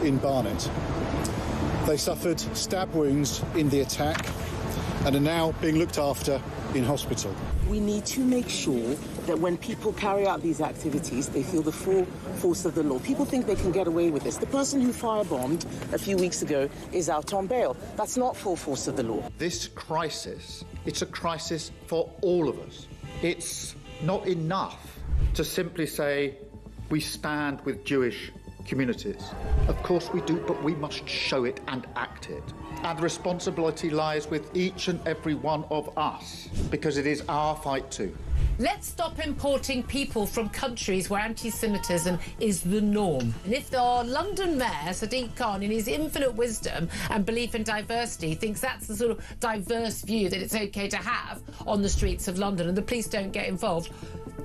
in Barnet. They suffered stab wounds in the attack and are now being looked after in hospital. We need to make sure that when people carry out these activities, they feel the full force of the law. People think they can get away with this. The person who firebombed a few weeks ago is out on bail. That's not full force of the law. This crisis, it's a crisis for all of us. It's not enough to simply say we stand with Jewish communities. Of course we do, but we must show it and act it. And the responsibility lies with each and every one of us, because it is our fight too. Let's stop importing people from countries where anti-Semitism is the norm. And if our London Mayor, Sadiq Khan, in his infinite wisdom and belief in diversity, thinks that's the sort of diverse view that it's OK to have on the streets of London and the police don't get involved,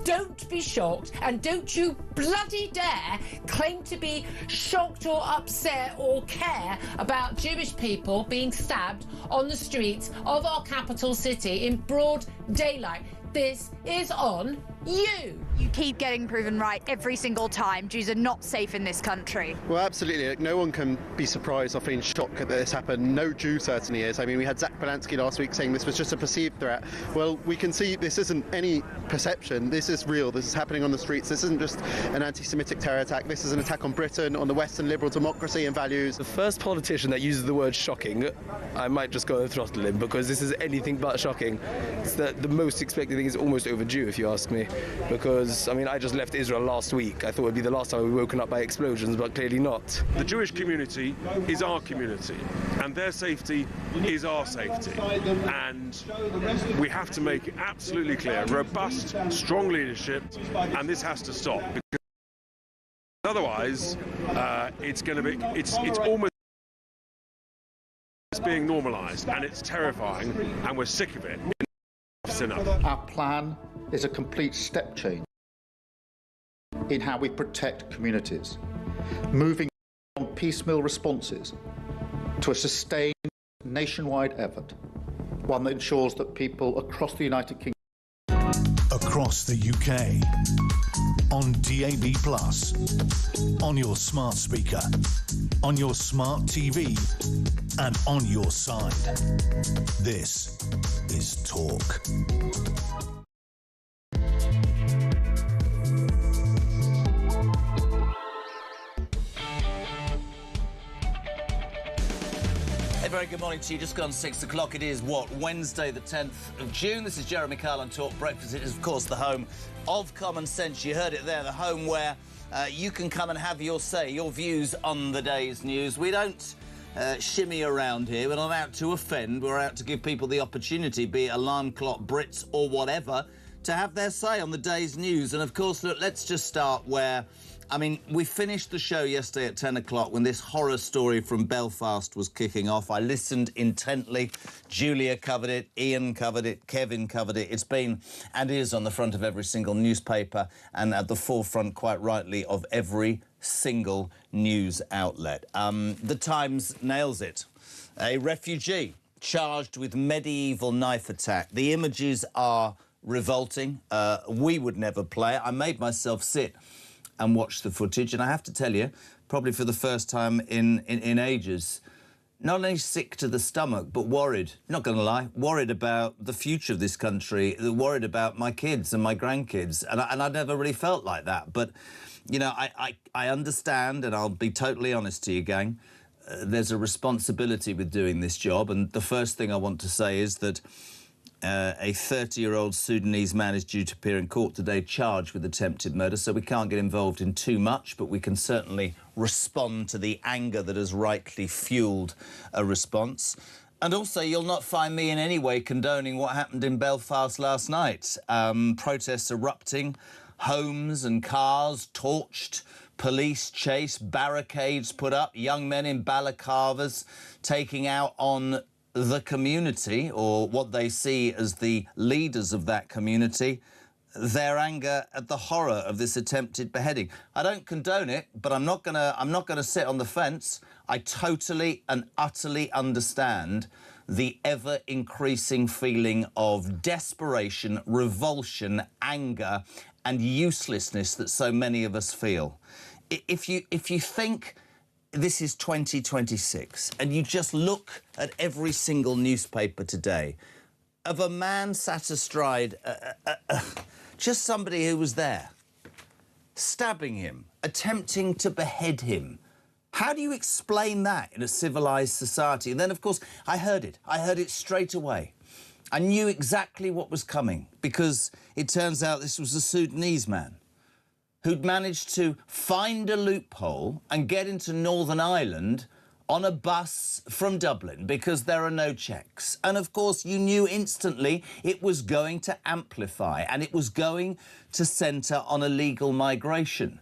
don't be shocked, and don't you bloody dare claim to be shocked or upset or care about Jewish people being stabbed on the streets of our capital city in broad daylight. This is on you. You keep getting proven right every single time. Jews are not safe in this country. Well, absolutely. No one can be surprised or feeling shocked that this happened. No Jew certainly is. I mean, we had Zach Polanski last week saying this was just a perceived threat. Well, we can see this isn't any perception. This is real. This is happening on the streets. This isn't just an anti-Semitic terror attack. This is an attack on Britain, on the Western liberal democracy and values. The first politician that uses the word shocking, I might just go and throttle him, because this is anything but shocking. It's the most expected thing is almost overdue, if you ask me. Because, I mean, I just left Israel last week. I thought it would be the last time we were woken up by explosions, but clearly not. The Jewish community is our community, and their safety is our safety. And we have to make it absolutely clear, robust, strong leadership, and this has to stop. Because otherwise, it's going to be, it's almost being normalised, and it's terrifying, and we're sick of it. Our plan is a complete step change in how we protect communities, moving from piecemeal responses to a sustained nationwide effort, one that ensures that people across the United Kingdom, across the UK, on DAB+, on your smart speaker, on your smart TV, and on your side. This is Talk. Very good morning to you. Just gone 6 o'clock. It is, Wednesday the 10th of June. This is Jeremy Kyle on Talk Breakfast. It is, of course, the home of common sense. You heard it there, the home where you can come and have your say, your views on the day's news. We don't shimmy around here. We're not out to offend. We're out to give people the opportunity, be it alarm clock, Brits or whatever, to have their say on the day's news. And, of course, look, let's just start where... I mean, we finished the show yesterday at 10 o'clock when this horror story from Belfast was kicking off. I listened intently. Julia covered it, Ian covered it, Kevin covered it. It's been and is on the front of every single newspaper and at the forefront, quite rightly, of every single news outlet. The Times nails it. A refugee charged with medieval knife attack. The images are revolting. We would never play it. I made myself sit and watch the footage, and I have to tell you, probably for the first time in ages, not only sick to the stomach, but worried, not going to lie, worried about the future of this country, worried about my kids and my grandkids, and I never really felt like that. But, you know, I understand, and I'll be totally honest to you, gang, there's a responsibility with doing this job, and the first thing I want to say is that a 30-year-old Sudanese man is due to appear in court today charged with attempted murder, so we can't get involved in too much, but we can certainly respond to the anger that has rightly fuelled a response. And also, you'll not find me in any way condoning what happened in Belfast last night. Protests erupting, homes and cars torched, police chase, barricades put up, young men in balaclavas taking out on the community, or what they see as the leaders of that community, their anger at the horror of this attempted beheading. I don't condone it, but I'm not gonna sit on the fence. I totally and utterly understand the ever-increasing feeling of desperation, revulsion, anger, and uselessness that so many of us feel. If you think this is 2026, and you just look at every single newspaper today of a man sat astride, just somebody who was there, stabbing him, attempting to behead him. How do you explain that in a civilised society? And then, of course, I heard it straight away. I knew exactly what was coming, because it turns out this was a Sudanese man who'd managed to find a loophole and get into Northern Ireland on a bus from Dublin, because there are no checks. And of course, you knew instantly it was going to amplify, and it was going to centre on illegal migration.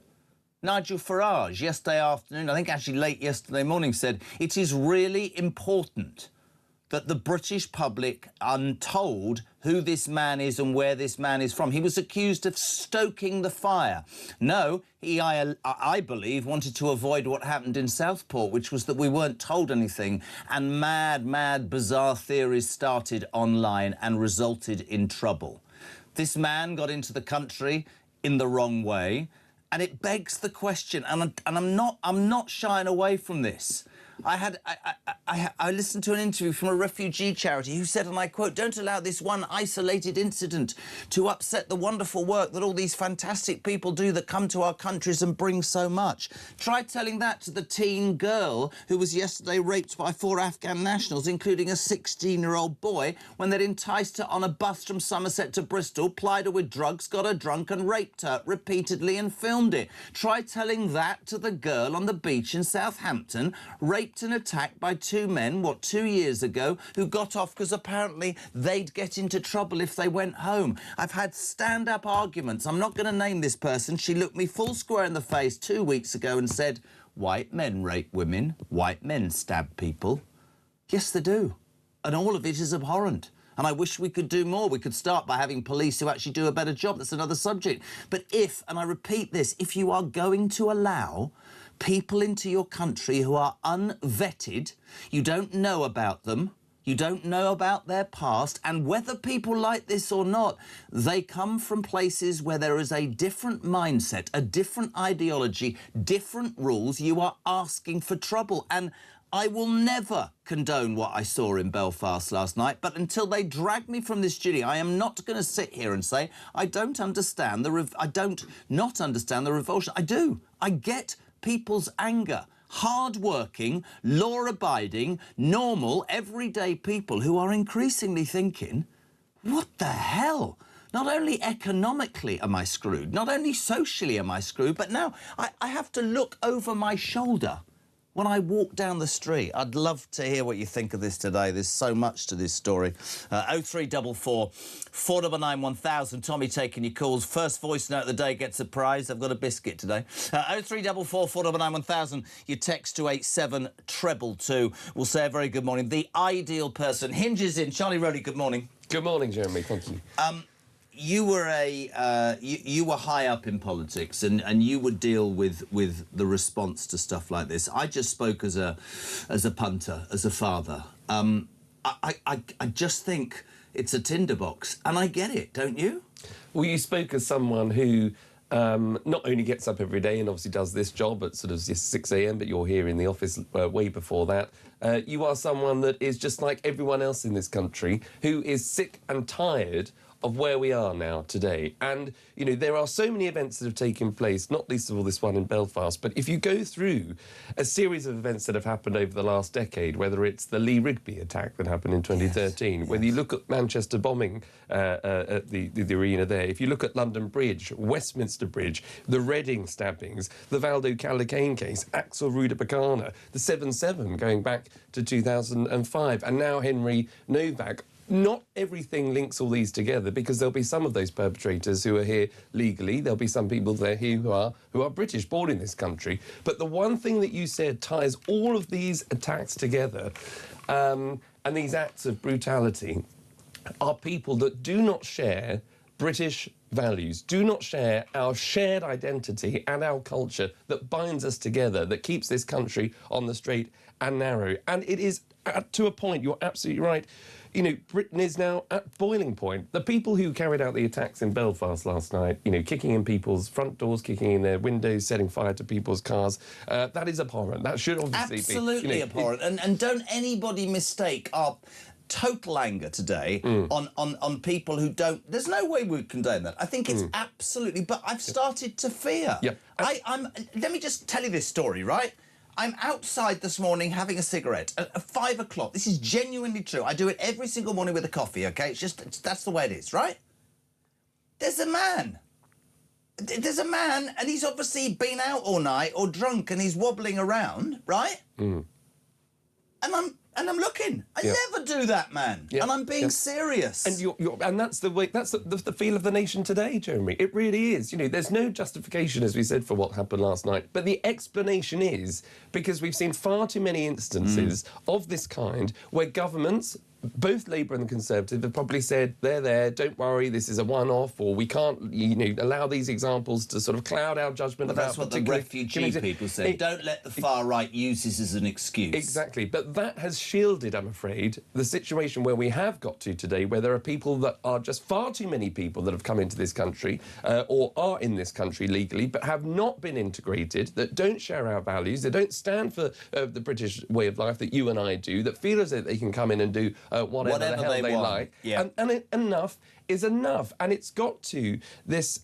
Nigel Farage, yesterday afternoon, I think actually late yesterday morning, said it is really important that the British public are told who this man is and where this man is from. He was accused of stoking the fire. No, he, I believe, wanted to avoid what happened in Southport, which was that we weren't told anything, and mad, bizarre theories started online and resulted in trouble. This man got into the country in the wrong way, and it begs the question, and I'm not shying away from this. I listened to an interview from a refugee charity who said, and I quote, "Don't allow this one isolated incident to upset the wonderful work that all these fantastic people do that come to our countries and bring so much." Try telling that to the teen girl who was yesterday raped by 4 Afghan nationals, including a 16-year-old boy, when they'd enticed her on a bus from Somerset to Bristol, plied her with drugs, got her drunk and raped her repeatedly and filmed it. Try telling that to the girl on the beach in Southampton, raped and attacked by 2 men, 2 years ago, who got off because apparently they'd get into trouble if they went home. I've had stand-up arguments. I'm not going to name this person. She looked me full square in the face 2 weeks ago and said, "White men rape women, white men stab people." Yes, they do. And all of it is abhorrent. And I wish we could do more. We could start by having police who actually do a better job. That's another subject. But if, and I repeat this, if you are going to allow people into your country who are unvetted, you don't know about them, you don't know about their past, and whether people like this or not, they come from places where there is a different mindset, a different ideology, different rules, you are asking for trouble. And I will never condone what I saw in Belfast last night, but until they drag me from this studio, I am not going to sit here and say I don't understand not understand the revulsion. I do. I get people's anger. Hard-working, law-abiding, normal, everyday people who are increasingly thinking, what the hell? Not only economically am I screwed, not only socially am I screwed, but now I have to look over my shoulder when I walk down the street. I'd love to hear what you think of this today. There's so much to this story. 0344 499 1000. Tommy taking your calls. First voice note of the day gets a prize. I've got a biscuit today. 0344 499 1000. Your text to 87222. We'll say a very good morning. The ideal person. Hinges in. Charlie Rowley, good morning. Good morning, Jeremy. Thank you. You were you were high up in politics, and you would deal with the response to stuff like this. I just spoke as a punter, as a father. I just think it's a tinderbox, and I get it, don't you? Well, you spoke as someone who not only gets up every day and obviously does this job at sort of 6 a.m, but you're here in the office way before that. You are someone that is just like everyone else in this country who is sick and tired of where we are now today. And, you know, there are so many events that have taken place, not least of all this one in Belfast, but if you go through a series of events that have happened over the last decade, whether it's the Lee Rigby attack that happened in 2013, whether you look at Manchester bombing at the arena there, if you look at London Bridge, Westminster Bridge, the Reading stabbings, the Valdo Calacane case, Axel Rudapakana, the 7-7 going back to 2005, and now Henry Novak. Not everything links all these together, because there'll be some of those perpetrators who are here legally. There'll be some people there here who are British, born in this country. But the one thing that you said ties all of these attacks together, and these acts of brutality, are people that do not share British values, do not share our shared identity and our culture that binds us together, that keeps this country on the straight and narrow. And it is, to a point, you're absolutely right, you know, Britain is now at boiling point. The people who carried out the attacks in Belfast last night, you know, kicking in people's front doors, kicking in their windows, setting fire to people's cars, that is abhorrent. That should obviously absolutely be... abhorrent. And don't anybody mistake our total anger today on people who don't... There's no way we condone that. I think it's absolutely... But I've started to fear. Let me just tell you this story, right? I'm outside this morning having a cigarette at 5 o'clock. This is genuinely true. I do it every single morning with a coffee, OK? That's the way it is, right? There's a man. There's a man, and he's obviously been out all night or drunk, and he's wobbling around, right? And I'm looking. I never do that, man. And I'm being serious. And and that's the way. That's the feel of the nation today, Jeremy. It really is. You know, there's no justification, as we said, for what happened last night. But the explanation is because we've seen far too many instances of this kind where governments, both Labour and the Conservative, have probably said, they're there, don't worry, this is a one-off, or we can't, you know, allow these examples to sort of cloud our judgment about... That's what the refugee people say. Don't let the far right use this as an excuse. Exactly. But that has shielded, I'm afraid, the situation where we have got to today, where there are people that are just far too many people that have come into this country or are in this country legally, but have not been integrated, that don't share our values, they don't stand for the British way of life that you and I do, that feel as though they can come in and do whatever the hell they like. And enough is enough. And it's got to this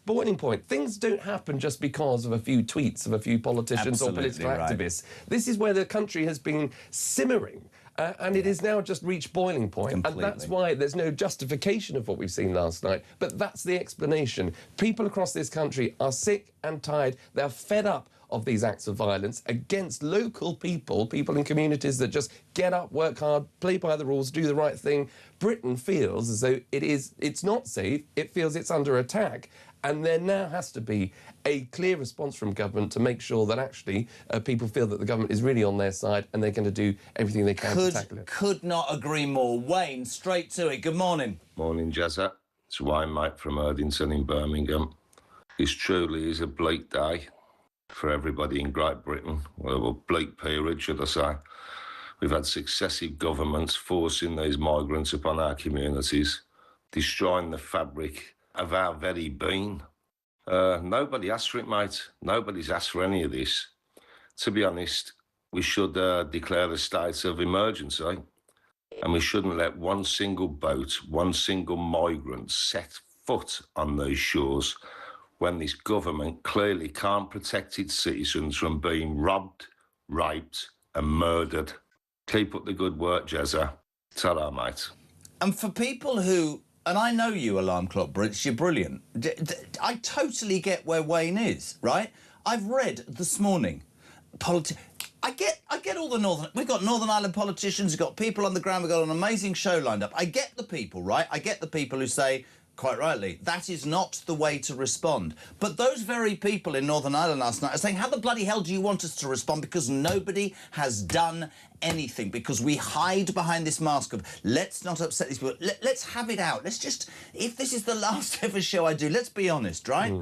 boiling point. Things don't happen just because of a few tweets of a few politicians or political activists. This is where the country has been simmering. And it has now just reached boiling point. Completely. And that's why there's no justification of what we've seen last night. But that's the explanation. People across this country are sick and tired. They're fed up of these acts of violence against local people, people in communities that just get up, work hard, play by the rules, do the right thing. Britain feels as though it's not safe, it feels it's under attack, and there now has to be a clear response from government to make sure that actually people feel that the government is really on their side and they're going to do everything they can to tackle it. Could not agree more. Wayne, straight to it. Good morning. Morning, Jazza. It's Wayne, mate, from Erdington in Birmingham. This truly is a bleak day for everybody in Great Britain. Well, a bleak period, should I say. We've had successive governments forcing these migrants upon our communities, destroying the fabric of our very being. Nobody asked for it, mate. Nobody's asked for any of this. To be honest, we should declare a state of emergency, and we shouldn't let one single boat, one single migrant set foot on those shores when this government clearly can't protect its citizens from being robbed, raped and murdered. Keep up the good work, Jezza. Ta-ra, mate. And for people who... And I know you, Alarm Clock Brits, you're brilliant. I totally get where Wayne is, right? I've read this morning... I get all the Northern... We've got Northern Ireland politicians, we've got people on the ground, we've got an amazing show lined up. I get the people, right? I get the people who say... Quite rightly, that is not the way to respond. But those very people in Northern Ireland last night are saying, how the bloody hell do you want us to respond? Because nobody has done anything. Because we hide behind this mask of, let's not upset these people. Let's have it out. Let's just, if this is the last ever show I do, let's be honest, right?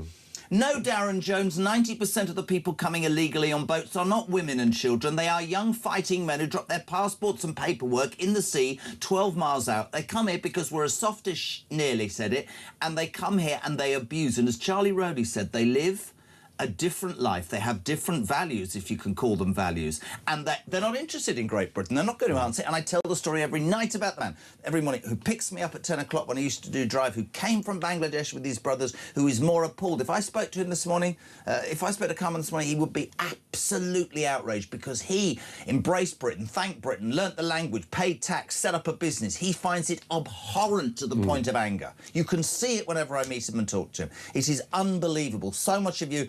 No, Darren Jones, 90% of the people coming illegally on boats are not women and children. They are young fighting men who drop their passports and paperwork in the sea 12 miles out. They come here because we're as soft as nearly said it, and they come here and they abuse. And as Charlie Rowley said, they live a different life. They have different values, if you can call them values. And they're not interested in Great Britain. They're not going to answer it. And I tell the story every night about the man, every morning, who picks me up at 10 o'clock when I used to do Drive, who came from Bangladesh with his brothers, who is more appalled. If I spoke to him this morning, if I spoke to Carmen this morning, he would be absolutely outraged because he embraced Britain, thanked Britain, learnt the language, paid tax, set up a business. He finds it abhorrent to the point of anger. You can see it whenever I meet him and talk to him. It is unbelievable. So much of you...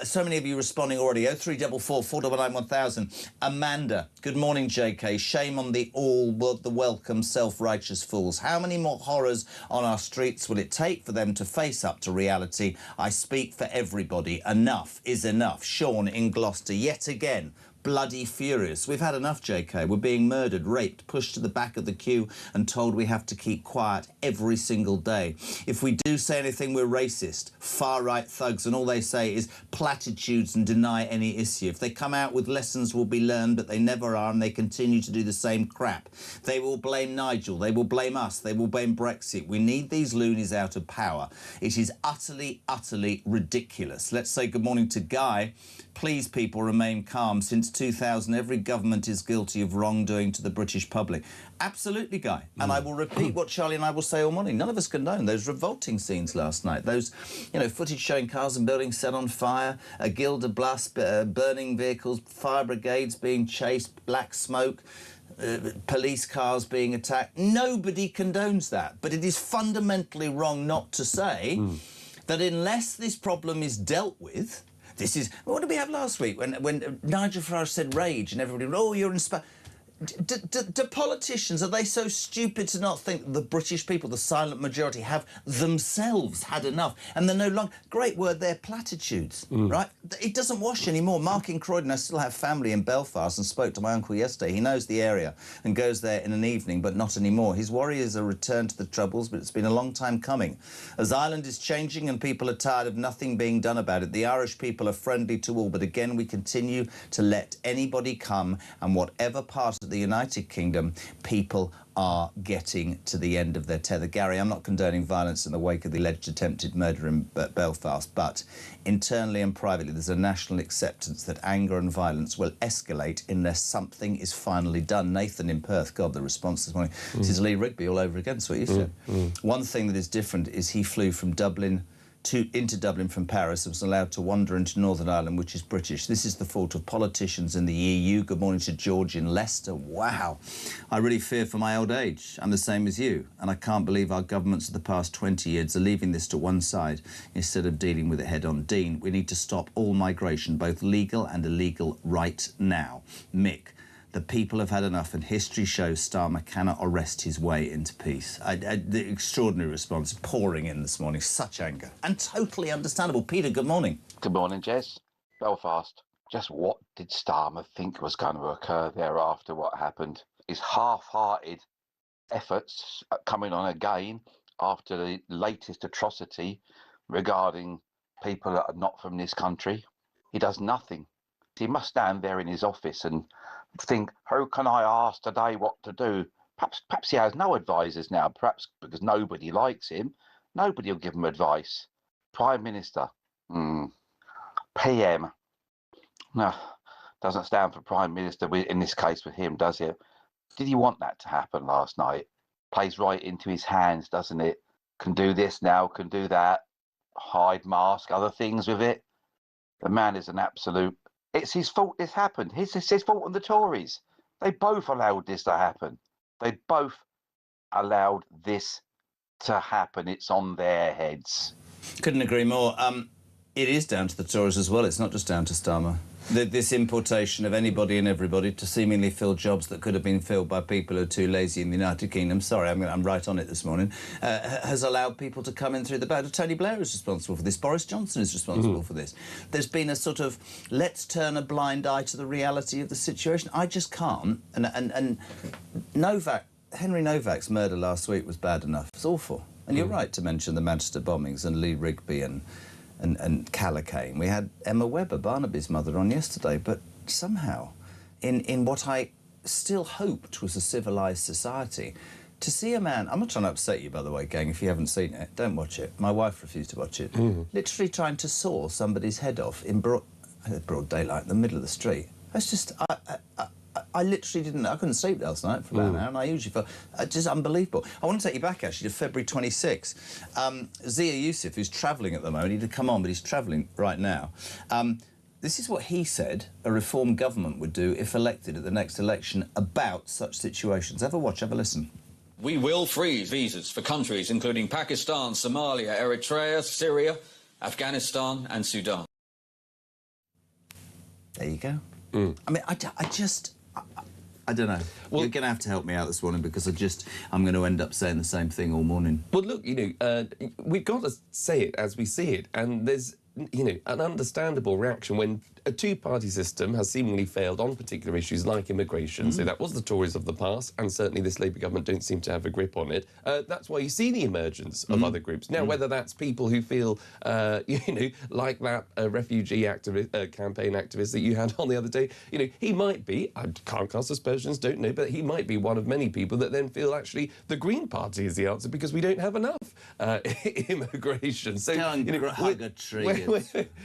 so many of you responding already. 0344 499 1000. Amanda, good morning, JK. Shame on the welcome self-righteous fools. How many more horrors on our streets will it take for them to face up to reality? I speak for everybody. Enough is enough. Sean in Gloucester, yet again, bloody furious. We've had enough, JK. We're being murdered, raped, pushed to the back of the queue and told we have to keep quiet every single day. If we do say anything, we're racist, far-right thugs, and all they say is platitudes and deny any issue. If they come out with lessons will be learned, but they never are, and they continue to do the same crap. They will blame Nigel, they will blame us, they will blame Brexit. We need these loonies out of power. It is utterly, utterly ridiculous. Let's say good morning to Guy. Please, people, remain calm. Since 2000, every government is guilty of wrongdoing to the British public. Absolutely, Guy. And I will repeat what Charlie and I will say all morning. None of us condone those revolting scenes last night. Those, you know, footage showing cars and buildings set on fire, a Gilda Blast, burning vehicles, fire brigades being chased, black smoke, police cars being attacked. Nobody condones that. But it is fundamentally wrong not to say that unless this problem is dealt with, this is... What did we have last week when Nigel Farage said rage and everybody, oh, you're inspired? Do politicians, are they so stupid to not think the British people, the silent majority, have themselves had enough? And they're no longer... Great word there, platitudes, right? It doesn't wash anymore. Mark in Croydon, I still have family in Belfast and spoke to my uncle yesterday. He knows the area and goes there in an evening, but not anymore. His worry is a return to the Troubles, but it's been a long time coming. As Ireland is changing and people are tired of nothing being done about it, the Irish people are friendly to all, but again, we continue to let anybody come, and whatever part of the United Kingdom, people are getting to the end of their tether. Gary, I'm not condoning violence in the wake of the alleged attempted murder in Belfast, but internally and privately there's a national acceptance that anger and violence will escalate unless something is finally done. Nathan in Perth, God, the response this morning. This is Lee Rigby all over again, that's what you said. One thing that is different is he flew from Dublin into Dublin from Paris and was allowed to wander into Northern Ireland, which is British. This is the fault of politicians in the EU. Good morning to George in Leicester. Wow. I really fear for my old age. I'm the same as you, and I can't believe our governments of the past 20 years are leaving this to one side instead of dealing with it head-on. Dean, we need to stop all migration, both legal and illegal, right now. Mick, the people have had enough, and history shows Starmer cannot arrest his way into peace. The extraordinary response pouring in this morning. Such anger. And totally understandable. Peter, good morning. Good morning, Jez. Belfast. Just what did Starmer think was going to occur there after what happened? His half-hearted efforts coming on again after the latest atrocity regarding people that are not from this country. He does nothing. He must stand there in his office and think, who can I ask today what to do? Perhaps he has no advisors now, perhaps because nobody likes him. Nobody will give him advice. Prime Minister, PM. No, doesn't stand for Prime Minister in this case with him, does it? Did he want that to happen last night? Plays right into his hands, doesn't it? Can do this now, can do that, hide, mask, other things with it. The man is an absolute... It's his fault this happened. It's his fault on the Tories. They both allowed this to happen. They both allowed this to happen. It's on their heads. Couldn't agree more. It is down to the Tories as well. It's not just down to Starmer. This importation of anybody and everybody to seemingly fill jobs that could have been filled by people who are too lazy in the United Kingdom, sorry, I'm right on it this morning, has allowed people to come in through the back. Tony Blair is responsible for this. Boris Johnson is responsible for this. There's been a sort of, let's turn a blind eye to the reality of the situation. I just can't. And Henry Novak's murder last week was bad enough. It's awful. And you're right to mention the Manchester bombings and Lee Rigby and Callaghan. We had Emma Webber, Barnaby's mother, on yesterday, but somehow, in what I still hoped was a civilised society, to see a man... I'm not trying to upset you, by the way, gang, if you haven't seen it. Don't watch it. My wife refused to watch it. Literally trying to saw somebody's head off in broad daylight in the middle of the street. That's just... I literally didn't... I couldn't sleep last night for about an hour, and I usually felt... just unbelievable. I want to take you back, actually, to February 26. Zia Youssef, who's travelling at the moment, he'd come on, but he's travelling right now. This is what he said a reform government would do if elected at the next election about such situations. Have a watch, have a listen. We will freeze visas for countries including Pakistan, Somalia, Eritrea, Syria, Afghanistan and Sudan. There you go. I mean, I don't know. Well, you're going to have to help me out this morning because I'm going to end up saying the same thing all morning. Well, look, you know, we've got to say it as we see it, and there's, you know, an understandable reaction when a two-party system has seemingly failed on particular issues like immigration. So that was the Tories of the past, and certainly this Labour government don't seem to have a grip on it. That's why you see the emergence of other groups. Now, whether that's people who feel, like that refugee campaign activist that you had on the other day, he might be, I can't cast aspersions, don't know, but he might be one of many people that then feel actually the Green Party is the answer because we don't have enough immigration. So, hug a tree.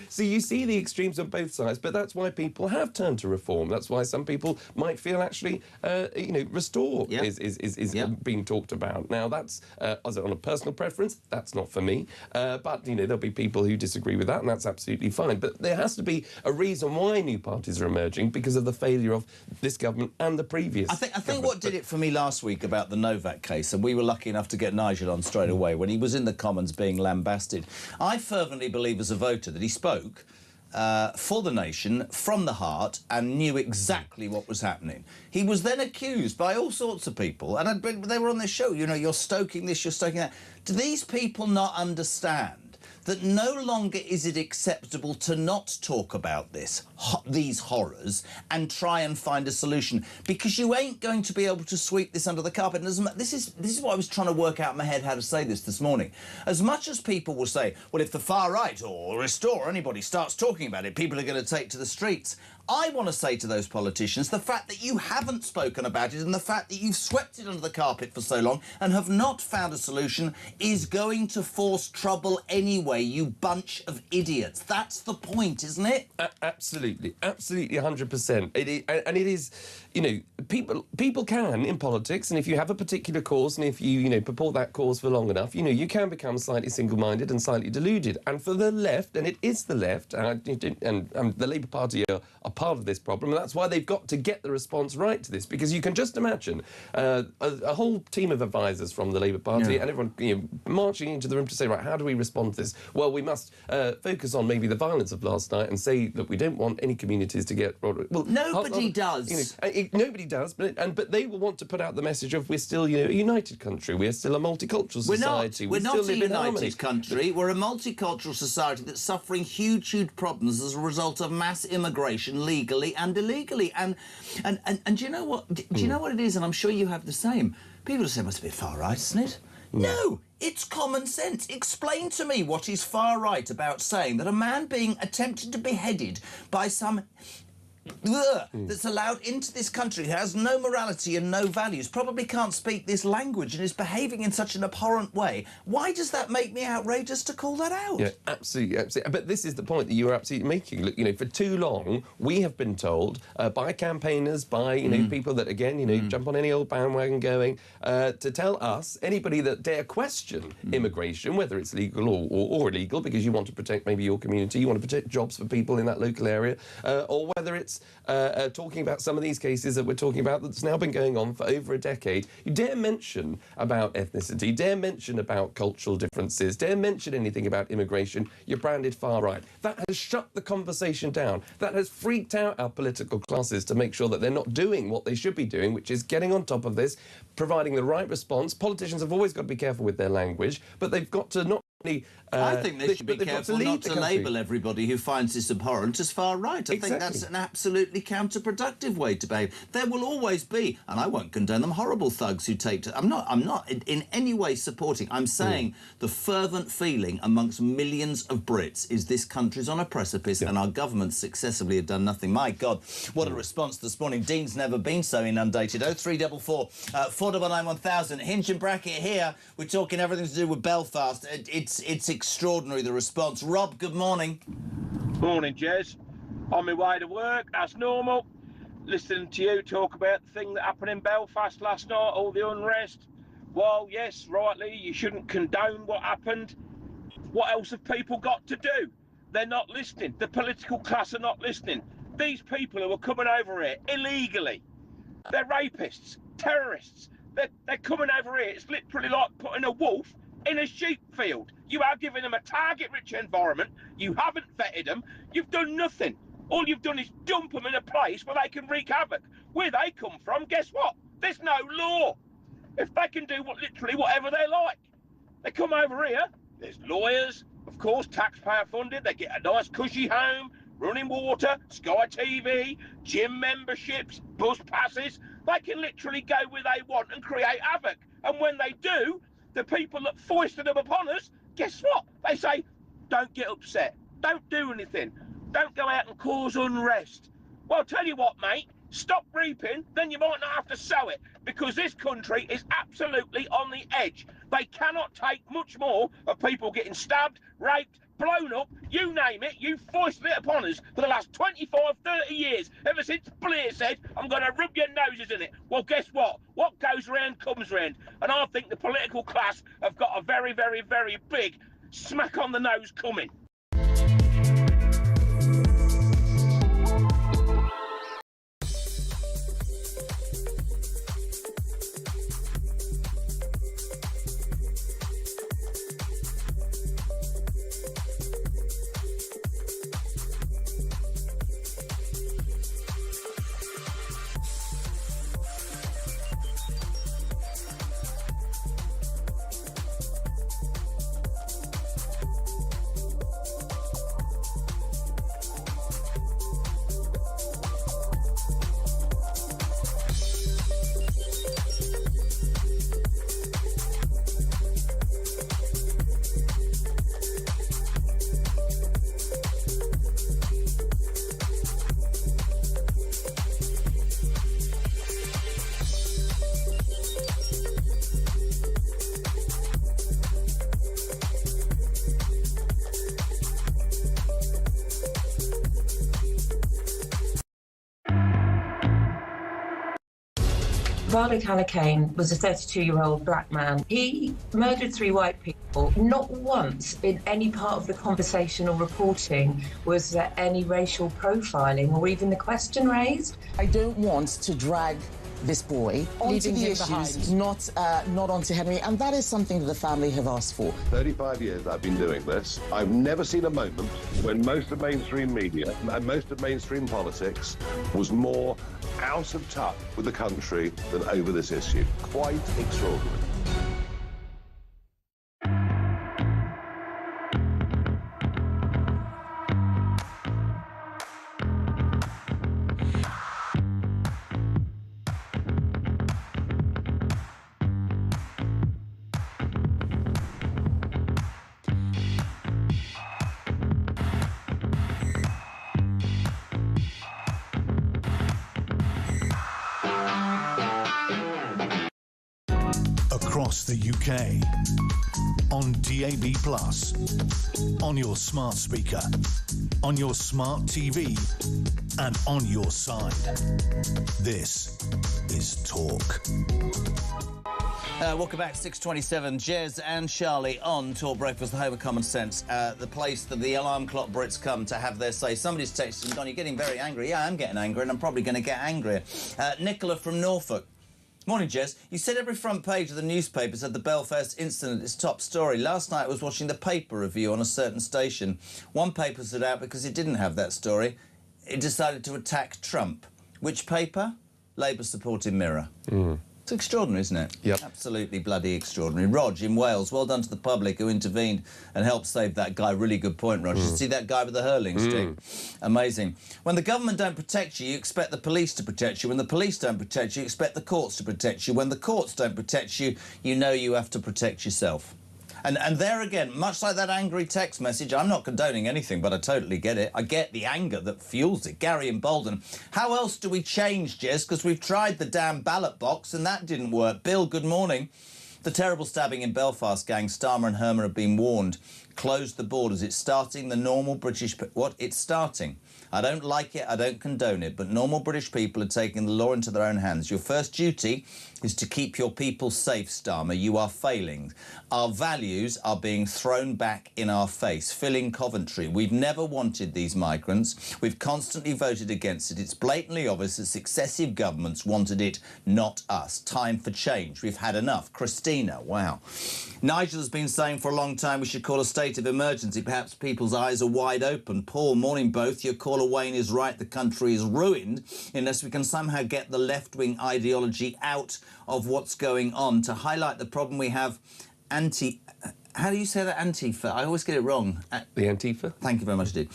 So you see the extremes on both sides, but that's why people have turned to reform. That's why some people might feel actually, restore is being talked about. Now, that's on a personal preference, that's not for me. But, there'll be people who disagree with that, and that's absolutely fine. But there has to be a reason why new parties are emerging because of the failure of this government and the previous I think what did it for me last week about the Novak case, and we were lucky enough to get Nigel on straight away, when he was in the Commons being lambasted, I fervently believe as a voter that he spoke for the nation, from the heart, and knew exactly what was happening. He was then accused by all sorts of people, and they were on this show, you're stoking this, you're stoking that. Do these people not understand that no longer is it acceptable to not talk about these horrors and try and find a solution, because you ain't going to be able to sweep this under the carpet? And this is what I was trying to work out in my head how to say this morning. As much as people will say, well, if the far right or Restore or anybody starts talking about it, people are going to take to the streets. I want to say to those politicians, the fact that you haven't spoken about it and the fact that you've swept it under the carpet for so long and have not found a solution is going to force trouble anyway, you bunch of idiots. That's the point, isn't it? Absolutely. Absolutely 100%. It is, people can, in politics, and if you have a particular cause and if you, purport that cause for long enough, you can become slightly single-minded and slightly deluded. And for the left, and it is the left, and the Labour Party are part of this problem, and that's why they've got to get the response right to this, because you can just imagine a whole team of advisors from the Labour Party and everyone marching into the room to say, right, how do we respond to this? Well, we must focus on maybe the violence of last night and say that we don't want any communities to get... Well, nobody does. Nobody does, but they will want to put out the message of we're still, a united country, we're still a multicultural society. We're not a united country, we're a multicultural society that's suffering huge problems as a result of mass immigration, legally and illegally. And do you know what? Do you know what it is? And I'm sure you have the same. People say, well, it's a bit far right, isn't it? No, it's common sense. Explain to me what is far right about saying that a man being attempted to be beheaded by some that's allowed into this country, who has no morality and no values, probably can't speak this language and is behaving in such an abhorrent way. Why does that make me outrageous to call that out? Yeah, absolutely. But this is the point that you are absolutely making. Look, for too long, we have been told by campaigners, by, people that, again, jump on any old bandwagon going, to tell us, anybody that dare question immigration, whether it's legal or illegal, because you want to protect maybe your community, you want to protect jobs for people in that local area, or whether it's talking about some of these cases that we're talking about that's now been going on for over a decade. You dare mention about ethnicity, dare mention about cultural differences, dare mention anything about immigration, you're branded far right. That has shut the conversation down. That has freaked out our political classes to make sure that they're not doing what they should be doing, which is getting on top of this, providing the right response. Politicians have always got to be careful with their language, but they've got to not... I think they should be careful not to label everybody who finds this abhorrent as far right. I think that's an absolutely counterproductive way to behave. There will always be, and I won't condone them, horrible thugs who take to... I'm not in any way supporting. I'm saying the fervent feeling amongst millions of Brits is this country's on a precipice and our governments successively have done nothing. My God, what a response this morning. Dean's never been so inundated. 0344 499 1000. Hinge and Bracket here. We're talking everything to do with Belfast. It's extraordinary, the response. Rob, good morning. Morning, Jez. On my way to work, that's normal. Listening to you talk about the thing that happened in Belfast last night, all the unrest. Well, yes, rightly, you shouldn't condone what happened. What else have people got to do? They're not listening. The political class are not listening. These people who are coming over here illegally, they're rapists, terrorists. They're coming over here. It's literally like putting a wolf in a sheep field. You are giving them a target-rich environment. You haven't vetted them. You've done nothing. All you've done is dump them in a place where they can wreak havoc. Where they come from, guess what? There's no law. If they can do literally whatever they like. They come over here, there's lawyers, of course, taxpayer funded. They get a nice cushy home, running water, Sky TV, gym memberships, bus passes. They can literally go where they want and create havoc. And when they do, the people that foisted them upon us, guess what? They say, don't get upset. Don't do anything. Don't go out and cause unrest. Well, I'll tell you what, mate. Stop reaping, then you might not have to sow it, because this country is absolutely on the edge. They cannot take much more of people getting stabbed, raped, blown up, you name it. You foisted it upon us for the last 25, 30 years, ever since Blair said, I'm going to rub your noses in it. Well, guess what? What goes round comes round. And I think the political class have got a very, very, very big smack on the nose coming. Varlic Halakane was a 32-year-old black man. He murdered 3 white people. Not once in any part of the conversation or reporting was there any racial profiling or even the question raised. I don't want to drag this boy onto the issues, not onto Henry, and that is something that the family have asked for. 35 years I've been doing this. I've never seen a moment when most of mainstream media and most of mainstream politics was more out of touch with the country than over this issue. Quite extraordinary. Across the UK, on DAB+, on your smart speaker, on your smart TV, and on your side. This is Talk. Welcome back, 6:27. Jez and Charlie on Talk Breakfast, the home of common sense, the place that the alarm clock Brits come to have their say. Somebody's texted, Don, you're getting very angry. Yeah, I'm getting angry, and I'm probably going to get angrier. Nicola from Norfolk. Morning, Jez. You said every front page of the newspapers had the Belfast incident its top story. Last night I was watching the paper review on a certain station. One paper stood out because it didn't have that story. It decided to attack Trump. Which paper? Labour supporting Mirror. It's extraordinary, isn't it? Yep. Absolutely bloody extraordinary. Rog in Wales, well done to the public who intervened and helped save that guy. Really good point, Rog. You see that guy with the hurling stick? Amazing. When the government don't protect you, you expect the police to protect you. When the police don't protect you, you expect the courts to protect you. When the courts don't protect you, you know you have to protect yourself. And there again, much like that angry text message, I'm not condoning anything, but I totally get it. I get the anger that fuels it. Gary and Bolden. How else do we change, Jez? Because we've tried the damn ballot box and that didn't work. Bill, good morning. The terrible stabbing in Belfast, gang. Starmer and Hermer have been warned. Close the borders. It's starting the normal British... What? It's starting. I don't like it, I don't condone it, but normal British people are taking the law into their own hands. Your first duty is to keep your people safe, Starmer. You are failing. Our values are being thrown back in our face. Filling Coventry. We've never wanted these migrants. We've constantly voted against it. It's blatantly obvious that successive governments wanted it, not us. Time for change. We've had enough. Christina, wow. Nigel has been saying for a long time we should call a state of emergency. Perhaps people's eyes are wide open. Paul, morning both. Your caller Wayne is right. The country is ruined unless we can somehow get the left-wing ideology out of what's going on. To highlight the problem we have, How do you say that, Antifa? I always get it wrong. The Antifa? Thank you very much, dude.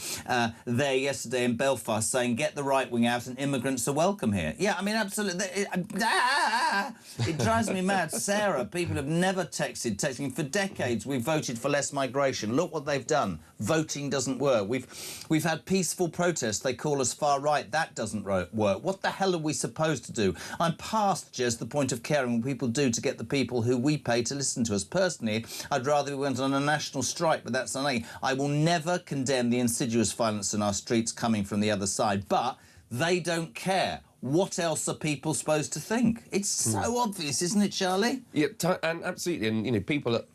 There yesterday in Belfast saying, get the right wing out and immigrants are welcome here. Yeah, I mean, absolutely. It drives me mad. Sarah, people have never texting for decades. We've voted for less migration. Look what they've done. Voting doesn't work. We've had peaceful protests. They call us far right. That doesn't work. What the hell are we supposed to do? I'm past just the point of caring what people do to get the people who we pay to listen to us. Personally, I'd rather we went on a national strike, but that's not me. I will never condemn the insidious violence in our streets coming from the other side, but they don't care. What else are people supposed to think? It's so obvious, isn't it, Charlie? Yeah, and absolutely. And, you know, people are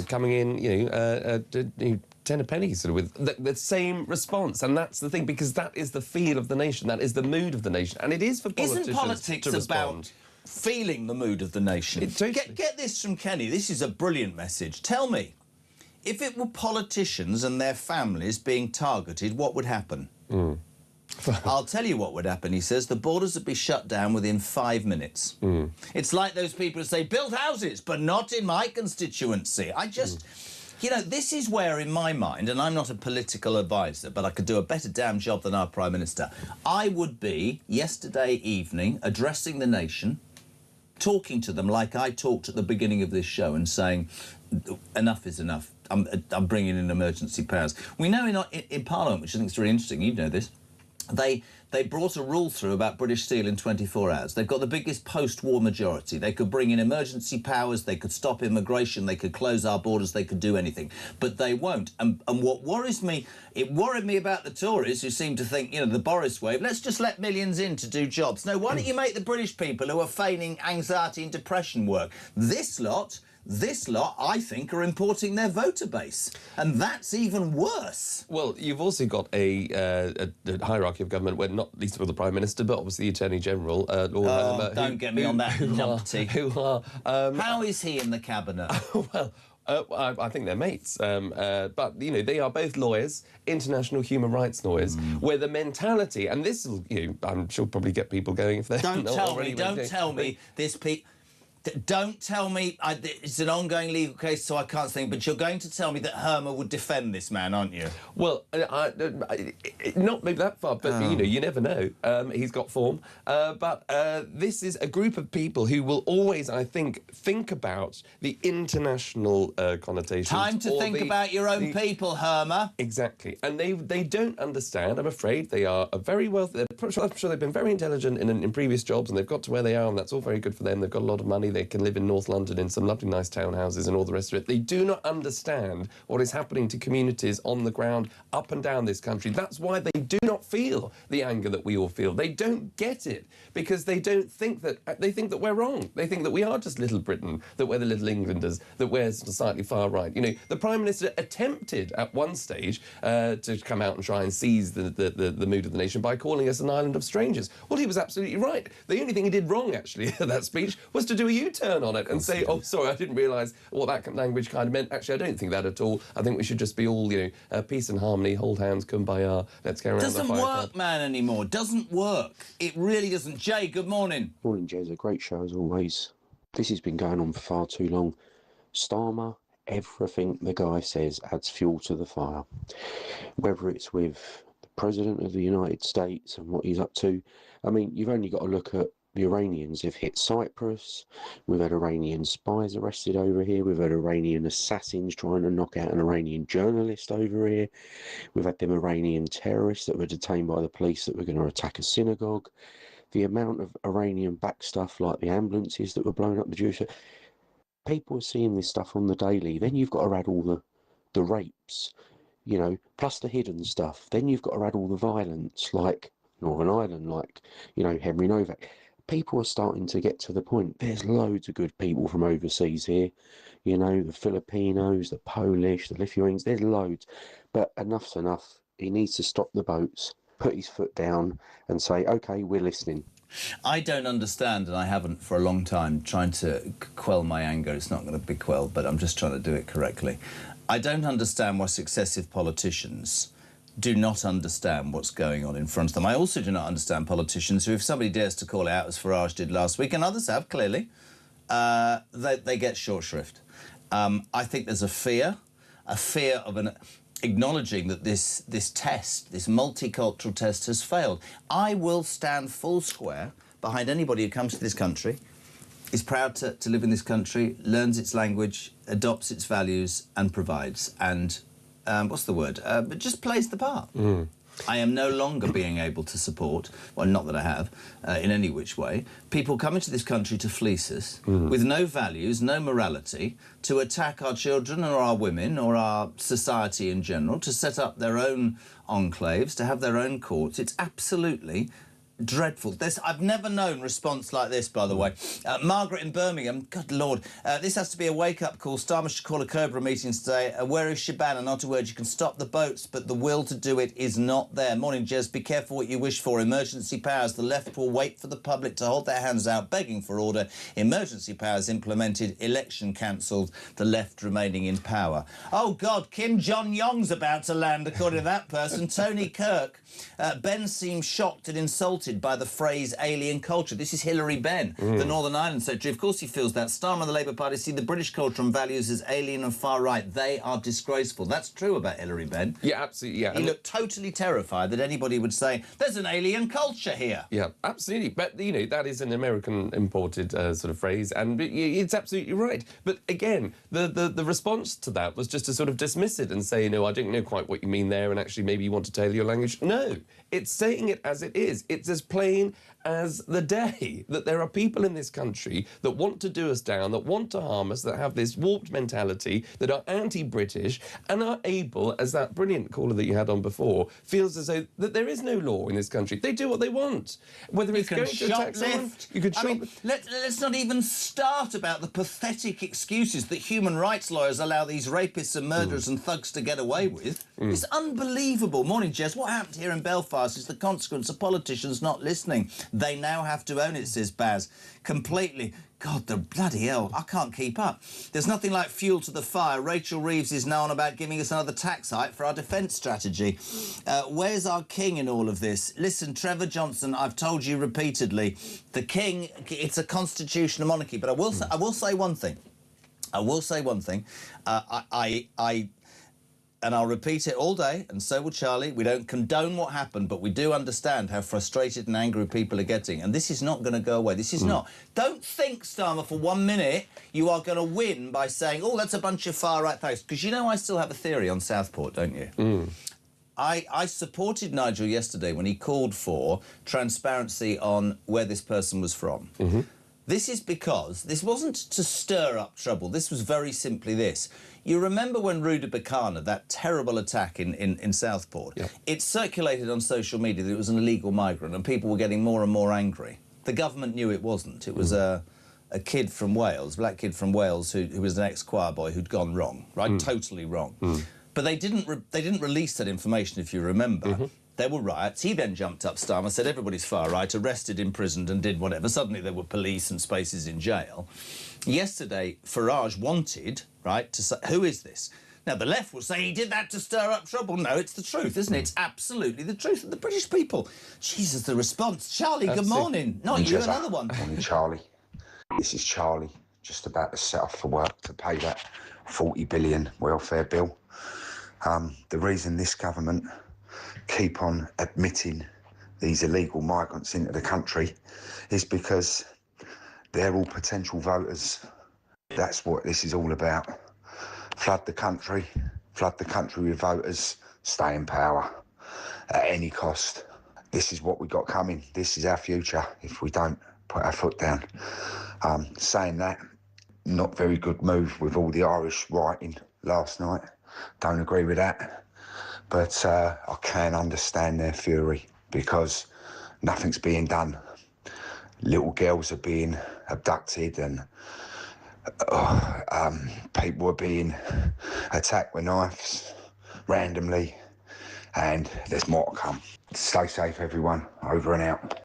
coming in, 10 a penny sort of with the same response, and that's the thing, because that is the feel of the nation, that is the mood of the nation, and it is for politicians. Isn't politics about feeling the mood of the nation? Get this from Kenny. This is a brilliant message. Tell me, if it were politicians and their families being targeted, what would happen? I'll tell you what would happen, he says. The borders would be shut down within 5 minutes. It's like those people who say, build houses, but not in my constituency. I just... You know, this is where, in my mind, and I'm not a political advisor, but I could do a better damn job than our Prime Minister, I would be, yesterday evening, addressing the nation, talking to them like I talked at the beginning of this show and saying, enough is enough. I'm bringing in emergency powers. We know in Parliament, which I think is really interesting, you know this, they brought a rule through about British Steel in 24 hours. They've got the biggest post-war majority. They could bring in emergency powers, they could stop immigration, they could close our borders, they could do anything. But they won't. And what worries me, it worried me about the Tories who seem to think, you know, the Boris wave, let's just let millions in to do jobs. No, why don't you make the British people who are feigning anxiety and depression work? This lot, I think, are importing their voter base. And that's even worse. Well, you've also got a hierarchy of government where not least of all the Prime Minister, but obviously the Attorney General, Lord Hermer, don't get me on that numpty. How is he in the Cabinet? Well... I think they're mates, but, you know, they are both lawyers, international human rights lawyers, where the mentality, and this will, you know, I'm sure probably get people going if they're not already... Don't tell me this... Don't tell me it's an ongoing legal case, so I can't think, but you're going to tell me that Hermer would defend this man, aren't you? Well, not maybe that far, but, you know, you never know. He's got form. But this is a group of people who will always, I think about the international connotations. Time to think about your own people, Hermer. Exactly. And they don't understand, I'm afraid. They are very wealthy. I'm sure they've been very intelligent in previous jobs, and they've got to where they are, and that's all very good for them. They've got a lot of money. They can live in North London in some lovely nice townhouses and all the rest of it. They do not understand what is happening to communities on the ground up and down this country. That's why they do not feel the anger that we all feel. They don't get it because they think that we're wrong. They think that we are just little Britain, that we're the little Englanders, that we're slightly far right. You know, the Prime Minister attempted at one stage to come out and try and seize the mood of the nation by calling us an island of strangers. Well, he was absolutely right. The only thing he did wrong, actually, at that speech was to do a U-turn on it and say, oh, sorry, I didn't realise what that language kind of meant. Actually, I don't think that at all. I think we should just be all, you know, peace and harmony, hold hands, kumbaya, let's go around the fire. Doesn't work, man, anymore. Doesn't work. It really doesn't. Jay, good morning. Morning, Jez. A great show, as always. This has been going on for far too long. Starmer, everything the guy says adds fuel to the fire. Whether it's with the President of the United States and what he's up to. I mean, you've only got to look at the Iranians have hit Cyprus. We've had Iranian spies arrested over here. We've had Iranian assassins trying to knock out an Iranian journalist over here. We've had them Iranian terrorists that were detained by the police that were going to attack a synagogue. The amount of Iranian-backed stuff like the ambulances that were blown up the Jewish... People are seeing this stuff on the daily. Then you've got to add all the rapes, you know, plus the hidden stuff. Then you've got to add all the violence, like Northern Ireland, like, you know, Henry Novak. People are starting to get to the point. There's loads of good people from overseas here. You know, the Filipinos, the Polish, the Lithuanians, there's loads. But enough's enough. He needs to stop the boats, put his foot down and say, OK, we're listening. I don't understand, and I haven't for a long time, trying to quell my anger. It's not going to be quelled, but I'm just trying to do it correctly. I don't understand why successive politicians do not understand what's going on in front of them. I also do not understand politicians who, if somebody dares to call it out, as Farage did last week, and others have, clearly, they get short shrift. I think there's a fear of acknowledging that this test, this multicultural test, has failed. I will stand full square behind anybody who comes to this country, is proud to live in this country, learns its language, adopts its values and provides. And, but just plays the part. I am no longer being able to support, well, not that I have, in any which way, people coming to this country to fleece us with no values, no morality, to attack our children or our women or our society in general, to set up their own enclaves, to have their own courts. It's absolutely dreadful. I've never known response like this, by the way. Margaret in Birmingham, good Lord, this has to be a wake-up call. Starmer should call a Cobra meeting today. Where is Shabana? Not a word. You can stop the boats, but the will to do it is not there. Morning, Jez. Be careful what you wish for. Emergency powers. The left will wait for the public to hold their hands out, begging for order. Emergency powers implemented. Election cancelled. The left remaining in power. Oh, God, Kim Jong-yong's about to land, according to that person. Tony Kirk. Ben seems shocked and insulted by the phrase alien culture. This is Hilary Benn, the Northern Ireland Secretary. Of course he feels that. Starmer and the Labour Party see the British culture and values as alien and far right. They are disgraceful. That's true about Hilary Benn. Yeah, absolutely, yeah. He looked totally terrified that anybody would say, there's an alien culture here. Yeah, absolutely. But, you know, that is an American imported sort of phrase, and it's absolutely right. But again, the response to that was just to sort of dismiss it and say, no, I don't know quite what you mean there, and actually maybe you want to tailor your language. No, it's saying it as it is. It's as plain as the day that there are people in this country that want to do us down, that want to harm us, that have this warped mentality, that are anti-British and are able, as that brilliant caller that you had on before, feels as though that there is no law in this country. They do what they want. Whether it's going to attack someone, you can let's not even start about the pathetic excuses that human rights lawyers allow these rapists and murderers and thugs to get away with. It's unbelievable. Morning, Jess. What happened here in Belfast is the consequence of politicians not listening. They now have to own it, says Baz. Completely. God, the bloody hell, I can't keep up. There's nothing like fuel to the fire. Rachel Reeves is now on about giving us another tax hike for our defence strategy. Where's our king in all of this? Listen, Trevor Johnson, I've told you repeatedly, the king, it's a constitutional monarchy, but I will say one thing. I will say one thing. And I'll repeat it all day, and so will Charlie. We don't condone what happened, but we do understand how frustrated and angry people are getting. And this is not going to go away. This is not. Don't think, Starmer, for 1 minute you are going to win by saying, oh, that's a bunch of far-right thugs. Because you know I still have a theory on Southport, don't you? I supported Nigel yesterday when he called for transparency on where this person was from. This is because this wasn't to stir up trouble. This was very simply this. You remember when Ruda Bacana, that terrible attack in Southport, it circulated on social media that it was an illegal migrant and people were getting more and more angry. The government knew it wasn't. It was a kid from Wales, black kid from Wales who was an ex-choir boy who'd gone wrong, right? Totally wrong. But they didn't release that information, if you remember. There were riots. He then jumped up, Starmer, said everybody's far right, arrested, imprisoned and did whatever. Suddenly there were police and spaces in jail. Yesterday, Farage wanted, right, to say, who is this? Now, the left will say he did that to stir up trouble. No, it's the truth, isn't it? It's absolutely the truth of the British people. Jesus, the response. Charlie, good morning. Not you, another one. Morning, Charlie. This is Charlie, just about to set off for work to pay that 40 billion welfare bill. The reason this government keep on admitting these illegal migrants into the country is because they're all potential voters. That's what this is all about. Flood the country with voters, stay in power at any cost. This is what we got coming. This is our future if we don't put our foot down. Saying that, not very good move with all the Irish rioting last night. Don't agree with that. But I can understand their fury because nothing's being done. Little girls are being abducted and people are being attacked with knives randomly, and there's more to come. Stay safe, everyone. Over and out.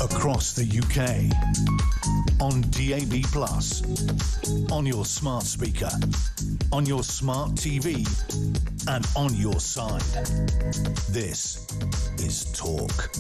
across the UK, on DAB+, on your smart speaker, on your smart TV, and on your side. This is Talk.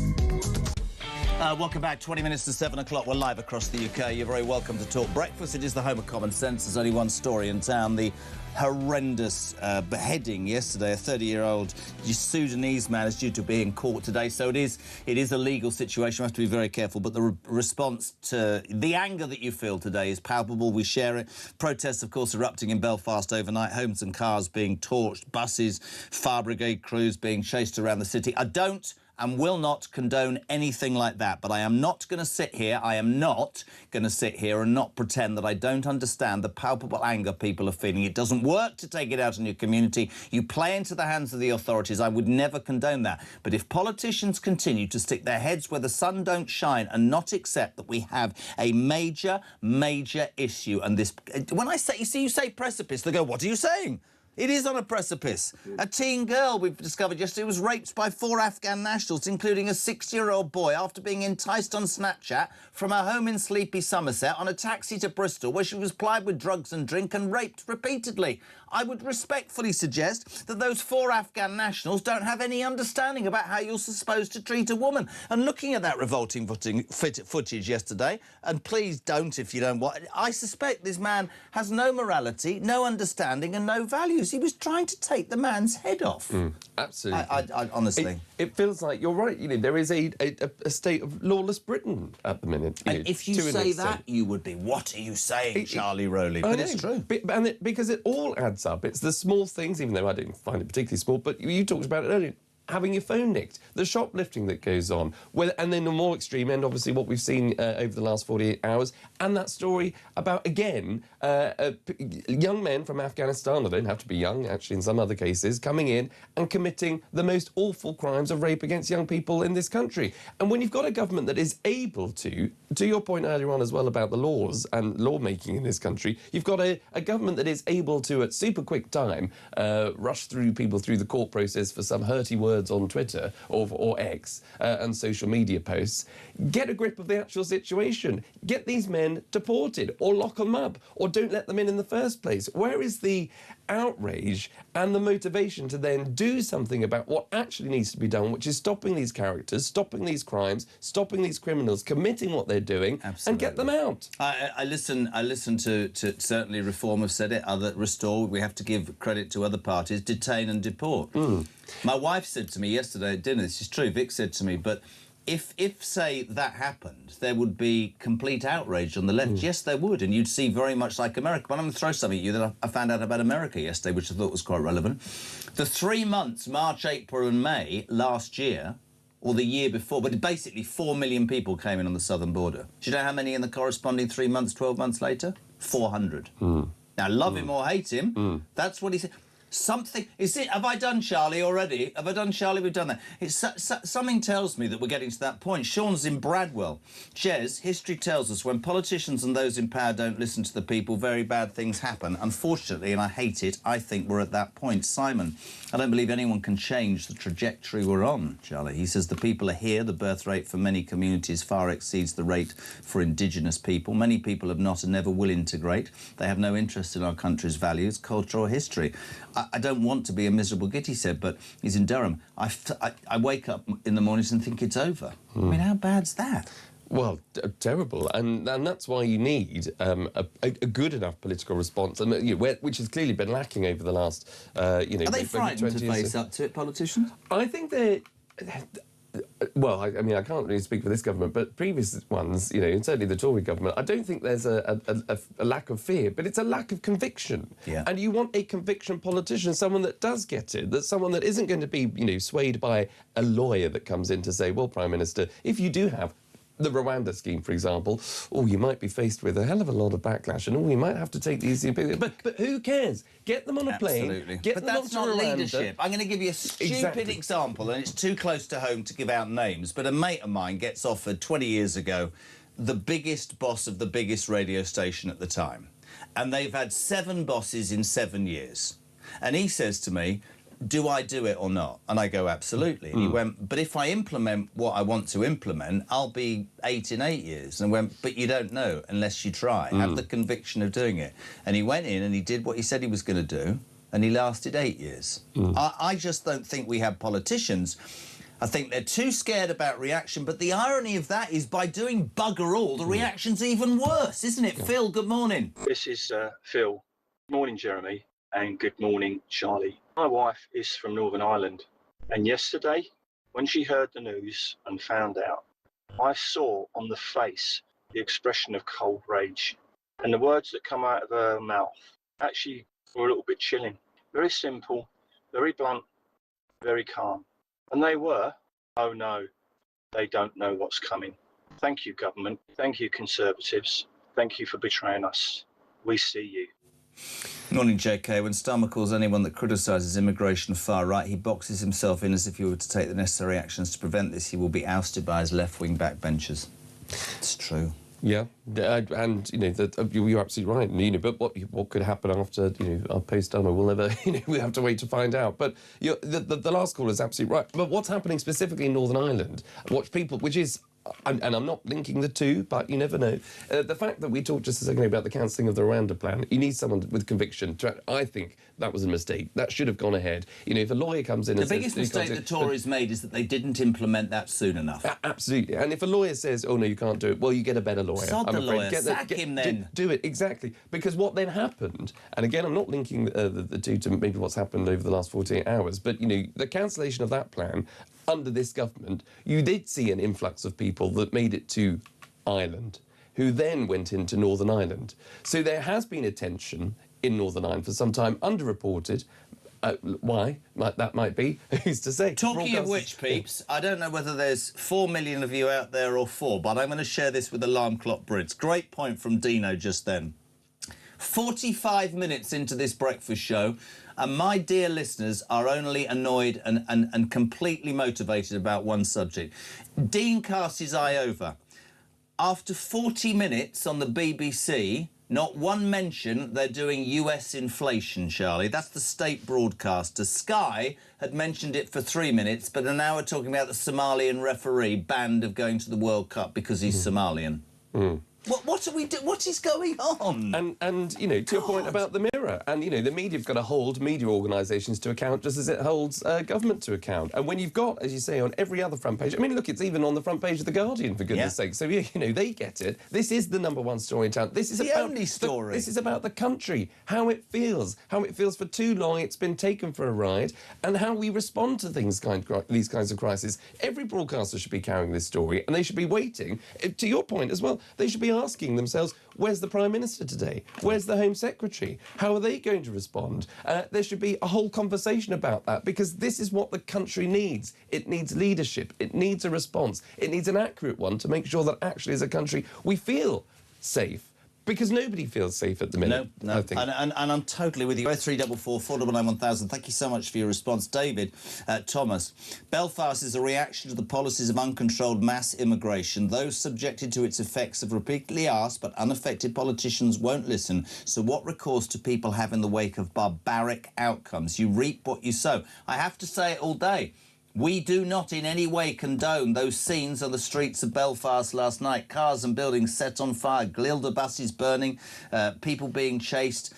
Welcome back. 20 minutes to 7 o'clock. We're live across the UK. You're very welcome to Talk Breakfast. It is the home of common sense. There's only one story in town. The horrendous beheading yesterday. A 30-year-old Sudanese man is due to be in court today. So it is a legal situation. We have to be very careful. But the response to the anger that you feel today is palpable. We share it. Protests, of course, erupting in Belfast overnight. Homes and cars being torched. Buses, fire brigade crews being chased around the city. I don't and will not condone anything like that. But I am not going to sit here and not pretend that I don't understand the palpable anger people are feeling. It doesn't work to take it out on your community. You play into the hands of the authorities. I would never condone that. But if politicians continue to stick their heads where the sun don't shine and not accept that we have a major, major issue, and this... When I say... You say precipice, they go, what are you saying? It is on a precipice. A teen girl, we've discovered yesterday, was raped by 4 Afghan nationals, including a 6-year-old boy, after being enticed on Snapchat from her home in sleepy Somerset on a taxi to Bristol, where she was plied with drugs and drink and raped repeatedly. I would respectfully suggest that those 4 Afghan nationals don't have any understanding about how you're supposed to treat a woman. And looking at that revolting footage yesterday, and please don't if you don't want... I suspect this man has no morality, no understanding and no values. He was trying to take the man's head off. Absolutely. I honestly... It feels like, you're right, you know, there is a state of lawless Britain at the minute. And if you say that, you would be, what are you saying, Charlie Rowley? But it's true. Because it all adds up. It's the small things, even though I don't find it particularly small, but you talked about it earlier. Having your phone nicked, the shoplifting that goes on, and then the more extreme end, obviously, what we've seen over the last 48 hours, and that story about, again, young men from Afghanistan, they don't have to be young, actually, in some other cases, coming in and committing the most awful crimes of rape against young people in this country. And when you've got a government that is able to your point earlier on as well about the laws and lawmaking in this country, you've got a government that is able to, at super quick time, rush through people through the court process for some hurty words on Twitter or X and social media posts, get a grip of the actual situation. Get these men deported or lock them up or don't let them in the first place. Where is the outrage and the motivation to then do something about what actually needs to be done, which is stopping these characters, stopping these crimes, stopping these criminals committing what they're doing, and get them out? I listen to certainly Reform have said it, Restore, we have to give credit to other parties, detain and deport. My wife said to me yesterday at dinner, this is true, Vic said to me, but if say, that happened, there would be complete outrage on the left. Yes, there would, and you'd see very much like America. But I'm going to throw something at you that I found out about America yesterday, which I thought was quite relevant. The 3 months, March, April and May last year, or the year before, but basically 4 million people came in on the southern border. Do you know how many in the corresponding 3 months, 12 months later? 400. Now, love him or hate him, that's what he said. Something... Is it... Have I done Charlie already? Have I done Charlie? We've done that. Something tells me that we're getting to that point. Sean's in Bradwell. Jez, history tells us when politicians and those in power don't listen to the people, very bad things happen. Unfortunately, and I hate it, I think we're at that point. Simon, I don't believe anyone can change the trajectory we're on, Charlie. He says the people are here. The birth rate for many communities far exceeds the rate for indigenous people. Many people have not and never will integrate. They have no interest in our country's values, culture or history. I don't want to be a miserable git, he said, but he's in Durham. I wake up in the mornings and think it's over. I mean, how bad's that? Well, terrible, and that's why you need a good enough political response, and which has clearly been lacking over the last, Are they frightened to face up to it, politicians? I think they're... Well, I mean, I can't really speak for this government, but previous ones, you know, and certainly the Tory government, I don't think there's a lack of fear, but it's a lack of conviction. Yeah. And you want a conviction politician, someone that does get it, that's someone that isn't going to be, you know, swayed by a lawyer that comes in to say, well, Prime Minister, if you do have the Rwanda scheme, for example, you might be faced with a hell of a lot of backlash, and you might have to take these... But who cares? Get them on a plane. Absolutely. Get but them that's not Rwanda. leadership. I'm going to give you a stupid example, and it's too close to home to give out names, but a mate of mine gets offered 20 years ago the biggest boss of the biggest radio station at the time. And they've had 7 bosses in 7 years. And he says to me, do I do it or not? And I go, absolutely. And he went, but if I implement what I want to implement, I'll be 8 in 8 years. And I went, but you don't know unless you try. Have the conviction of doing it. And he went in and he did what he said he was going to do, and he lasted 8 years. I just don't think we have politicians. I think they're too scared about reaction, but the irony of that is by doing bugger all, the reaction's even worse, isn't it? Phil, good morning. This is Phil. Morning, Jeremy, and good morning, Charlie. My wife is from Northern Ireland, and yesterday, when she heard the news and found out, I saw on the face the expression of cold rage, and the words that come out of her mouth actually were a little bit chilling. Very simple, very blunt, very calm. And they were, oh no, they don't know what's coming. Thank you, government. Thank you, Conservatives. Thank you for betraying us. We see you. Morning, JK. When Starmer calls anyone that criticises immigration far right, he boxes himself in as if he were to take the necessary actions to prevent this. He will be ousted by his left-wing backbenchers. It's true. Yeah, and you know you're absolutely right. You know, but what could happen after our post-Starmer? We'll never. We have to wait to find out. But the last call is absolutely right. But what's happening specifically in Northern Ireland? Which is. And I'm not linking the two, but you never know. The fact that we talked just a second ago about the cancelling of the Rwanda plan, you need someone with conviction. I think that was a mistake. That should have gone ahead. If a lawyer comes in and says... The biggest mistake the Tories made is that they didn't implement that soon enough. Absolutely. And if a lawyer says, oh, no, you can't do it, well, you get a better lawyer. Sod the lawyer. Sack him then. Do it, exactly. Because what then happened, and again, I'm not linking the two to maybe what's happened over the last 48 hours, but, the cancellation of that plan... Under this government, you did see an influx of people that made it to Ireland, who then went into Northern Ireland. So there has been a tension in Northern Ireland for some time, underreported. Why? That might be. Who's to say? Talking of which, peeps, I don't know whether there's 4 million of you out there or 4, but I'm going to share this with Alarm Clock Brits. Great point from Dino just then. 45 minutes into this breakfast show, and my dear listeners are only annoyed and completely motivated about one subject. Dean cast his eye over. After 40 minutes on the BBC, not one mention they're doing US inflation, Charlie. That's the state broadcaster. Sky had mentioned it for 3 minutes, but now we're talking about the Somalian referee banned of going to the World Cup because he's Somalian. What are we doing? What is going on? And to your point about the Mirror, and the media's got to hold media organisations to account just as it holds government to account. And when you've got, as you say, on every other front page, I mean, look, it's even on the front page of the Guardian, for goodness sake. So they get it. This is the #1 story in town. This is the only story. This is about the country, how it feels for too long. It's been taken for a ride, and how we respond to these kinds of crises. Every broadcaster should be carrying this story, and they should be waiting. To your point as well, they should be asking themselves, where's the Prime Minister today? Where's the Home Secretary? How are they going to respond? There should be a whole conversation about that, because this is what the country needs. It needs leadership. It needs a response. It needs an accurate one to make sure that actually as a country we feel safe. Because nobody feels safe at the minute. No. I think. And I'm totally with you. 0344 499 1000. Thank you so much for your response. David, Thomas. Belfast is a reaction to the policies of uncontrolled mass immigration. Those subjected to its effects have repeatedly asked, but unaffected politicians won't listen. So what recourse do people have in the wake of barbaric outcomes? You reap what you sow. I have to say it all day. We do not in any way condone those scenes on the streets of Belfast last night. Cars and buildings set on fire, Gilda buses burning, people being chased,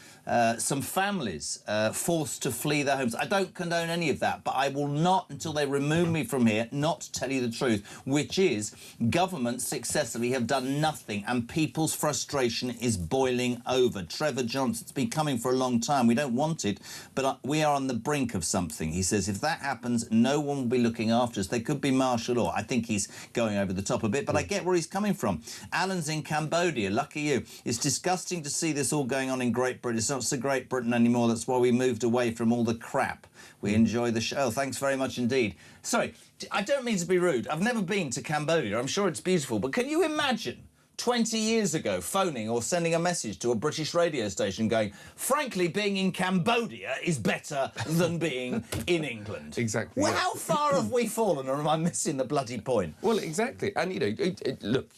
some families forced to flee their homes. I don't condone any of that, but I will not, until they remove me from here, not tell you the truth, which is governments successively have done nothing, and people's frustration is boiling over. Trevor Johnson's been coming for a long time. We don't want it, but we are on the brink of something. He says if that happens, no one will be looking after us. There could be martial law. I think he's going over the top a bit, but I get where he's coming from. Alan's in Cambodia. Lucky you. It's disgusting to see this all going on in Great Britain. It's not so Great Britain anymore. That's why we moved away from all the crap. We enjoy the show. Thanks very much indeed. Sorry, I don't mean to be rude. I've never been to Cambodia. I'm sure it's beautiful, but can you imagine 20 years ago phoning or sending a message to a British radio station going, frankly, being in Cambodia is better than being in England? Exactly. Well, yeah. how far have we fallen, or am I missing the bloody point? Well, exactly. And, look,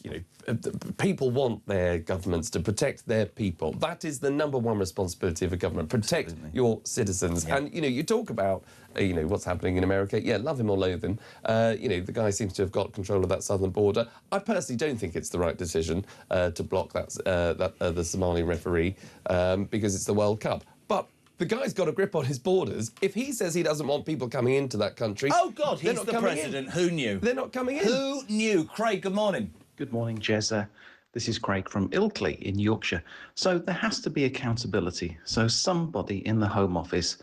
people want their governments to protect their people. That is the number one responsibility of a government. Protect your citizens. Yeah. And, you talk about, what's happening in America. Yeah, love him or loathe him. The guy seems to have got control of that southern border. I personally don't think it's the right decision to block the Somali referee because it's the World Cup. But the guy's got a grip on his borders. If he says he doesn't want people coming into that country... Oh, God, he's the president. Who knew? They're not coming in. Who knew? Craig, good morning. Good morning, Jez. This is Craig from Ilkley in Yorkshire. So there has to be accountability. So somebody in the Home Office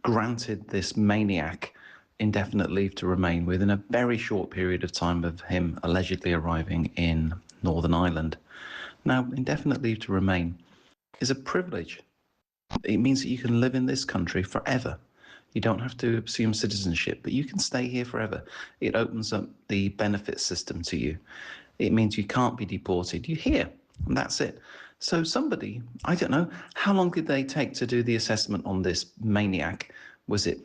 granted this maniac indefinite leave to remain within a very short period of time of him allegedly arriving in Northern Ireland. Now, indefinite leave to remain is a privilege. It means that you can live in this country forever. You don't have to assume citizenship, but you can stay here forever. It opens up the benefit system to you. It means you can't be deported. You're here, and that's it. So somebody, I don't know, how long did they take to do the assessment on this maniac? Was it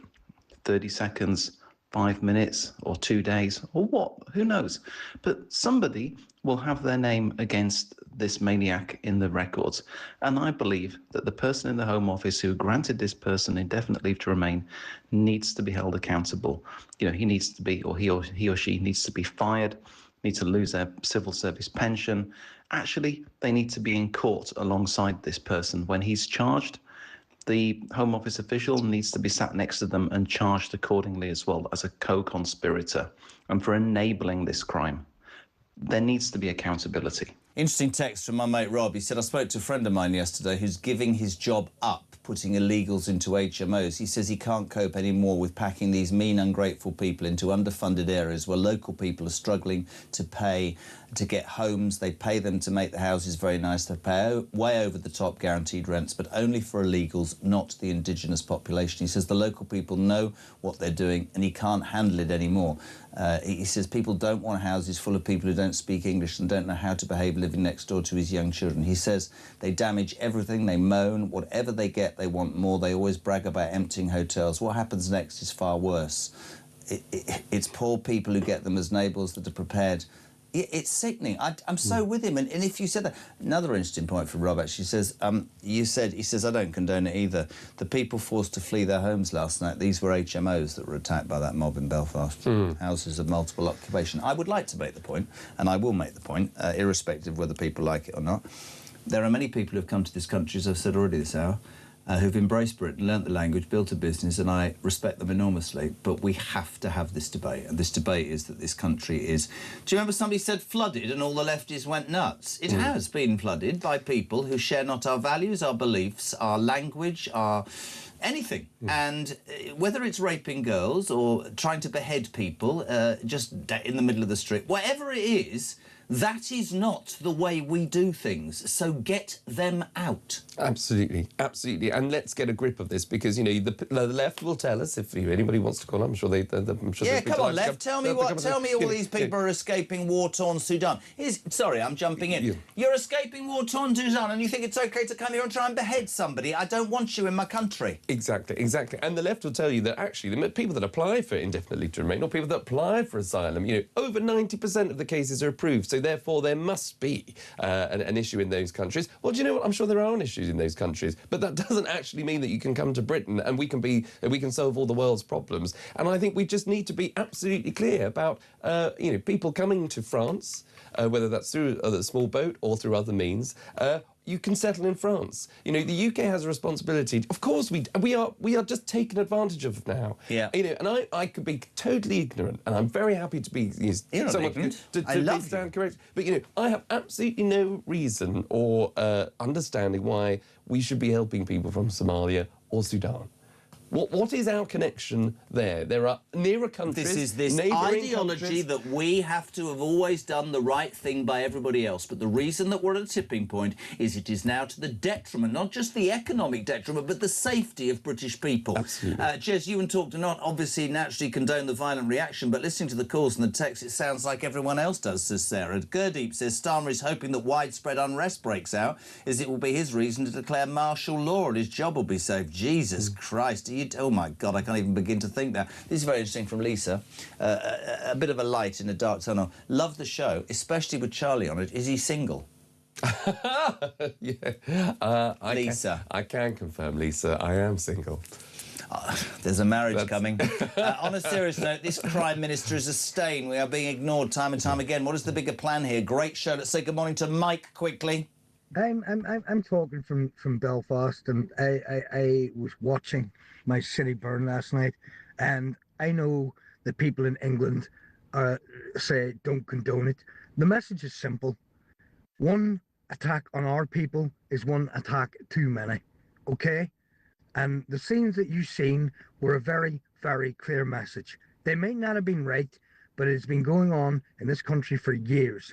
30 seconds, 5 minutes, or 2 days, or what? Who knows? But somebody will have their name against this maniac in the records. And I believe that the person in the Home Office who granted this person indefinite leave to remain needs to be held accountable. He needs to be, or he or she needs to be fired, need to lose their civil service pension. Actually, they need to be in court alongside this person. When he's charged, the Home Office official needs to be sat next to them and charged accordingly as well as a co-conspirator and for enabling this crime. There needs to be accountability. Interesting text from my mate Rob. He said, I spoke to a friend of mine yesterday who's giving his job up, putting illegals into HMOs. He says he can't cope anymore with packing these mean, ungrateful people into underfunded areas where local people are struggling to pay to get homes. They pay them to make the houses very nice. They pay way over the top guaranteed rents, but only for illegals, not the indigenous population. He says the local people know what they're doing and he can't handle it anymore. He says people don't want houses full of people who don't speak English and don't know how to behave living next door to his young children. He says they damage everything, they moan, whatever they get, they want more. They always brag about emptying hotels. What happens next is far worse. It's poor people who get them as neighbours that are prepared. It's sickening. I'm so with him. And if you said that, another interesting point from Rob actually says, he says, I don't condone it either. The people forced to flee their homes last night, these were HMOs that were attacked by that mob in Belfast. Houses of multiple occupation. I would like to make the point, and I will make the point, irrespective of whether people like it or not. There are many people who have come to this country, as I've said already this hour, who've embraced Britain, learnt the language, built a business, and I respect them enormously. But we have to have this debate, and this debate is that this country is... Do you remember somebody said flooded and all the leftists went nuts? It has been flooded by people who share not our values, our beliefs, our language, our... anything. And whether it's raping girls or trying to behead people just in the middle of the street, whatever it is, that is not the way we do things. So get them out. Absolutely, absolutely. And let's get a grip of this because, the left will tell us if anybody wants to call. I'm sure they... yeah, come on, left. Tell me all these people are escaping war-torn Sudan. Sorry, I'm jumping in. You're escaping war-torn Sudan and you think it's OK to come here and try and behead somebody. I don't want you in my country. Exactly. And the left will tell you that actually the people that apply for indefinite leave to remain or people that apply for asylum, over 90% of the cases are approved. So therefore there must be an issue in those countries. Well, do you know what? I'm sure there are issues in those countries, but that doesn't actually mean that you can come to Britain and we can solve all the world's problems. And I think we just need to be absolutely clear about people coming to France, whether that's through a small boat or through other means. You can settle in France. The UK has a responsibility. Of course, we are just taken advantage of now. Yeah. And I could be totally ignorant, and I'm very happy to be someone to stand correct. But I have absolutely no reason or understanding why we should be helping people from Somalia or Sudan. What is our connection there? There are nearer countries. This is this neighbouring ideology countries. that we have to have always done the right thing by everybody else. But the reason that we're at a tipping point is it is now to the detriment, not just the economic detriment, but the safety of British people. Absolutely. Jez, you and Talk do not obviously naturally condone the violent reaction, but listening to the calls and the text, it sounds like everyone else does, says Sarah. Gurdeep says Starmer is hoping that widespread unrest breaks out, as it will be his reason to declare martial law and his job will be safe. Jesus Christ. Oh, my God, I can't even begin to think that. This is very interesting from Lisa. A bit of a light in a dark tunnel. Love the show, especially with Charlie on it. Is he single? Yeah. Lisa. I can confirm, Lisa, I am single. There's a marriage coming. On a serious note, this Crime Minister is a stain. We are being ignored time and time again. What is the bigger plan here? Great show. Let's say good morning to Mike quickly. I'm talking from Belfast, and I was watching my city burn last night, and I know that people in England say don't condone it. The message is simple. One attack on our people is one attack too many, okay? And the scenes that you've seen were a very, very clear message. They may not have been right, but it's been going on in this country for years,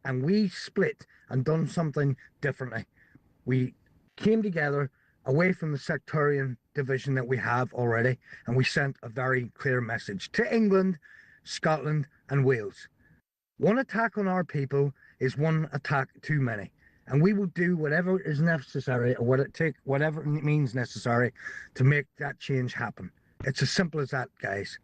and we split and done something differently. We came together away from the sectarian division that we have already, and we sent a very clear message to England, Scotland and Wales. One attack on our people is one attack too many, and we will do whatever is necessary, or whatever it means necessary to make that change happen. It's as simple as that, guys.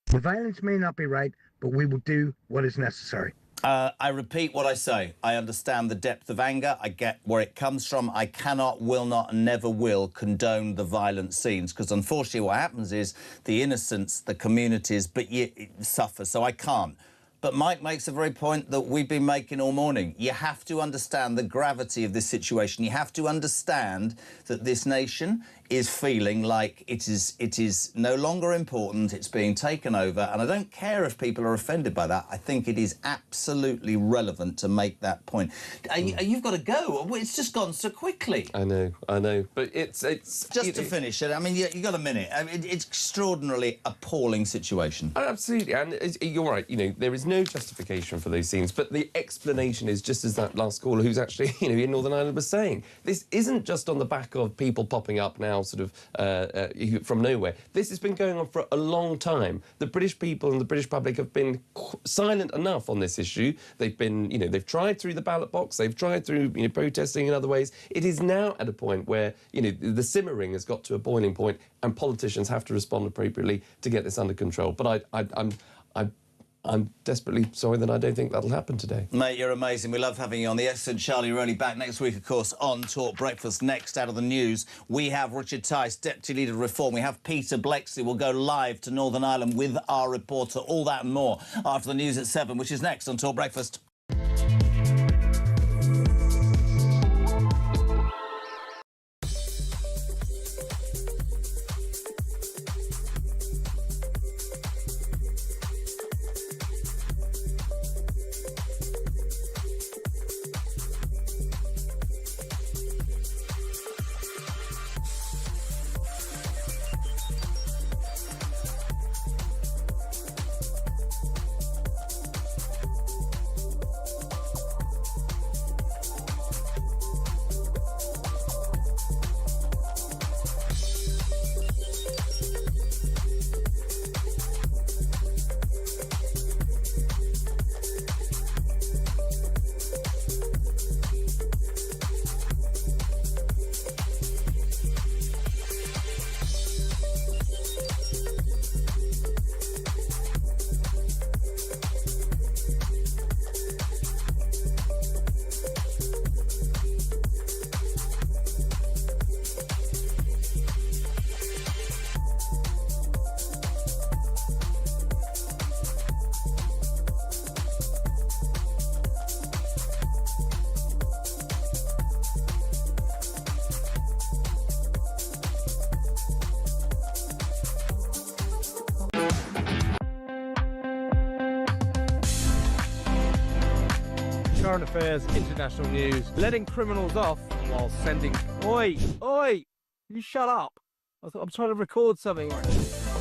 The violence may not be right, but we will do what is necessary. I repeat what I say. I understand the depth of anger. I get where it comes from. I cannot, will not, and never will condone the violent scenes, because unfortunately what happens is the innocents, the communities, but you suffer. So I can't. But Mike makes a very point that we've been making all morning. You have to understand the gravity of this situation. You have to understand that this nation is feeling like it is no longer important. It's being taken over. And I don't care if people are offended by that. I think it is absolutely relevant to make that point. You've got to go. It's just gone so quickly. I know. But it's just to finish it. I mean, you got a minute. I mean, it's extraordinarily appalling situation. Absolutely. And you're right. You know, there is no justification for those scenes. But the explanation is just as that last caller who's actually, in Northern Ireland was saying. This isn't just on the back of people popping up now sort of from nowhere. This has been going on for a long time. The British people and the British public have been silent enough on this issue. They've been, they've tried through the ballot box, they've tried through, protesting in other ways. It is now at a point where, the simmering has got to a boiling point and politicians have to respond appropriately to get this under control. But I'm desperately sorry that I don't think that'll happen today. Mate, you're amazing. We love having you on. The excellent Charlie Rowley back next week, of course, on Talk Breakfast. Next, out of the news, we have Richard Tice, Deputy Leader of Reform. We have Peter Bleksley. We'll go live to Northern Ireland with our reporter. All that and more after the news at 7, which is next on Talk Breakfast. Current affairs, international news, letting criminals off while sending... Oi! You shut up! I thought I'm trying to record something.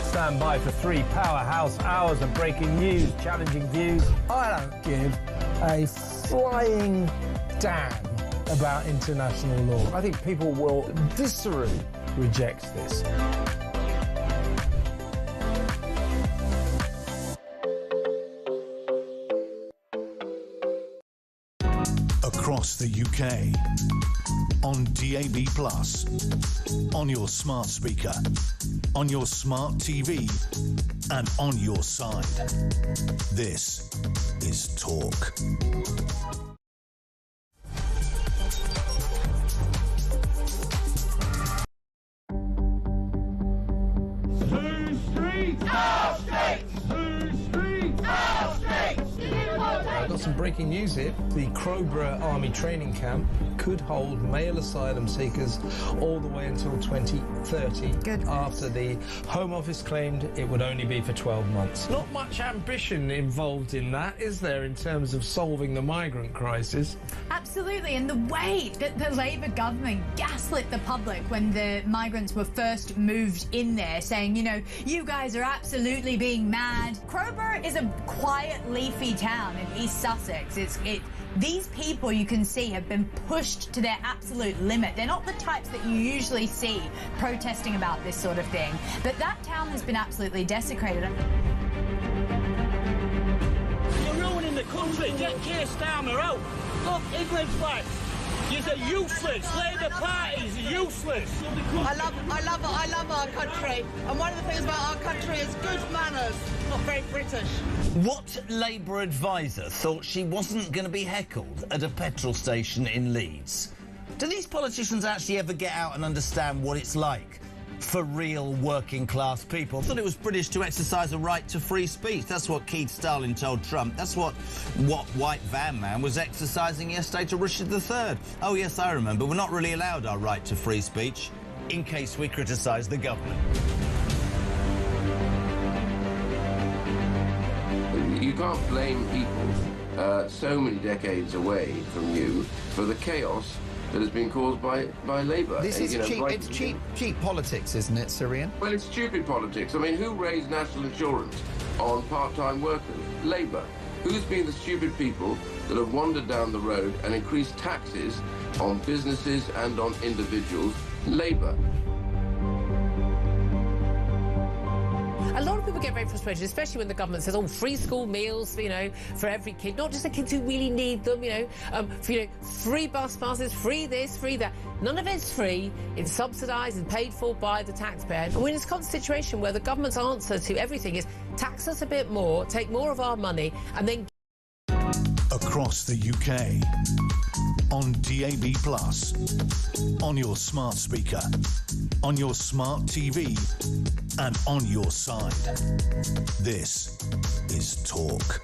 Stand by for 3 powerhouse hours of breaking news, challenging views. I don't give a flying damn about international law. I think people will viscerally reject this. Across the UK, on DAB+, on your smart speaker, on your smart TV, and on your side. This is Talk. I've got some breaking news here. The Crowborough Army Training Camp could hold male asylum seekers all the way until 2030 after the Home Office claimed it would only be for 12 months. Not much ambition involved in that, is there, in terms of solving the migrant crisis? Absolutely, and the way that the Labour government gaslit the public when the migrants were first moved in there, saying, you know, you guys are absolutely being mad. Crowborough is a quiet, leafy town in East Sussex. These people, you can see, have been pushed to their absolute limit. They're not the types that you usually see protesting about this sort of thing. But that town has been absolutely desecrated. You're ruining the country. Get Keir Starmer out. Look, England flags. You're useless. Labour Party's useless. I love our country. And one of the things about our country is good manners. Not very British. What Labour advisor thought she wasn't going to be heckled at a petrol station in Leeds? Do these politicians actually ever get out and understand what it's like for real working class people? I thought it was British to exercise a right to free speech. That's what Keith Stalin told Trump. That's what White Van Man was exercising yesterday to Richard III. Oh yes, I remember. We're not really allowed our right to free speech in case we criticise the government. You can't blame people so many decades away from you for the chaos that has been caused by Labour. This is cheap politics, isn't it, Syrian? Well, it's stupid politics. I mean, who raised national insurance on part-time workers? Labour. Who's been the stupid people that have wandered down the road and increased taxes on businesses and on individuals? Labour. A lot of people get very frustrated, especially when the government says, oh, free school meals, you know, for every kid, not just the kids who really need them, free bus passes, free this, free that. None of it's free. It's subsidised and paid for by the taxpayer. And we're in this constant situation where the government's answer to everything is tax us a bit more, take more of our money, and then... Across the UK, on DAB+, on your smart speaker, on your smart TV, and on your side. This is Talk.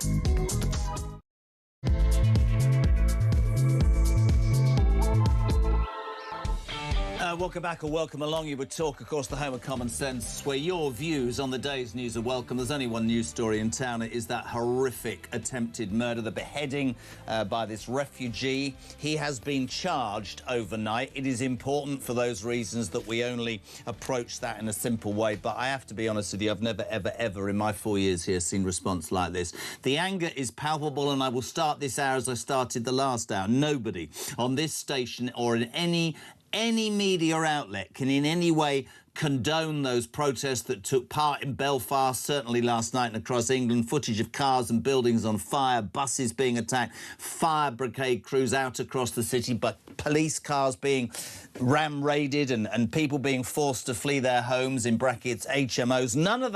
Welcome back or welcome along. You would talk, of course, the home of common sense, where your views on the day's news are welcome. There's only one news story in town. It is that horrific attempted murder, the beheading by this refugee. He has been charged overnight. It is important for those reasons that we only approach that in a simple way. But I have to be honest with you, I've never, ever, ever in my 4 years here seen response like this. The anger is palpable, and I will start this hour as I started the last hour. Nobody on this station or in any media outlet can in any way condone those protests that took part in Belfast, certainly last night and across England. Footage of cars and buildings on fire, buses being attacked, fire brigade crews out across the city, but police cars being ram-raided and people being forced to flee their homes, in brackets HMOs. None of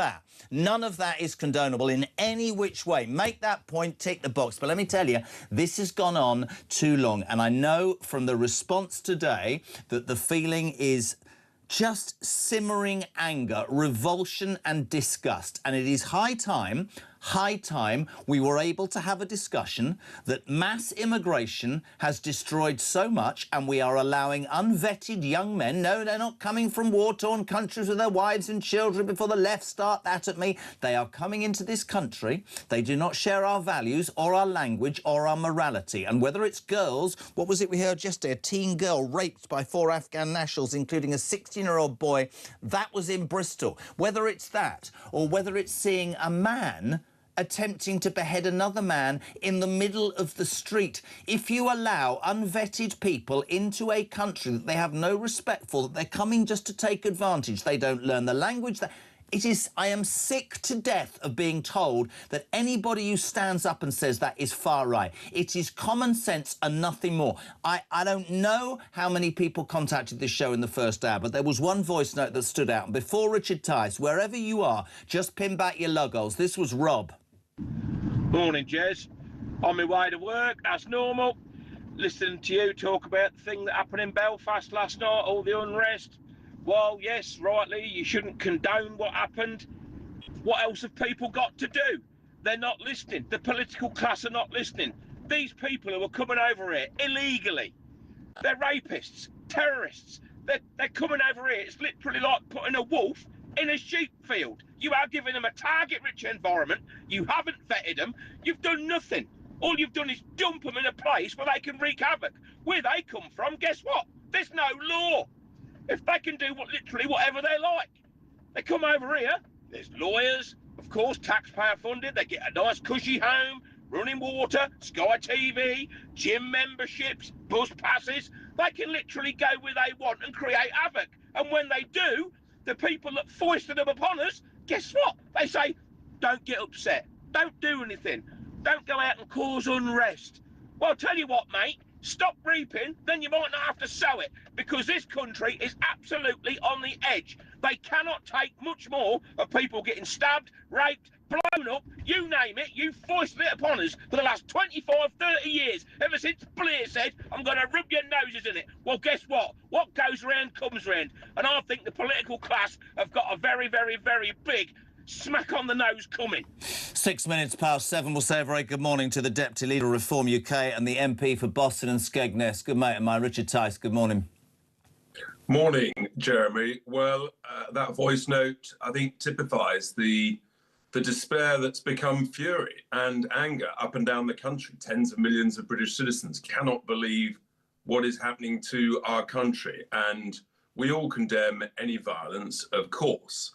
that is condonable in any which way. Make that point, tick the box. But let me tell you, this has gone on too long. And I know from the response today that the feeling is just simmering anger, revulsion and disgust. And it is high time high time we were able to have a discussion that mass immigration has destroyed so much, and we are allowing unvetted young men, no, they're not coming from war-torn countries with their wives and children before the left start that at me. They are coming into this country. They do not share our values or our language or our morality. And whether it's girls, what was it we heard yesterday? A teen girl raped by 4 Afghan nationals, including a 16-year-old boy. That was in Bristol. Whether it's that, or whether it's seeing a man attempting to behead another man in the middle of the street. If you allow unvetted people into a country that they have no respect for, that they're coming just to take advantage, they don't learn the language, I am sick to death of being told that anybody who stands up and says that is far right. It is common sense and nothing more. I don't know how many people contacted this show in the first hour, but there was one voice note that stood out. And before Richard Tice, wherever you are, just pin back your logos. This was Rob. Morning, Jez. On my way to work, that's normal. Listening to you talk about the thing that happened in Belfast last night, all the unrest. Well, yes, rightly, you shouldn't condone what happened. What else have people got to do? They're not listening. The political class are not listening. These people who are coming over here illegally, they're rapists, terrorists. They're coming over here. It's literally like putting a wolf in a sheep field. You are giving them a target-rich environment. You haven't vetted them. You've done nothing. All you've done is dump them in a place where they can wreak havoc. Where they come from, guess what? There's no law. If they can do literally whatever they like. They come over here, there's lawyers, of course, taxpayer funded, they get a nice cushy home, running water, Sky TV, gym memberships, bus passes. They can literally go where they want and create havoc. And when they do, the people that foisted them upon us, guess what? They say, don't get upset, don't do anything, don't go out and cause unrest. Well, I'll tell you what, mate, stop reaping, then you might not have to sow it, because this country is absolutely on the edge. They cannot take much more of people getting stabbed, raped, blown up, you name it. You foisted it upon us for the last 25, 30 years, ever since Blair said, I'm going to rub your noses in it. Well, guess what? What goes round comes round. And I think the political class have got a very, very, very big smack on the nose coming. 6 minutes past 7. We'll say a very good morning to the Deputy Leader of Reform UK and the MP for Boston and Skegness. Good mate of mine, Richard Tice. Good morning. Morning, Jeremy. Well, that voice note, I think, typifies the despair that's become fury and anger up and down the country. Tens of millions of British citizens cannot believe what is happening to our country. And we all condemn any violence, of course.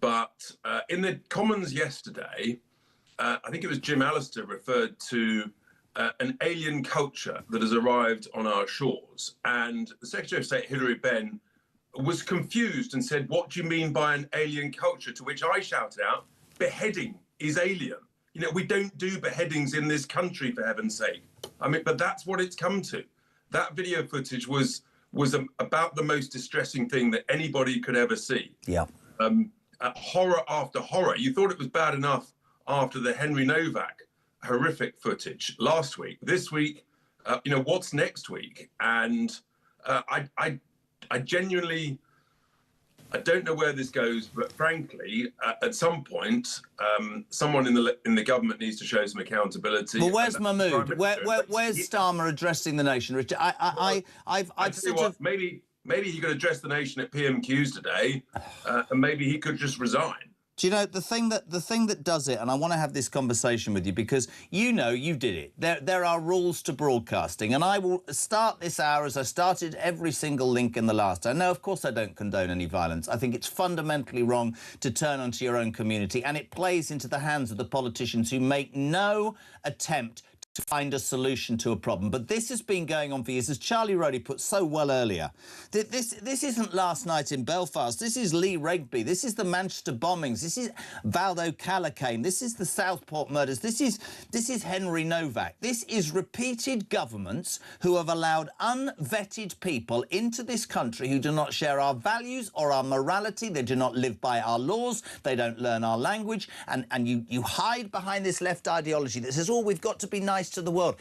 But in the Commons yesterday, I think it was Jim Allister referred to an alien culture that has arrived on our shores. And the Secretary of State, Hilary Benn, was confused and said, what do you mean by an alien culture? To which I shouted out, beheading is alien. You know, we don't do beheadings in this country, for heaven's sake. I mean, but that's what it's come to. That video footage was about the most distressing thing that anybody could ever see. Yeah. Horror after horror. You thought it was bad enough after the Henry Novak horrific footage last week. This week, you know, what's next week? And I genuinely, I don't know where this goes, but frankly, at some point, someone in the government needs to show some accountability. Well, where's Mahmood? Where's Starmer addressing the nation, Richard? I've sort of... Maybe he could address the nation at PMQs today, and maybe he could just resign. Do you know, the thing that does it, and I want to have this conversation with you because you know you did it. There are rules to broadcasting, and I will start this hour as I started every single link in the last hour. No, of course I don't condone any violence. I think it's fundamentally wrong to turn onto your own community, and it plays into the hands of the politicians who make no attempt to find a solution to a problem. But this has been going on for years, as Charlie Roddy put so well earlier. This isn't last night in Belfast. This is Lee Regby. This is the Manchester bombings. This is Valdo Calacane. This is the Southport murders. This is Henry Novak. This is repeated governments who have allowed unvetted people into this country who do not share our values or our morality. They do not live by our laws. They don't learn our language. And you hide behind this left ideology that says, oh, we've got to be nice to the world.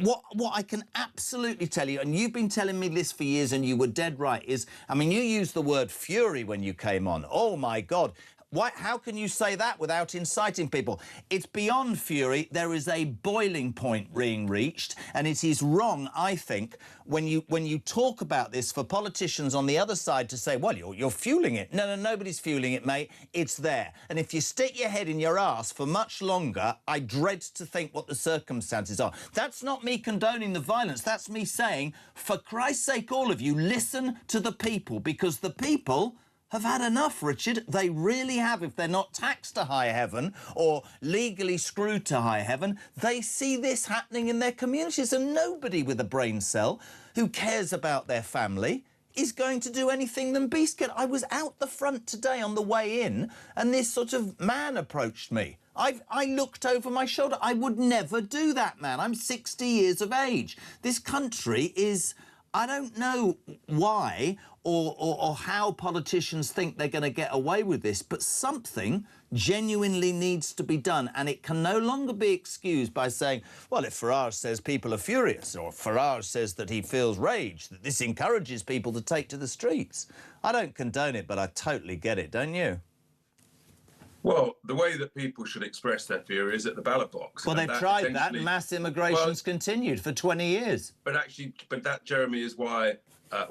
What I can absolutely tell you, and you've been telling me this for years and you were dead right, is, I mean, you used the word fury when you came on. Oh, my God. How can you say that without inciting people? It's beyond fury. There is a boiling point being reached, and it is wrong, I think, when you talk about this for politicians on the other side to say, well, you're fueling it. No, nobody's fueling it, mate. It's there. And if you stick your head in your arse for much longer, I dread to think what the circumstances are. That's not me condoning the violence. That's me saying, for Christ's sake, all of you, listen to the people, because the people have had enough, Richard. They really have. If they're not taxed to high heaven or legally screwed to high heaven, they see this happening in their communities, and nobody with a brain cell who cares about their family is going to do anything than be scared. I was out the front today on the way in, and this sort of man approached me. I looked over my shoulder. I would never do that, man. I'm 60 years of age. This country is... I don't know why or how politicians think they're going to get away with this, but something genuinely needs to be done, and it can no longer be excused by saying, well, if Farage says people are furious, or Farage says that he feels rage, that this encourages people to take to the streets. I don't condone it, but I totally get it, don't you? Well, the way that people should express their fear is at the ballot box. Well, they've tried that, and mass immigration's continued for 20 years. But that, Jeremy, is why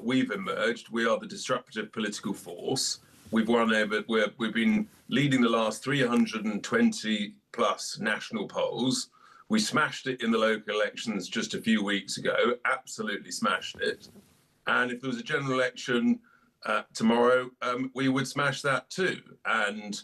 we've emerged. We are the disruptive political force. We've been leading the last 320 plus national polls. We smashed it in the local elections just a few weeks ago, absolutely smashed it. And if there was a general election tomorrow, we would smash that too. And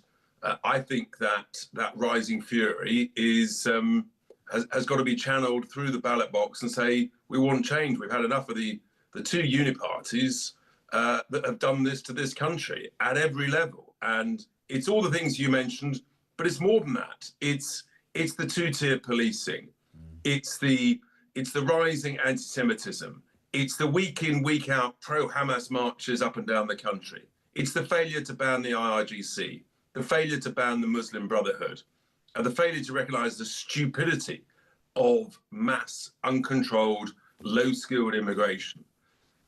I think that rising fury has got to be channeled through the ballot box and say, we want change. We've had enough of the two uniparties that have done this to this country at every level. And it's all the things you mentioned, but it's more than that. It's the two-tier policing. It's the rising anti-Semitism. It's the week in, week out pro-Hamas marches up and down the country. It's the failure to ban the IRGC. The failure to ban the Muslim Brotherhood, and the failure to recognise the stupidity of mass, uncontrolled, low-skilled immigration,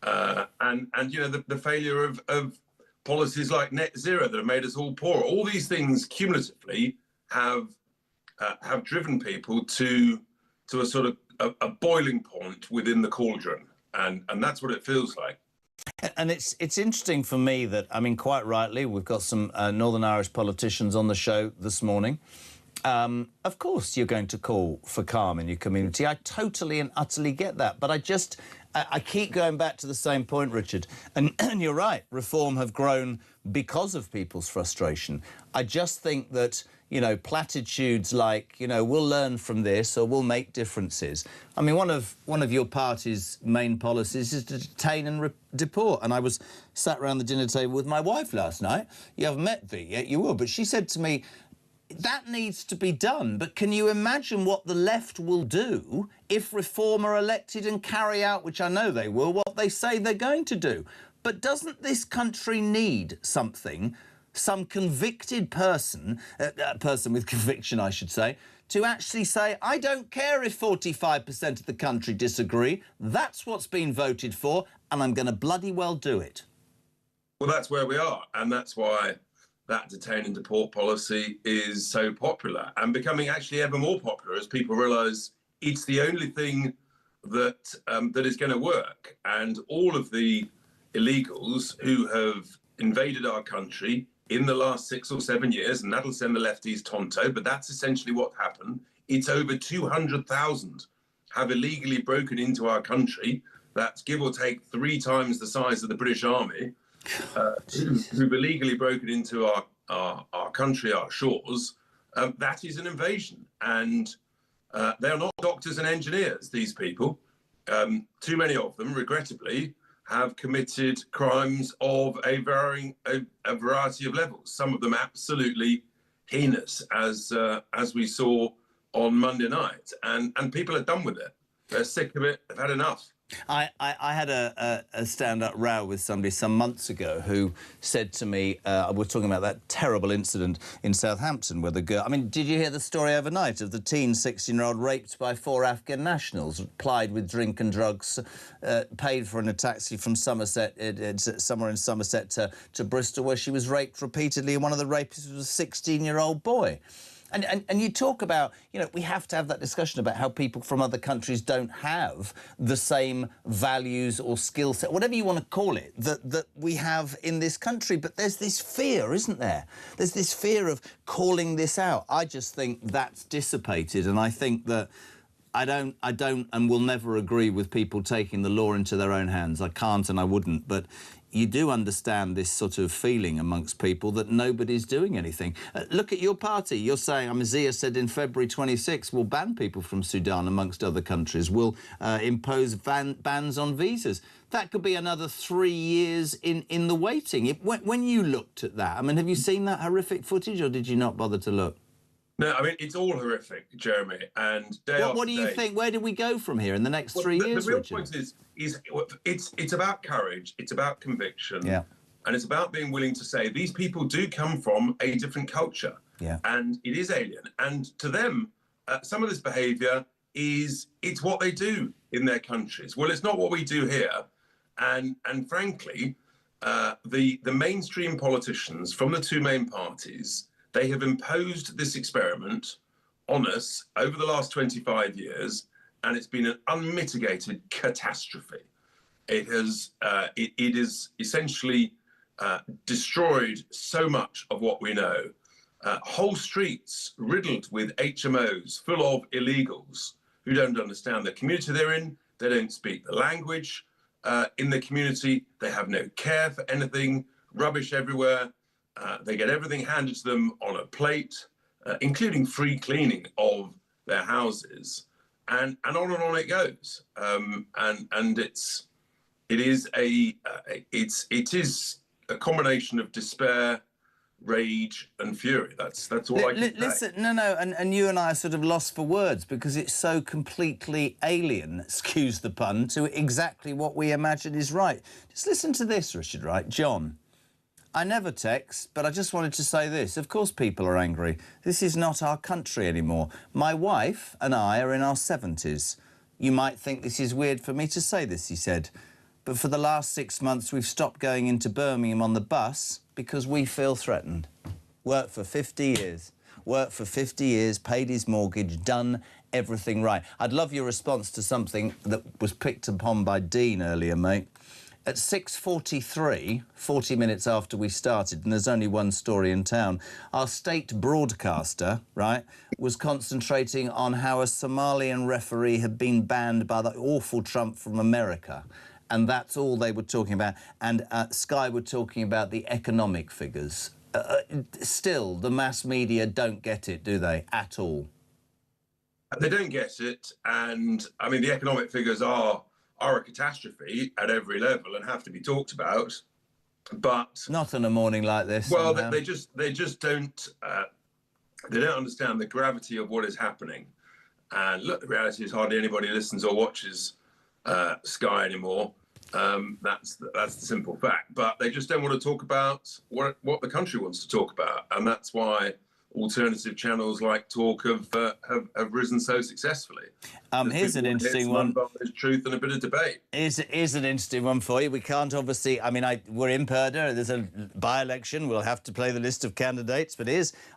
and you know the failure of policies like net zero that have made us all poor. All these things cumulatively have driven people to a sort of a boiling point within the cauldron, and that's what it feels like. And it's interesting for me that, I mean, quite rightly, we've got some Northern Irish politicians on the show this morning. Of course, you're going to call for calm in your community. I totally and utterly get that. But I keep going back to the same point, Richard. And you're right, reform have grown because of people's frustration. I just think that, you know, platitudes like, you know, we'll learn from this or we'll make differences. I mean, one of your party's main policies is to detain and deport. And I was sat around the dinner table with my wife last night. You haven't met V yet, you will. But she said to me, that needs to be done. But can you imagine what the left will do if Reform are elected and carry out, which I know they will, what they say they're going to do? But doesn't this country need something, some convicted person, a person with conviction, I should say, to actually say, I don't care if 45% of the country disagree. That's what's been voted for, and I'm going to bloody well do it. Well, that's where we are, and that's why that detain and deport policy is so popular and becoming actually ever more popular as people realise it's the only thing that that is going to work. And all of the illegals who have invaded our country in the last 6 or 7 years, and that'll send the lefties tonto, but that's essentially what happened. It's over 200,000 have illegally broken into our country. That's give or take 3 times the size of the British Army, who've illegally broken into our country, our shores. That is an invasion. And they're not doctors and engineers, these people. Too many of them, regrettably, have committed crimes of a variety of levels. Some of them absolutely heinous, as we saw on Monday night. And people are done with it. They're sick of it. They've had enough. I had a stand-up row with somebody some months ago who said to me, we're talking about that terrible incident in Southampton where the girl... I mean, did you hear the story overnight of the teen 16-year-old raped by 4 Afghan nationals, plied with drink and drugs, paid for in a taxi from Somerset, somewhere in Somerset to Bristol, where she was raped repeatedly, and one of the rapists was a 16-year-old boy? And you talk about, you know, we have to have that discussion about how people from other countries don't have the same values or skill set, whatever you want to call it, that we have in this country. But there's this fear, isn't there? There's this fear of calling this out. I just think that's dissipated, and I think that I don't and will never agree with people taking the law into their own hands. I can't and I wouldn't, but you do understand this sort of feeling amongst people that nobody's doing anything. Look at your party. You're saying, Zia said in February 26 we'll ban people from Sudan, amongst other countries. We'll impose bans on visas. That could be another 3 years in the waiting. When you looked at that, I mean, have you seen that horrific footage, or did you not bother to look? No, I mean, it's all horrific, Jeremy, and day after what do you day, think? Where do we go from here in the next 3 years, The real Richard? point is it's about courage, it's about conviction, Yeah. and it's about being willing to say these people do come from a different culture, yeah, and it is alien, and to them, some of this behaviour it's what they do in their countries. Well, it's not what we do here, and frankly, the mainstream politicians from the 2 main parties, they have imposed this experiment on us over the last 25 years, and it's been an unmitigated catastrophe. It has essentially destroyed so much of what we know. Whole streets riddled with HMOs full of illegals who don't understand the community they're in. They don't speak the language in the community. They have no care for anything. Rubbish everywhere. They get everything handed to them on a plate, including free cleaning of their houses, and on it goes. And it is a combination of despair, rage, and fury. That's all I can say. Listen, no, and you and I are sort of lost for words because it's so completely alien, excuse the pun, to exactly what we imagine is right. Just listen to this, Richard, right? John. I never text, but I just wanted to say this. Of course people are angry. This is not our country anymore. My wife and I are in our 70s. You might think this is weird for me to say this, he said. But for the last 6 months, we've stopped going into Birmingham on the bus because we feel threatened. Worked for 50 years. Worked for 50 years, paid his mortgage, done everything right. I'd love your response to something that was picked upon by Dean earlier, mate. At 6:43, 40 minutes after we started, and there's only one story in town, our state broadcaster, right, was concentrating on how a Somalian referee had been banned by the awful Trump from America. And that's all they were talking about. And Sky were talking about the economic figures. Still, the mass media don't get it, do they, at all? They don't get it. And, I mean, the economic figures are a catastrophe at every level and have to be talked about, but not on a morning like this. Well, they just don't they don't understand the gravity of what is happening. And look, the reality is hardly anybody listens or watches Sky anymore. That's the simple fact. But they just don't want to talk about what the country wants to talk about, and that's why alternative channels like Talk have risen so successfully. Here's an interesting one. There's truth and a bit of debate. Here's an interesting one for you. We can't obviously... I mean, we're in Purda. There's a by-election. We'll have to play the list of candidates. But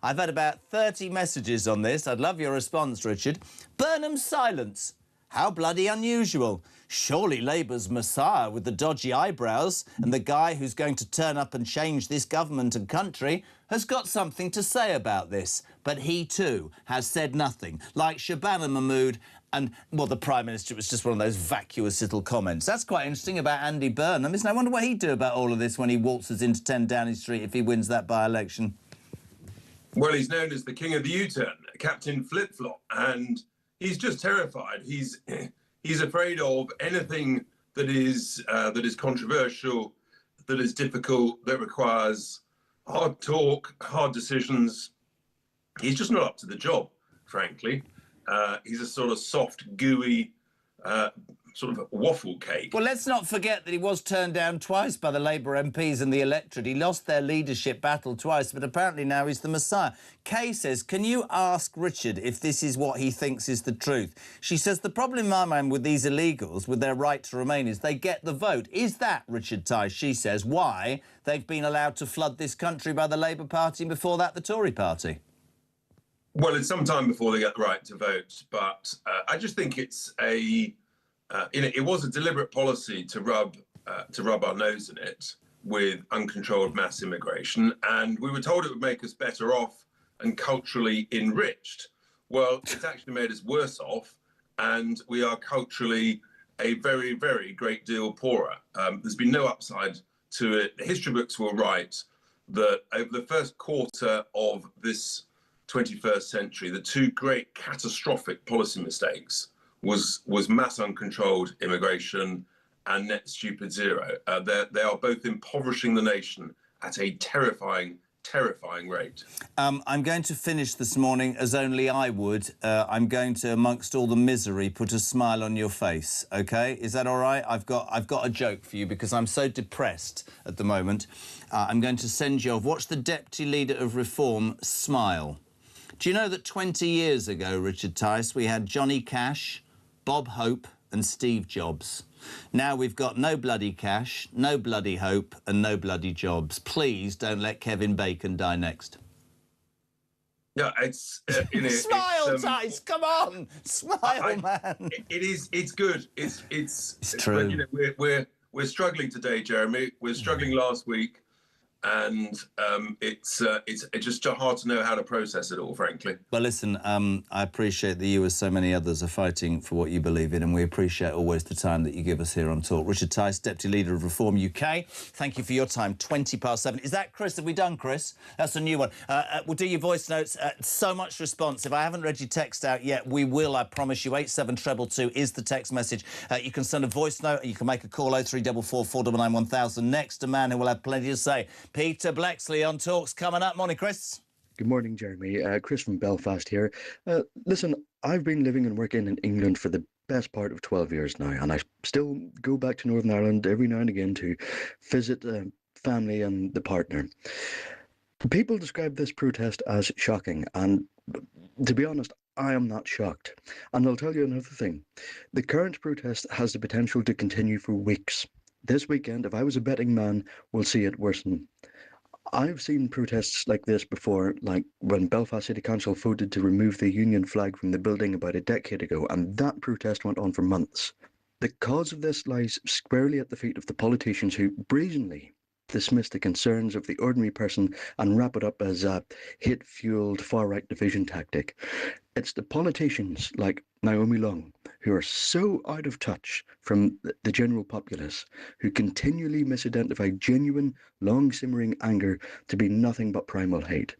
I've had about 30 messages on this. I'd love your response, Richard. Burnham's silence. How bloody unusual. Surely Labour's Messiah with the dodgy eyebrows and the guy who's going to turn up and change this government and country has got something to say about this. But he, too, has said nothing. Like Shabana Mahmood and, well, the Prime Minister, it was just one of those vacuous little comments. That's quite interesting about Andy Burnham, isn't it? I wonder what he'd do about all of this when he waltzes into 10 Downing Street if he wins that by-election. Well, he's known as the king of the U-turn, Captain Flip-Flop, and he's just terrified. He's afraid of anything that is controversial, that is difficult, that requires hard talk, hard decisions. He's just not up to the job, frankly. He's a sort of soft, gooey, sort of waffle cake. Well, let's not forget that he was turned down twice by the Labour MPs and the electorate. He lost their leadership battle twice, but apparently now he's the Messiah. Kay says, can you ask Richard if this is what he thinks is the truth? She says, the problem in my mind with these illegals, with their right to remain, is they get the vote. Is that, Richard Tice, she says, why they've been allowed to flood this country by the Labour Party and before that the Tory Party? Well, it's some time before they get the right to vote, but I just think it's it was a deliberate policy to rub our nose in it with uncontrolled mass immigration, and we were told it would make us better off and culturally enriched. Well, it's actually made us worse off, and we are culturally a very, very great deal poorer. There's been no upside to it. The history books will write that over the first quarter of this 21st century, the two great catastrophic policy mistakes was mass uncontrolled immigration and net stupid zero. They are both impoverishing the nation at a terrifying rate. I'm going to finish this morning as only I would. I'm going to, amongst all the misery, put a smile on your face, OK? Is that all right? I've got a joke for you because I'm so depressed at the moment. I'm going to send you off. Watch the Deputy Leader of Reform smile. Do you know that 20 years ago, Richard Tice, we had Johnny Cash, Bob Hope and Steve Jobs. Now we've got no bloody cash, no bloody hope and no bloody jobs. Please don't let Kevin Bacon die next. Yeah, it's... Smile, Tice, come on! Smile, man! It's good. It's true. But, you know, we're struggling today, Jeremy. We're struggling last week. And it's just hard to know how to process it all, frankly. Well, listen, I appreciate that you, as so many others, are fighting for what you believe in, and we appreciate always the time that you give us here on Talk. Richard Tice, Deputy Leader of Reform UK, thank you for your time. 7:20. Is that Chris? Have we done Chris? That's a new one. We'll do your voice notes. So much response. If I haven't read your text out yet, we will, I promise you. 87222 is the text message. You can send a voice note, you can make a call, 0344 499 1000. Next, a man who will have plenty to say. Peter Blexley on Talk's coming up. Morning, Chris. Good morning, Jeremy. Chris from Belfast here. Listen, I've been living and working in England for the best part of 12 years now, and I still go back to Northern Ireland every now and again to visit family and the partner. People describe this protest as shocking, and to be honest, I am not shocked. And I'll tell you another thing. The current protest has the potential to continue for weeks. This weekend, if I was a betting man, we'll see it worsen. I've seen protests like this before, like when Belfast City Council voted to remove the Union flag from the building about a decade ago, and that protest went on for months. The cause of this lies squarely at the feet of the politicians who brazenly dismiss the concerns of the ordinary person and wrap it up as a hate-fueled far-right division tactic. It's the politicians like Naomi Long who are so out of touch from the general populace, who continually misidentify genuine, long-simmering anger to be nothing but primal hate.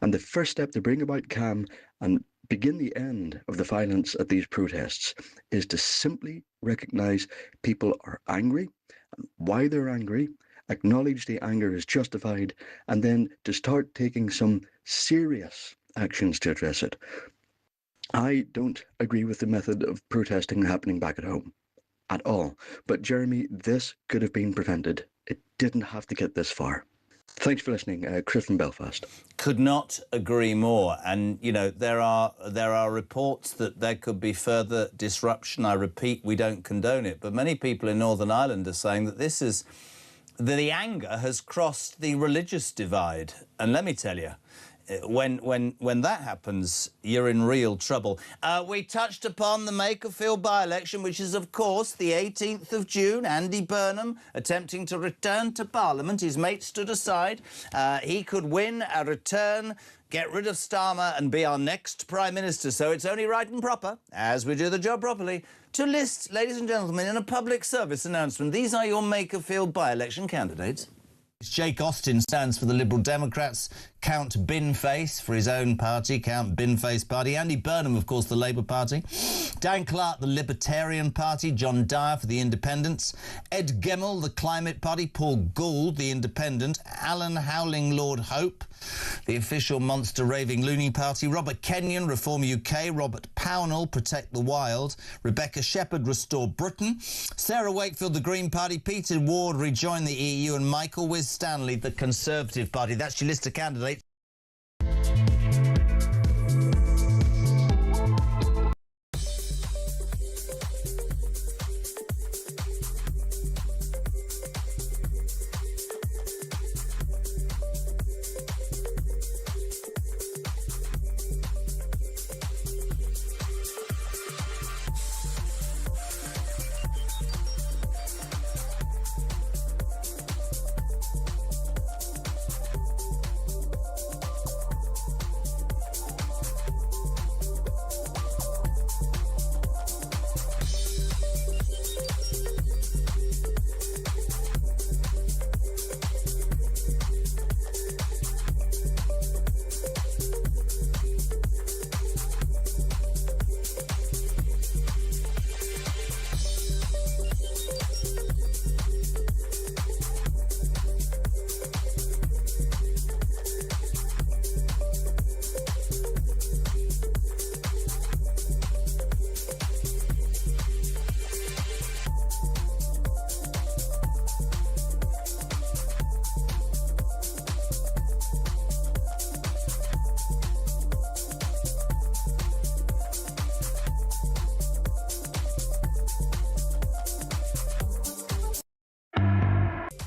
And the first step to bring about calm and begin the end of the violence at these protests is to simply recognise people are angry and why they're angry, acknowledge the anger is justified, and then to start taking some serious actions to address it. I don't agree with the method of protesting happening back at home at all. But Jeremy, this could have been prevented. It didn't have to get this far. Thanks for listening. Chris from Belfast. Could not agree more. And, you know, there are reports that there could be further disruption. I repeat, we don't condone it. But many people in Northern Ireland are saying that this is... the anger has crossed the religious divide. And let me tell you, when that happens, you're in real trouble. We touched upon the Makerfield by-election, which is, of course, the 18th of June. Andy Burnham attempting to return to Parliament. His mate stood aside. He could win a return, get rid of Starmer and be our next Prime Minister. So it's only right and proper, as we do the job properly, to list, ladies and gentlemen, in a public service announcement, these are your Makerfield by-election candidates. Jake Austin stands for the Liberal Democrats. Count Binface for his own party, Count Binface Party. Andy Burnham, of course, the Labour Party. Dan Clark, the Libertarian Party. John Dyer for the Independents. Ed Gemmell, the Climate Party. Paul Gould, the Independent. Alan Howling, Lord Hope, the official monster raving loony party. Robert Kenyon, Reform UK. Robert Pownall, Protect the Wild. Rebecca Shepherd, Restore Britain. Sarah Wakefield, the Green Party. Peter Ward, Rejoin the EU. And Michael Winstanley, the Conservative Party. That's your list of candidates.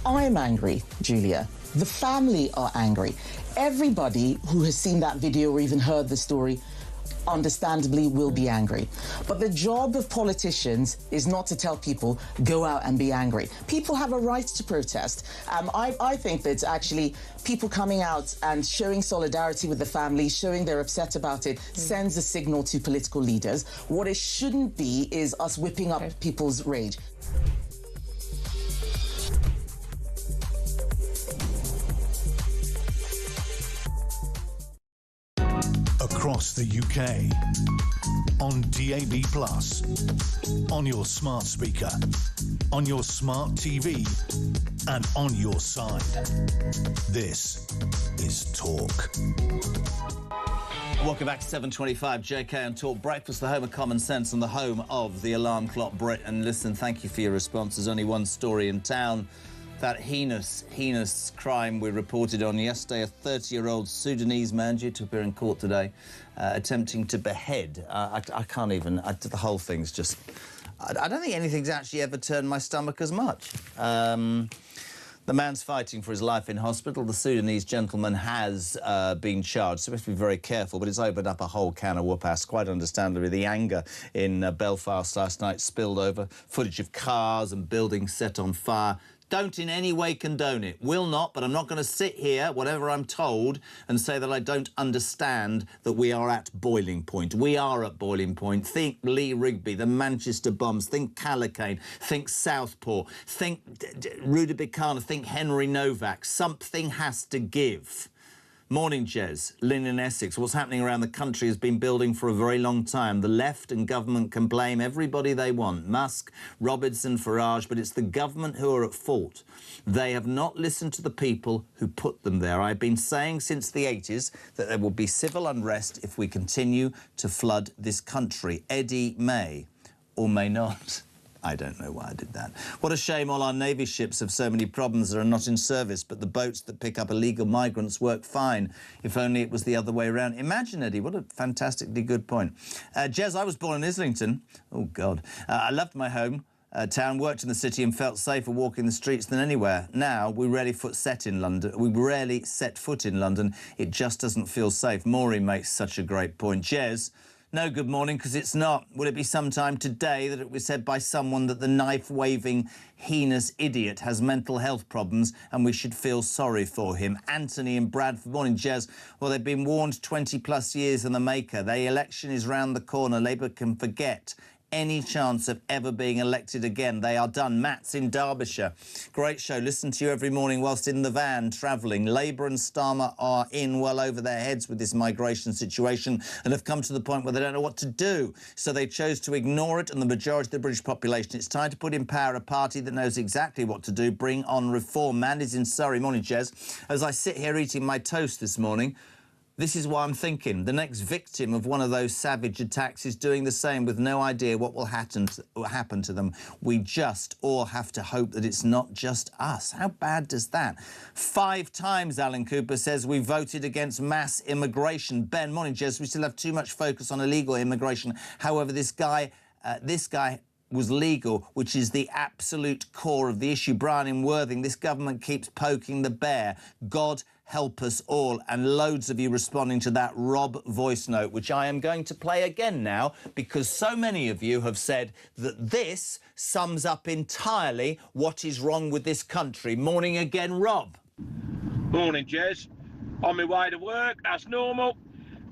I'm angry, Julia. The family are angry. Everybody who has seen that video or even heard the story understandably will be angry. But the job of politicians is not to tell people, go out and be angry. People have a right to protest. I think that actually people coming out and showing solidarity with the family, showing they're upset about it, sends a signal to political leaders. What it shouldn't be is us whipping up people's rage. Across the UK, on DAB+, on your smart speaker, on your smart TV, and on your side. This is Talk. Welcome back to 7:25 JK on Talk Breakfast, the home of common sense and the home of the alarm clock Brit. And listen, thank you for your response. There's only one story in town. That heinous crime we reported on yesterday, a 30-year-old Sudanese man due to appear in court today, attempting to behead. I can't even, the whole thing's just, I don't think anything's actually ever turned my stomach as much. The man's fighting for his life in hospital. The Sudanese gentleman has been charged, so we have to be very careful, but it's opened up a whole can of whoop-ass. Quite understandably, the anger in Belfast last night spilled over. Footage of cars and buildings set on fire. Don't in any way condone it. Will not, but I'm not going to sit here, whatever I'm told, and say that I don't understand that we are at boiling point. We are at boiling point. Think Lee Rigby, the Manchester bombs. Think Callacane. Think Southport. Think Rudabicana. Think Henry Novak. Something has to give. Morning, Jez. Lynn in Essex. What's happening around the country has been building for a very long time. The left and government can blame everybody they want. Musk, Robertson, Farage, but it's the government who are at fault. They have not listened to the people who put them there. I've been saying since the 80s that there will be civil unrest if we continue to flood this country. Eddie may or may not. I don't know why I did that. What a shame all our Navy ships have so many problems that are not in service, but the boats that pick up illegal migrants work fine. If only it was the other way around. Imagine, Eddie, what a fantastically good point. Jez, I was born in Islington. Oh, God. I loved my home town, worked in the city and felt safer walking the streets than anywhere. Now, we rarely set foot in London. It just doesn't feel safe. Maureen makes such a great point. Jez, no good morning, because it's not. Will it be sometime today that it was said by someone that the knife-waving, heinous idiot has mental health problems and we should feel sorry for him? Anthony in Bradford. Morning, Jez. Well, they've been warned 20-plus years in the maker. The election is round the corner. Labour can forget any chance of ever being elected again. They are done. Matt's in Derbyshire. Great show. Listen to you every morning whilst in the van travelling. Labour and Starmer are in well over their heads with this migration situation and have come to the point where they don't know what to do. So they chose to ignore it, and the majority of the British population. It's time to put in power a party that knows exactly what to do. Bring on reform. Mandy's in Surrey. Morning, Jez. As I sit here eating my toast this morning, this is what I'm thinking. The next victim of one of those savage attacks is doing the same with no idea what will happen to them. We just all have to hope that it's not just us. How bad does that? 5 times, Alan Cooper says, we voted against mass immigration. Ben, morning, Jez. We still have too much focus on illegal immigration. However, this guy was legal, which is the absolute core of the issue. Brian in Worthing, this government keeps poking the bear. God help us all. And loads of you responding to that Rob voice note, which I am going to play again now, because so many of you have said that this sums up entirely what is wrong with this country. Morning again, Rob. Morning, Jez. On my way to work, that's normal.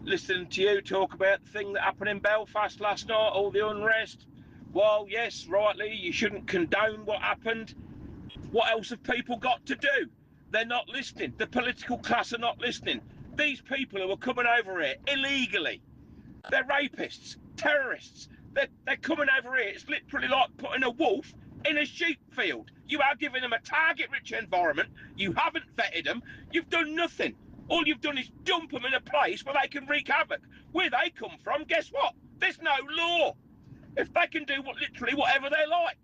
Listening to you talk about the thing that happened in Belfast last night, all the unrest. Well, yes, rightly, you shouldn't condone what happened. What else have people got to do? They're not listening. The political class are not listening. These people who are coming over here illegally, they're rapists, terrorists. They're coming over here. It's literally like putting a wolf in a sheep field. You are giving them a target-rich environment. You haven't vetted them. You've done nothing. All you've done is dump them in a place where they can wreak havoc. Where they come from, guess what? There's no law. If they can do literally whatever they like.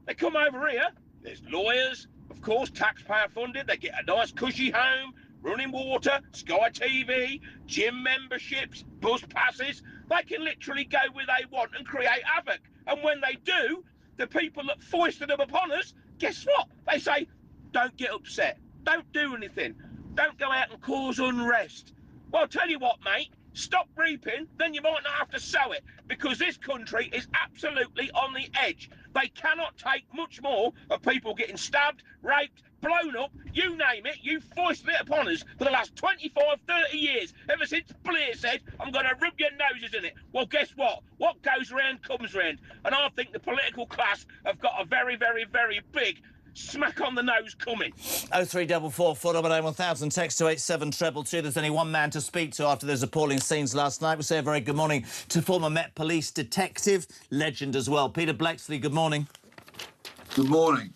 They come over here, there's lawyers, of course, taxpayer funded, they get a nice cushy home, running water, Sky TV, gym memberships, bus passes. They can literally go where they want and create havoc. And when they do, the people that foisted them upon us, guess what? They say, don't get upset, don't do anything, don't go out and cause unrest. Well, I'll tell you what, mate, stop reaping, then you might not have to sow it, because this country is absolutely on the edge. They cannot take much more of people getting stabbed, raped, blown up, you name it. You foisted it upon us for the last 25, 30 years, ever since Blair said, I'm going to rub your noses in it. Well, guess what? What goes round comes round. And I think the political class have got a very, very, very big smack on the nose coming. 0344 499 1000, text to 87222. There's only one man to speak to after those appalling scenes last night. We say a very good morning to former Met Police detective, legend as well, Peter Blexley. Good morning. Good morning.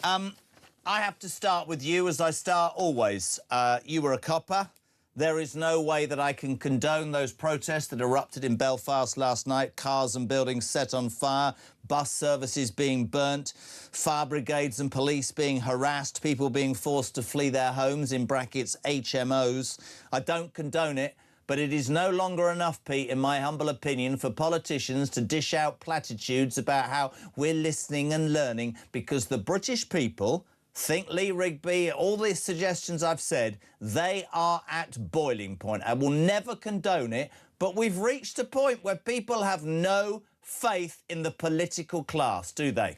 I have to start with you, as I start always. You were a copper. There is no way that I can condone those protests that erupted in Belfast last night. Cars and buildings set on fire, bus services being burnt, fire brigades and police being harassed, people being forced to flee their homes, in brackets HMOs. I don't condone it, but it is no longer enough, Pete, in my humble opinion, for politicians to dish out platitudes about how we're listening and learning, because the British people think Lee Rigby, all these suggestions I've said, they are at boiling point. I will never condone it, but we've reached a point where people have no faith in the political class, do they?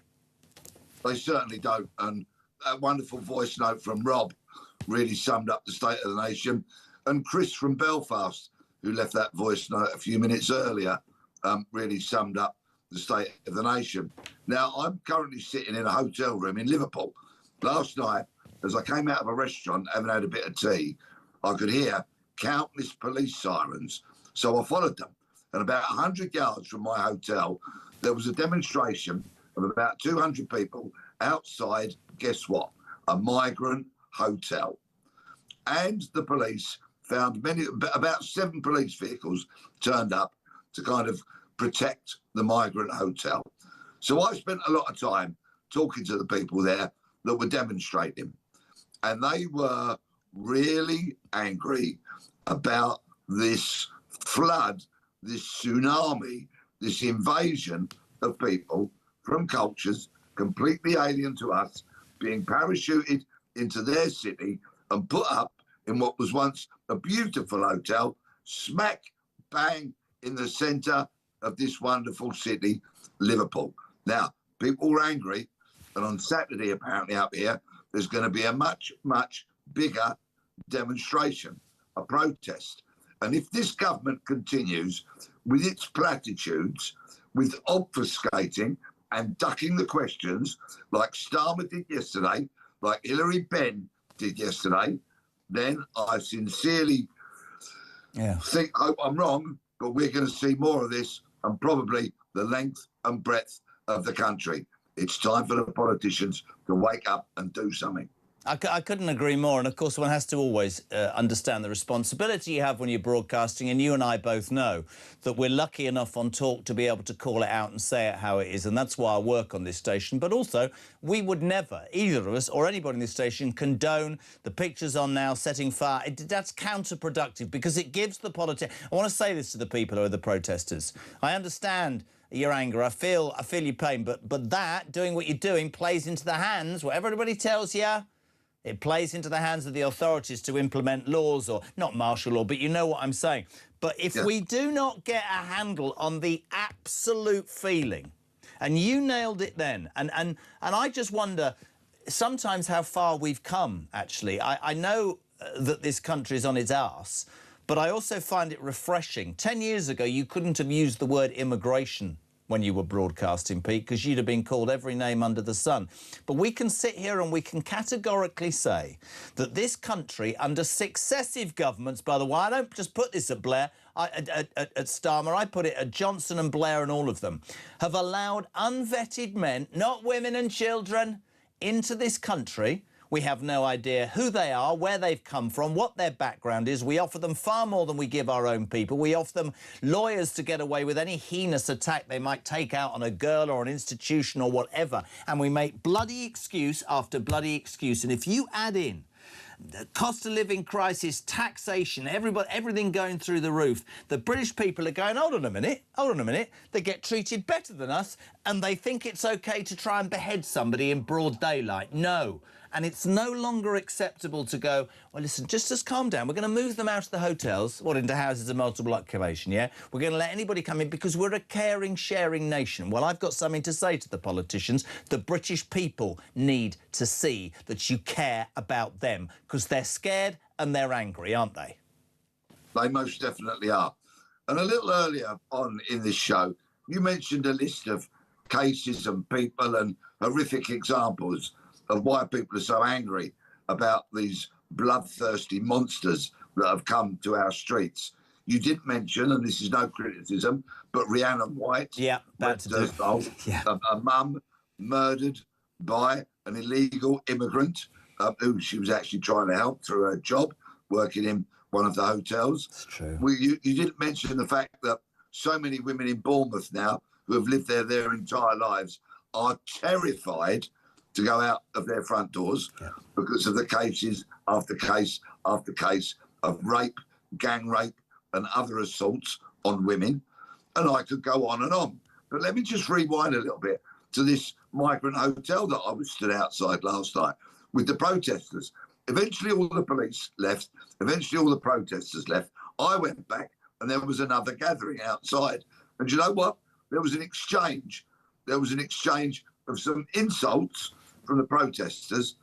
They certainly don't. And that wonderful voice note from Rob really summed up the state of the nation. And Chris from Belfast, who left that voice note a few minutes earlier, really summed up the state of the nation. Now, I'm currently sitting in a hotel room in Liverpool. Last night, as I came out of a restaurant having had a bit of tea, I could hear countless police sirens. So I followed them. And about 100 yards from my hotel, there was a demonstration of about 200 people outside, guess what? A migrant hotel. And the police found about 7 police vehicles turned up to kind of protect the migrant hotel. So I spent a lot of time talking to the people there that were demonstrating, and they were really angry about this flood, this tsunami, this invasion of people from cultures completely alien to us being parachuted into their city and put up in what was once a beautiful hotel, smack bang in the centre of this wonderful city, Liverpool. Now, people were angry. And on Saturday, apparently up here, there's going to be a much, much bigger demonstration, a protest. And if this government continues with its platitudes, with obfuscating and ducking the questions like Starmer did yesterday, like Hilary Benn did yesterday, then I sincerely hope I'm wrong, but we're going to see more of this and probably the length and breadth of the country. It's time for the politicians to wake up and do something. I couldn't agree more. And, of course, one has to always understand the responsibility you have when you're broadcasting. And you and I both know that we're lucky enough on Talk to be able to call it out and say it how it is. And that's why I work on this station. But also, we would never, either of us or anybody in this station, condone the pictures on now setting fire. That's counterproductive because it gives the politics. I want to say this to the people who are the protesters. I understand your anger. I feel your pain. But that, doing what you're doing, plays into the hands, whatever everybody tells you, it plays into the hands of the authorities to implement laws, or not martial law, but you know what I'm saying. But if we do not get a handle on the absolute feeling, and you nailed it then, and I just wonder sometimes how far we've come, actually. I know that this country is on its arse, but I also find it refreshing. 10 years ago, you couldn't have used the word immigration when you were broadcasting, Pete, because you'd have been called every name under the sun. But we can sit here and we can categorically say that this country, under successive governments, by the way, I don't just put this at Blair, at Starmer, I put it at Johnson and Blair and all of them, have allowed unvetted men, not women and children, into this country. We have no idea who they are, where they've come from, what their background is. We offer them far more than we give our own people. We offer them lawyers to get away with any heinous attack they might take out on a girl or an institution or whatever. And we make bloody excuse after bloody excuse. And if you add in the cost of living crisis, taxation, everything going through the roof, the British people are going, hold on a minute, they get treated better than us and they think it's OK to try and behead somebody in broad daylight. No. And it's no longer acceptable to go, well, listen, just calm down. We're going to move them out of the hotels, into houses of multiple occupation, yeah? We're going to let anybody come in because we're a caring, sharing nation. Well, I've got something to say to the politicians. The British people need to see that you care about them because they're scared and they're angry, aren't they? They most definitely are. And a little earlier on in this show, you mentioned a list of cases and people and horrific examples of why people are so angry about these bloodthirsty monsters that have come to our streets. You did mention, and this is no criticism, but Rhiannon White, a mum murdered by an illegal immigrant who she was actually trying to help through her job, working in one of the hotels. That's true. You didn't mention the fact that so many women in Bournemouth now who have lived there their entire lives are terrified to go out of their front doors because of the cases after case after case of rape, gang rape and other assaults on women. And I could go on and on. But let me just rewind a little bit to this migrant hotel that I was stood outside last night with the protesters. Eventually all the police left. Eventually all the protesters left. I went back and there was another gathering outside. And you know what? There was an exchange. There was an exchange of some insults from the protesters,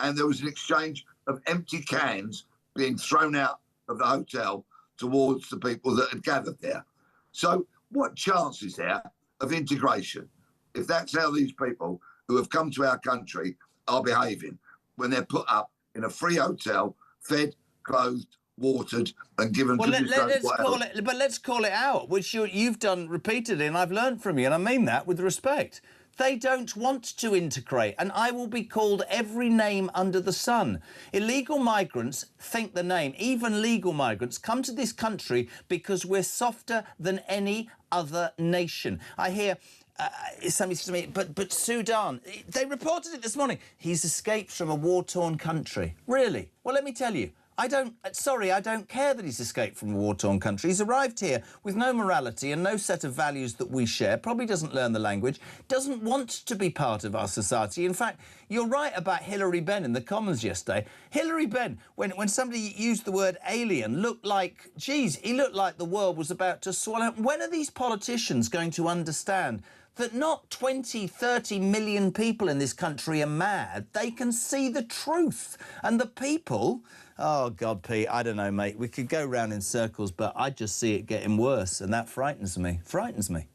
and there was an exchange of empty cans being thrown out of the hotel towards the people that had gathered there. So what chance is there of integration if that's how these people who have come to our country are behaving when they're put up in a free hotel, fed, clothed, watered and given to let's call it out, which you've done repeatedly, and I've learned from you, and I mean that with respect. They don't want to integrate, and I will be called every name under the sun. Illegal migrants think the name. Even legal migrants come to this country because we're softer than any other nation. I hear somebody said to me, but Sudan, they reported it this morning. He's escaped from a war-torn country. Really? Well, let me tell you. I don't care that he's escaped from a war-torn country. He's arrived here with no morality and no set of values that we share, probably doesn't learn the language, doesn't want to be part of our society. In fact, you're right about Hilary Benn in the Commons yesterday. Hilary Benn, when somebody used the word alien, looked like, geez, he looked like the world was about to swallow. When are these politicians going to understand that not 20, 30 million people in this country are mad? They can see the truth. And the people... Oh, God, Pete, I don't know, mate. We could go round in circles, but I just see it getting worse, and that frightens me. Frightens me.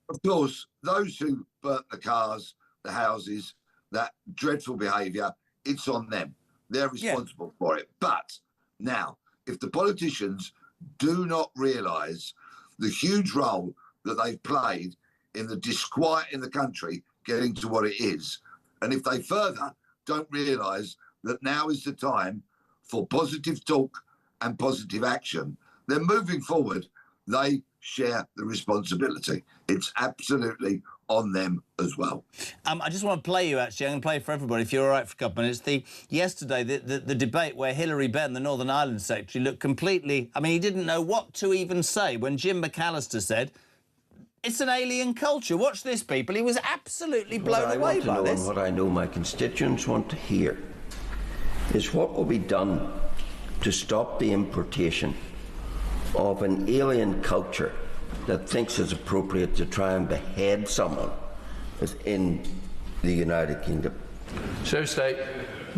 Of course, those who burnt the cars, the houses, that dreadful behaviour, it's on them. They're responsible for it. But now, if the politicians do not realise the huge role that they've played in the disquiet in the country getting to what it is, and if they further don't realise that now is the time for positive talk and positive action, then moving forward, they share the responsibility. It's absolutely on them as well. I just want to play you, actually. I'm going to play for everybody, if you're all right for a couple of minutes. Yesterday, the debate where Hilary Benn, the Northern Ireland Secretary, looked completely... I mean, he didn't know what to even say when Jim McAllister said, it's an alien culture. Watch this, people. He was absolutely blown away by this. And what I know my constituents want to hear is what will be done to stop the importation of an alien culture that thinks it's appropriate to try and behead someone within the United Kingdom. So state.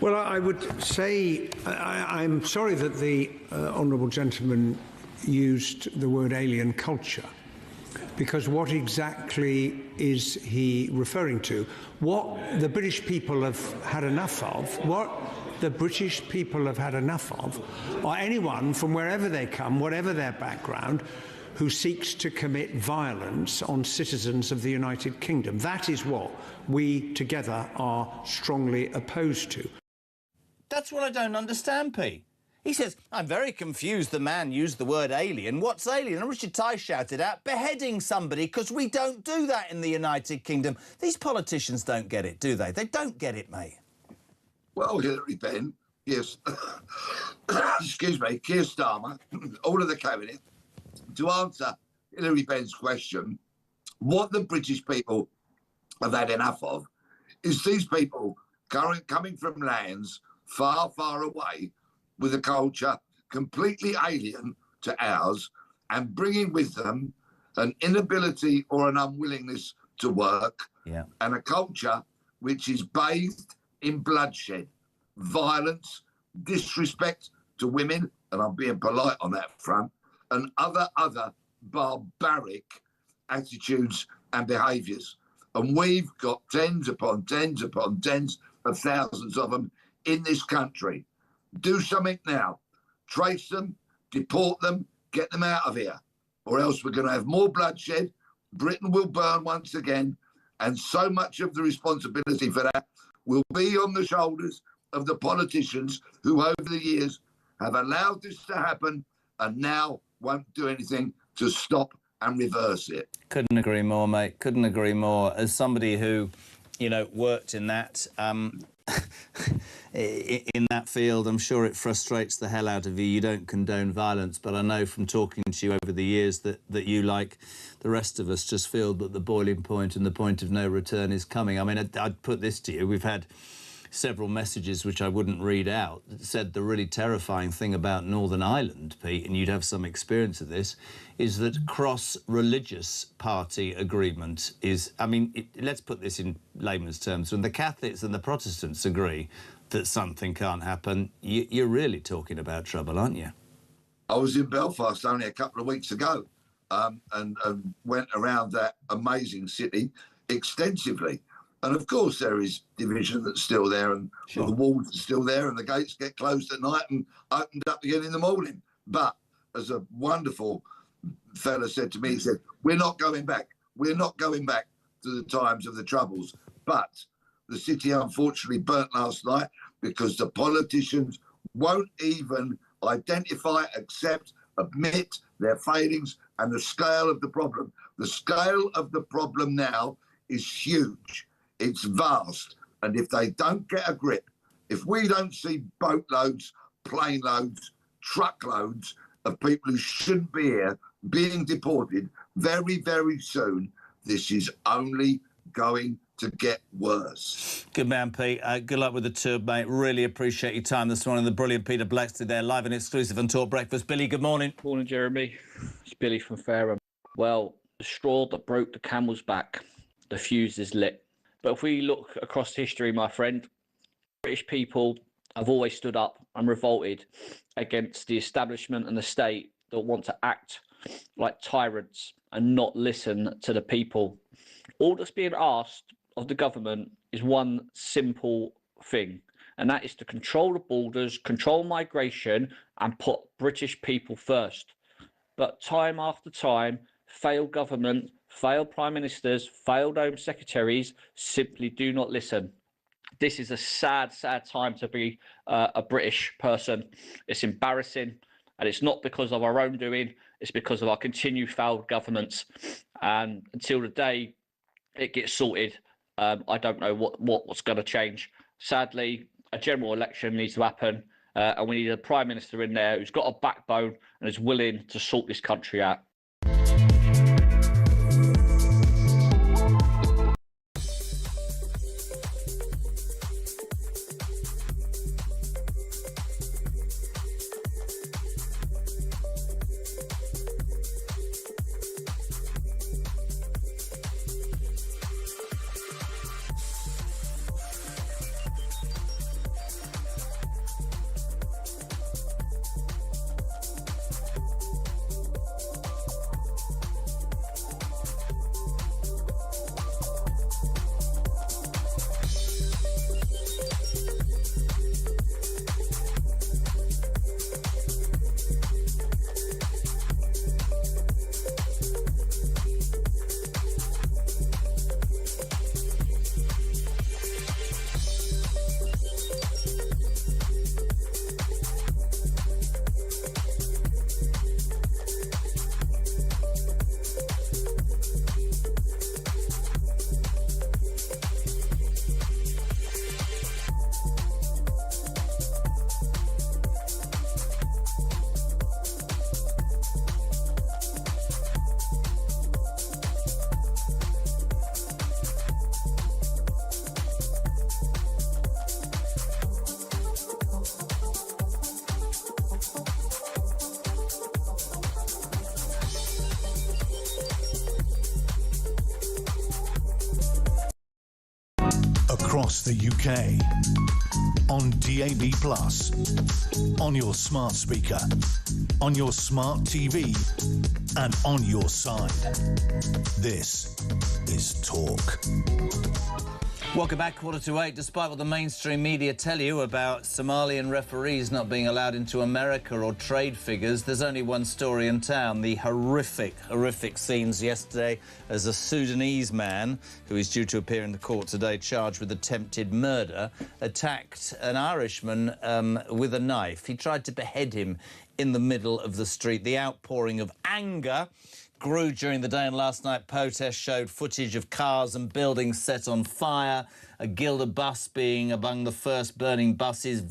Well, I would say I'm sorry that the honourable gentleman used the word alien culture, because what exactly is he referring to? What the British people have had enough of, what the British people have had enough of, or anyone from wherever they come, whatever their background, who seeks to commit violence on citizens of the United Kingdom. That is what we together are strongly opposed to. That's what I don't understand, Pete. He says, I'm very confused the man used the word alien. What's alien? And Richard Tye shouted out, beheading somebody, because we don't do that in the United Kingdom. These politicians don't get it, do they? They don't get it, mate. Well, Hilary Benn, yes, excuse me, Keir Starmer, all of the cabinet, to answer Hilary Benn's question, what the British people have had enough of is these people coming from lands far, far away with a culture completely alien to ours and bringing with them an inability or an unwillingness to work and a culture which is bathed in bloodshed, violence, disrespect to women, and I'm being polite on that front, and other barbaric attitudes and behaviours. And we've got tens upon tens upon tens of thousands of them in this country. Do something now. Trace them, deport them, get them out of here, or else we're going to have more bloodshed. Britain will burn once again, and so much of the responsibility for that will be on the shoulders of the politicians who over the years have allowed this to happen and now won't do anything to stop and reverse it. Couldn't agree more, mate. Couldn't agree more. As somebody who, you know, worked in that in that field, I'm sure it frustrates the hell out of you. You don't condone violence, but I know from talking to you over the years that you, like the rest of us, just feel that the boiling point and the point of no return is coming. I mean, I'd put this to you. We've had several messages which I wouldn't read out that said the really terrifying thing about Northern Ireland, Pete, and you'd have some experience of this, is that cross-religious party agreement is, I mean, let's put this in layman's terms, when the Catholics and the Protestants agree that something can't happen, you're really talking about trouble, aren't you? I was in Belfast only a couple of weeks ago and went around that amazing city extensively. And of course, there is division that's still there, and the walls are still there, and the gates get closed at night and opened up again in the morning. But as a wonderful fella said to me, he said, we're not going back. We're not going back to the times of the Troubles. But the city unfortunately burnt last night because the politicians won't even identify, accept, admit their failings and the scale of the problem. The scale of the problem now is huge. It's vast. And if they don't get a grip, if we don't see boatloads, plane loads, truckloads of people who shouldn't be here being deported very, very soon, this is only going to get worse. Good man, Pete. Good luck with the tour, mate. Really appreciate your time this morning. The brilliant Peter Blackstead there, live and exclusive on Talk Breakfast. Billy, good morning. Morning, Jeremy. It's Billy from Fareham. Well, the straw that broke the camel's back, the fuse is lit. But if we look across history, my friend, British people have always stood up and revolted against the establishment and the state that want to act like tyrants and not listen to the people. All that's being asked of the government is one simple thing, and that is to control the borders, control migration, and put British people first. But time after time, failed government, failed prime ministers, failed home secretaries simply do not listen. This is a sad, sad time to be a British person. It's embarrassing, and it's not because of our own doing, it's because of our continued failed governments. And until the day it gets sorted, I don't know what's going to change. Sadly, a general election needs to happen, and we need a prime minister in there who's got a backbone and is willing to sort this country out. Across the UK, on DAB+, on your smart speaker, on your smart TV, and on your side. This is Talk. Welcome back, 7:45. Despite what the mainstream media tell you about Somalian referees not being allowed into America or trade figures, there's only one story in town. The horrific scenes yesterday as a Sudanese man, who is due to appear in the court today charged with attempted murder, attacked an Irishman with a knife. He tried to behead him in the middle of the street. The outpouring of anger grew during the day, and last night protests showed footage of cars and buildings set on fire, a Gilda bus being among the first burning buses,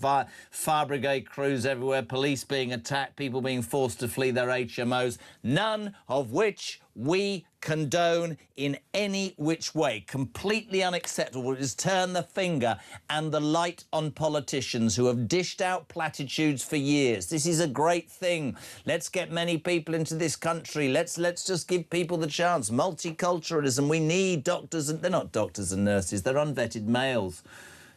fire brigade crews everywhere, police being attacked, people being forced to flee their HMOs, none of which we condone in any which way. Completely unacceptable. It has turned the finger and the light on politicians who have dished out platitudes for years. This is a great thing. Let's get many people into this country. Let's just give people the chance. Multiculturalism. We need doctors, and they're not doctors and nurses. They're unvetted males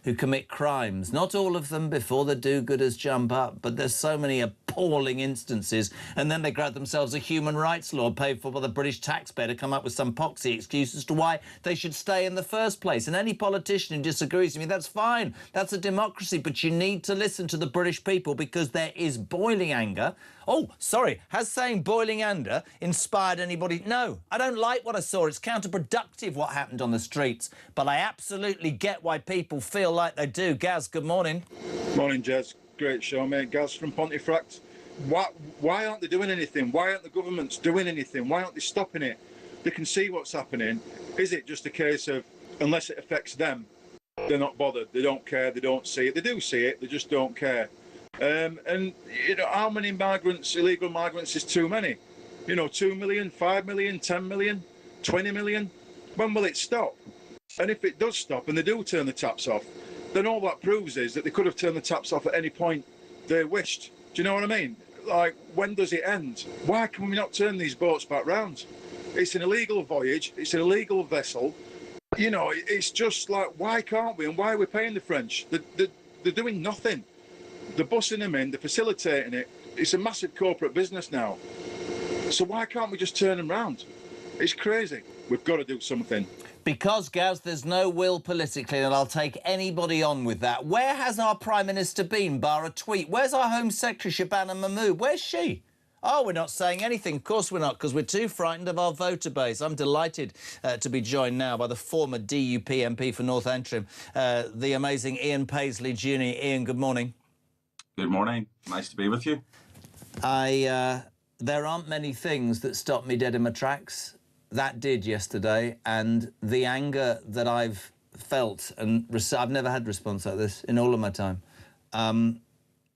who commit crimes. Not all of them before the do-gooders jump up, but there's so many appalling instances, and then they grab themselves a human rights law paid for by the British taxpayer to come up with some poxy excuse as to why they should stay in the first place. And any politician who disagrees with me, that's fine. That's a democracy, but you need to listen to the British people, because there is boiling anger. Oh, sorry, has saying boiling anger inspired anybody? No, I don't like what I saw. It's counterproductive what happened on the streets, but I absolutely get why people feel like they do. Gaz, good morning. Morning, Jez. Great show, mate. Gaz from Pontefract. Why aren't they doing anything? Why aren't the governments doing anything? Why aren't they stopping it? They can see what's happening. Is it just a case of, unless it affects them, they're not bothered, they don't care, they don't see it? They do see it, they just don't care. And, you know, how many migrants, illegal migrants, is too many? You know, 2 million, 5 million, 10 million, 20 million? When will it stop? And if it does stop and they do turn the taps off, then all that proves is that they could have turned the taps off at any point they wished. Do you know what I mean? Like, when does it end? Why can we not turn these boats back round? It's an illegal voyage, it's an illegal vessel. You know, it's just like, why can't we? And why are we paying the French? They're doing nothing. They're bussing them in, they're facilitating it. It's a massive corporate business now. So why can't we just turn them round? It's crazy. We've got to do something. Because, Gaz, there's no will politically, and I'll take anybody on with that. Where has our Prime Minister been, bar a tweet? Where's our Home Secretary, Shabana Mahmood? Where's she? Oh, we're not saying anything. Of course we're not, because we're too frightened of our voter base. I'm delighted to be joined now by the former DUP MP for North Antrim, the amazing Ian Paisley Jr. Ian, good morning. Good morning. Nice to be with you. There aren't many things that stop me dead in my tracks. That did yesterday, and the anger that I've felt, and I've never had response like this in all of my time.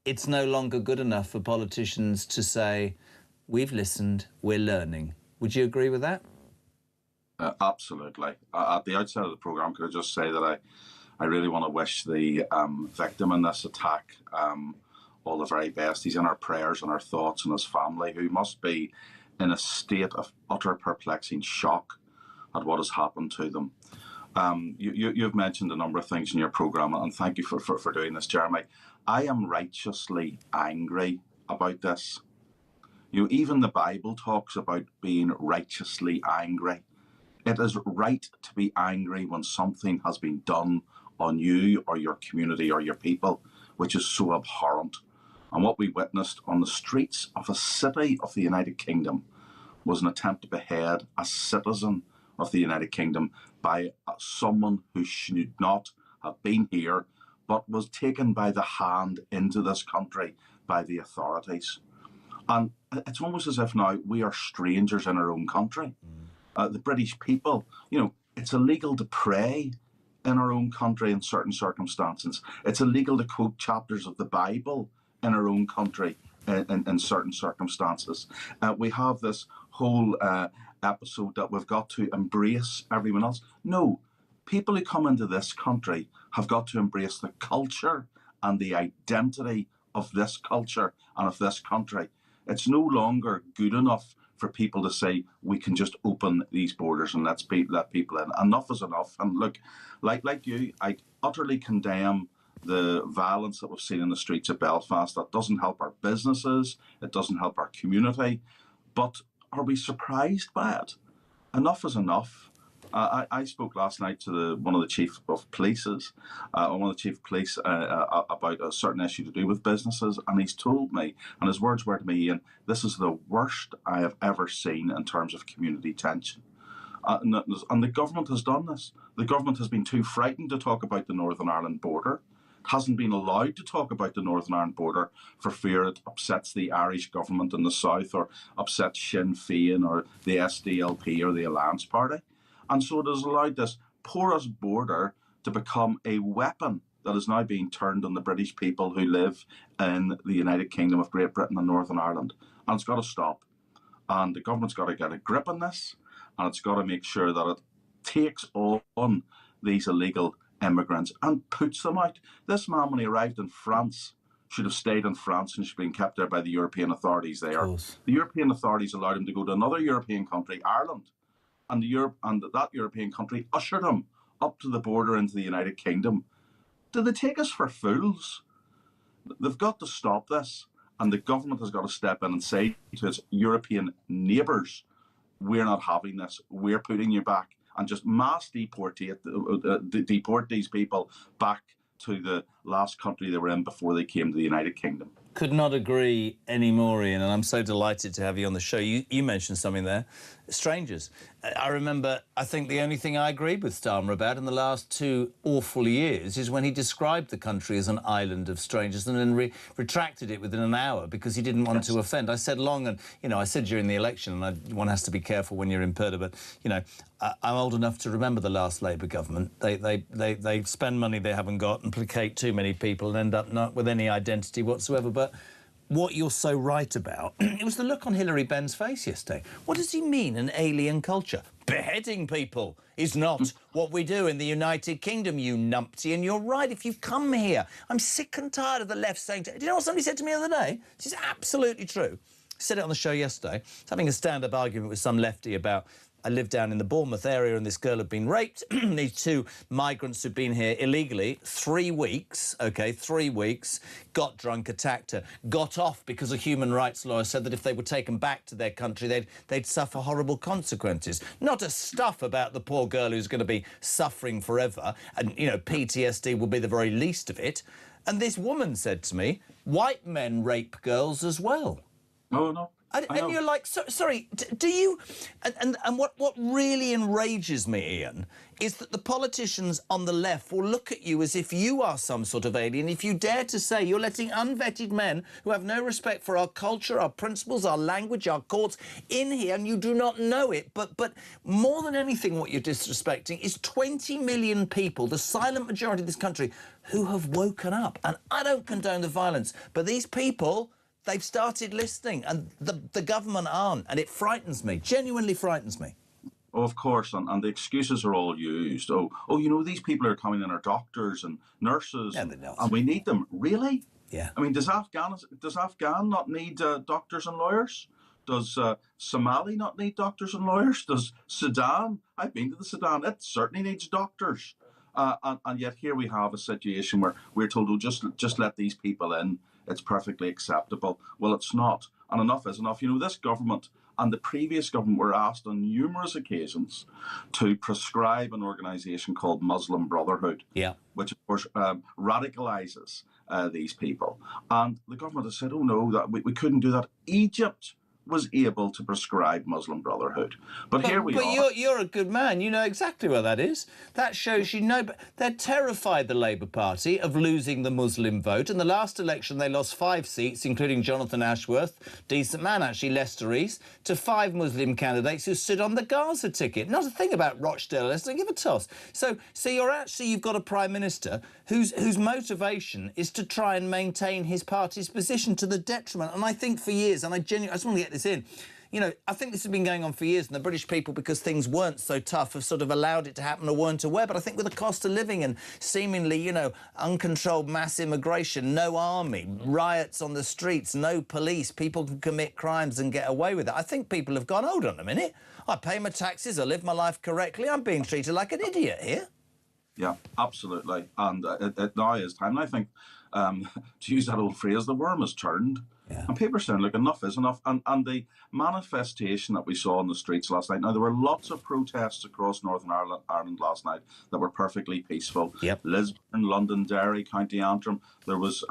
It's no longer good enough for politicians to say, we've listened, we're learning. Would you agree with that? Absolutely. At the outset of the programme, could I just say that I really want to wish the victim in this attack all the very best. He's in our prayers and our thoughts, and his family, who must be in a state of utter perplexing shock at what has happened to them. You've mentioned a number of things in your programme, and thank you for doing this, Jeremy. I am righteously angry about this. Even the Bible talks about being righteously angry. It is right to be angry when something has been done on you or your community or your people, which is so abhorrent. And what we witnessed on the streets of a city of the United Kingdom was an attempt to behead a citizen of the United Kingdom by someone who should not have been here, but was taken by the hand into this country by the authorities. And it's almost as if now we are strangers in our own country. The British people, it's illegal to pray in our own country in certain circumstances. It's illegal to quote chapters of the Bible in our own country in certain circumstances. We have this whole episode that we've got to embrace everyone else. No, people who come into this country have got to embrace the culture and the identity of this culture and of this country. It's no longer good enough for people to say we can just open these borders and let people in. Enough is enough. And look, like you, I utterly condemn the violence that we've seen in the streets of Belfast. That doesn't help our businesses. It doesn't help our community. But are we surprised by it? Enough is enough. I spoke last night to one of the chief of police about a certain issue to do with businesses, and he's told me, and his words were to me, Ian, this is the worst I have ever seen in terms of community tension. And the government has done this. The government has been too frightened to talk about the Northern Ireland border. It hasn't been allowed to talk about the Northern Ireland border for fear it upsets the Irish government in the south or upsets Sinn Féin or the SDLP or the Alliance Party. And so it has allowed this porous border to become a weapon that is now being turned on the British people who live in the United Kingdom of Great Britain and Northern Ireland. And it's got to stop. And the government's got to get a grip on this, and it's got to make sure that it takes on these illegal immigrants and puts them out. This man, when he arrived in France, should have stayed in France and should have been kept there by the European authorities there. The European authorities allowed him to go to another European country, Ireland. And that European country ushered him up to the border into the United Kingdom. Do they take us for fools? They've got to stop this, and the government has got to step in and say to its European neighbours, we're not having this, we're putting you back, and just mass deport these people back to the last country they were in before they came to the United Kingdom. Could not agree anymore, Ian, and I'm so delighted to have you on the show. You mentioned something there. Strangers. I remember, I think the only thing I agreed with Starmer about in the last 2 awful years is when he described the country as an island of strangers and then retracted it within an hour because he didn't want to offend. I said long and, I said during the election, and one has to be careful when you're in Purda, but, I'm old enough to remember the last Labour government. They spend money they haven't got and placate too many people and end up not with any identity whatsoever. But what you're so right about, it was the look on Hilary Benn's face yesterday. What does he mean, an alien culture? Beheading people is not what we do in the United Kingdom, you numpty. And you're right, if you come here, I'm sick and tired of the left saying... Do you know what somebody said to me the other day? This is absolutely true. I said it on the show yesterday. I was having a stand-up argument with some lefty about I live down in the Bournemouth area and this girl had been raped. These 2 migrants who'd been here illegally 3 weeks, OK, 3 weeks, got drunk, attacked her, got off because a human rights lawyer said that if they were taken back to their country, they'd suffer horrible consequences. Not a stuff about the poor girl who's going to be suffering forever, and, you know, PTSD will be the very least of it. And this woman said to me, white men rape girls as well. Oh, no. And you're like, sorry, do you... And what really enrages me, Ian, is that the politicians on the left will look at you as if you are some sort of alien. If you dare to say you're letting unvetted men who have no respect for our culture, our principles, our language, our courts in here, and you do not know it. But more than anything, what you're disrespecting is 20 million people, the silent majority of this country, who have woken up. And I don't condone the violence, but these people... they've started listening, and the government aren't, and it frightens me, genuinely frightens me. Oh, of course, and the excuses are all used. Oh, you know, these people are coming in are doctors and nurses, and we need them. Really? Yeah. I mean, does Afghan not need doctors and lawyers? Does Somali not need doctors and lawyers? Does Sudan? I've been to the Sudan. It certainly needs doctors. And yet here we have a situation where we're told, oh, just let these people in. It's perfectly acceptable. Well, it's not. And enough is enough. You know, this government and the previous government were asked on numerous occasions to prescribe an organisation called Muslim Brotherhood, which, of course, radicalises these people. And the government has said, oh, no, that we couldn't do that. Egypt was able to prescribe Muslim Brotherhood. But here we are. But you're a good man. You know exactly what that is. That shows you know. But they're terrified, the Labour Party, of losing the Muslim vote. In the last election, they lost 5 seats, including Jonathan Ashworth, decent man, actually, Leicester East, to 5 Muslim candidates who stood on the Gaza ticket. Not a thing about Rochdale, Leicester. Give a toss. So you've got a Prime Minister whose motivation is to try and maintain his party's position to the detriment. And I think for years, and I just want to get this in, you know, I think this has been going on for years, and the British people, because things weren't so tough, have sort of allowed it to happen or weren't aware. But I think with the cost of living and seemingly, you know, uncontrolled mass immigration, no army, riots on the streets, no police, people can commit crimes and get away with it. I think people have gone, hold on a minute, I pay my taxes, I live my life correctly, I'm being treated like an idiot here. Yeah, absolutely. And it now is time. And I think, to use that old phrase, the worm has turned. Yeah. And people are saying, look, enough is enough. And the manifestation that we saw on the streets last night, now there were lots of protests across Northern Ireland last night that were perfectly peaceful. Yep. Lisburn, London, Derry, County Antrim. There was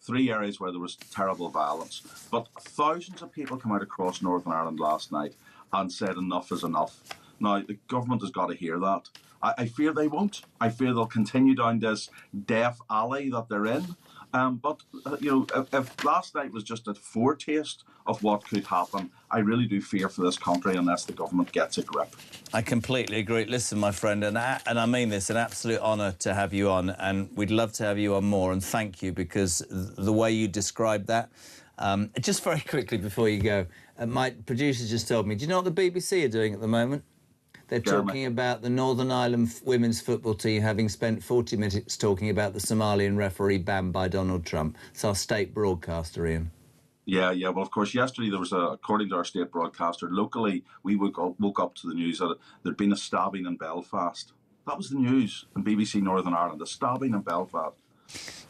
3 areas where there was terrible violence. But thousands of people came out across Northern Ireland last night and said enough is enough. Now, the government has got to hear that. I fear they won't. I fear they'll continue down this deaf alley that they're in. But, you know, if last night was just a foretaste of what could happen, I really do fear for this country unless the government gets a grip. I completely agree. Listen, my friend, and I mean this, an absolute honour to have you on, and we'd love to have you on more, and thank you, because the way you described that... just very quickly before you go, my producer just told me, do you know what the BBC are doing at the moment? They're talking about the Northern Ireland women's football team having spent 40 minutes talking about the Somalian referee banned by Donald Trump. It's our state broadcaster, Ian. Yeah. Well, of course, yesterday there was according to our state broadcaster, locally, we woke up to the news that there'd been a stabbing in Belfast. That was the news in BBC Northern Ireland, a stabbing in Belfast.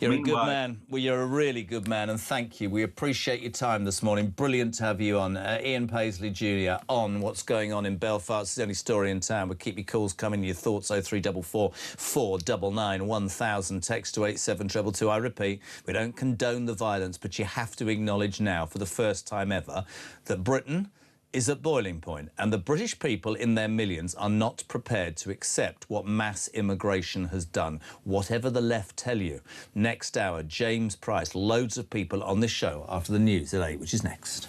You're a good man. Well, you're a really good man, and thank you. We appreciate your time this morning. Brilliant to have you on. Ian Paisley Jr. on what's going on in Belfast. It's the only story in town. We'll keep your calls coming, your thoughts, 0344 499 1000. Text to 87222. I repeat, we don't condone the violence, but you have to acknowledge now, for the first time ever, that Britain is at boiling point, and the British people in their millions are not prepared to accept what mass immigration has done, whatever the left tell you. Next hour, James Price, loads of people on this show after the news at 8, which is next.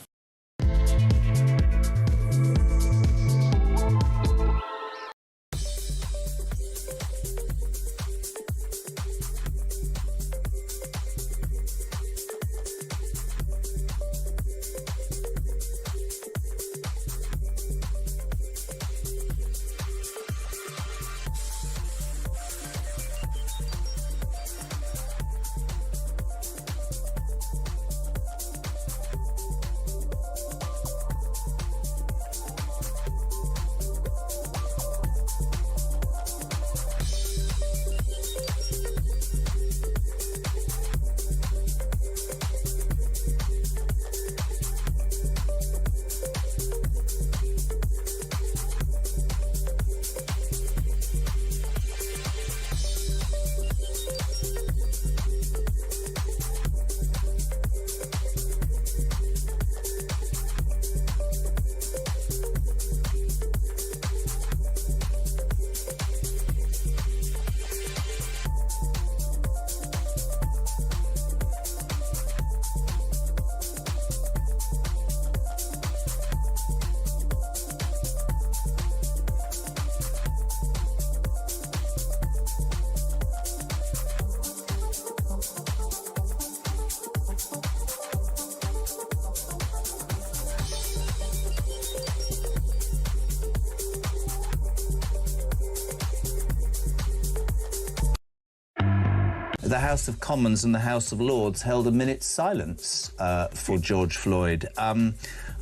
the House of Commons and the House of Lords held a minute's silence for George Floyd. I'm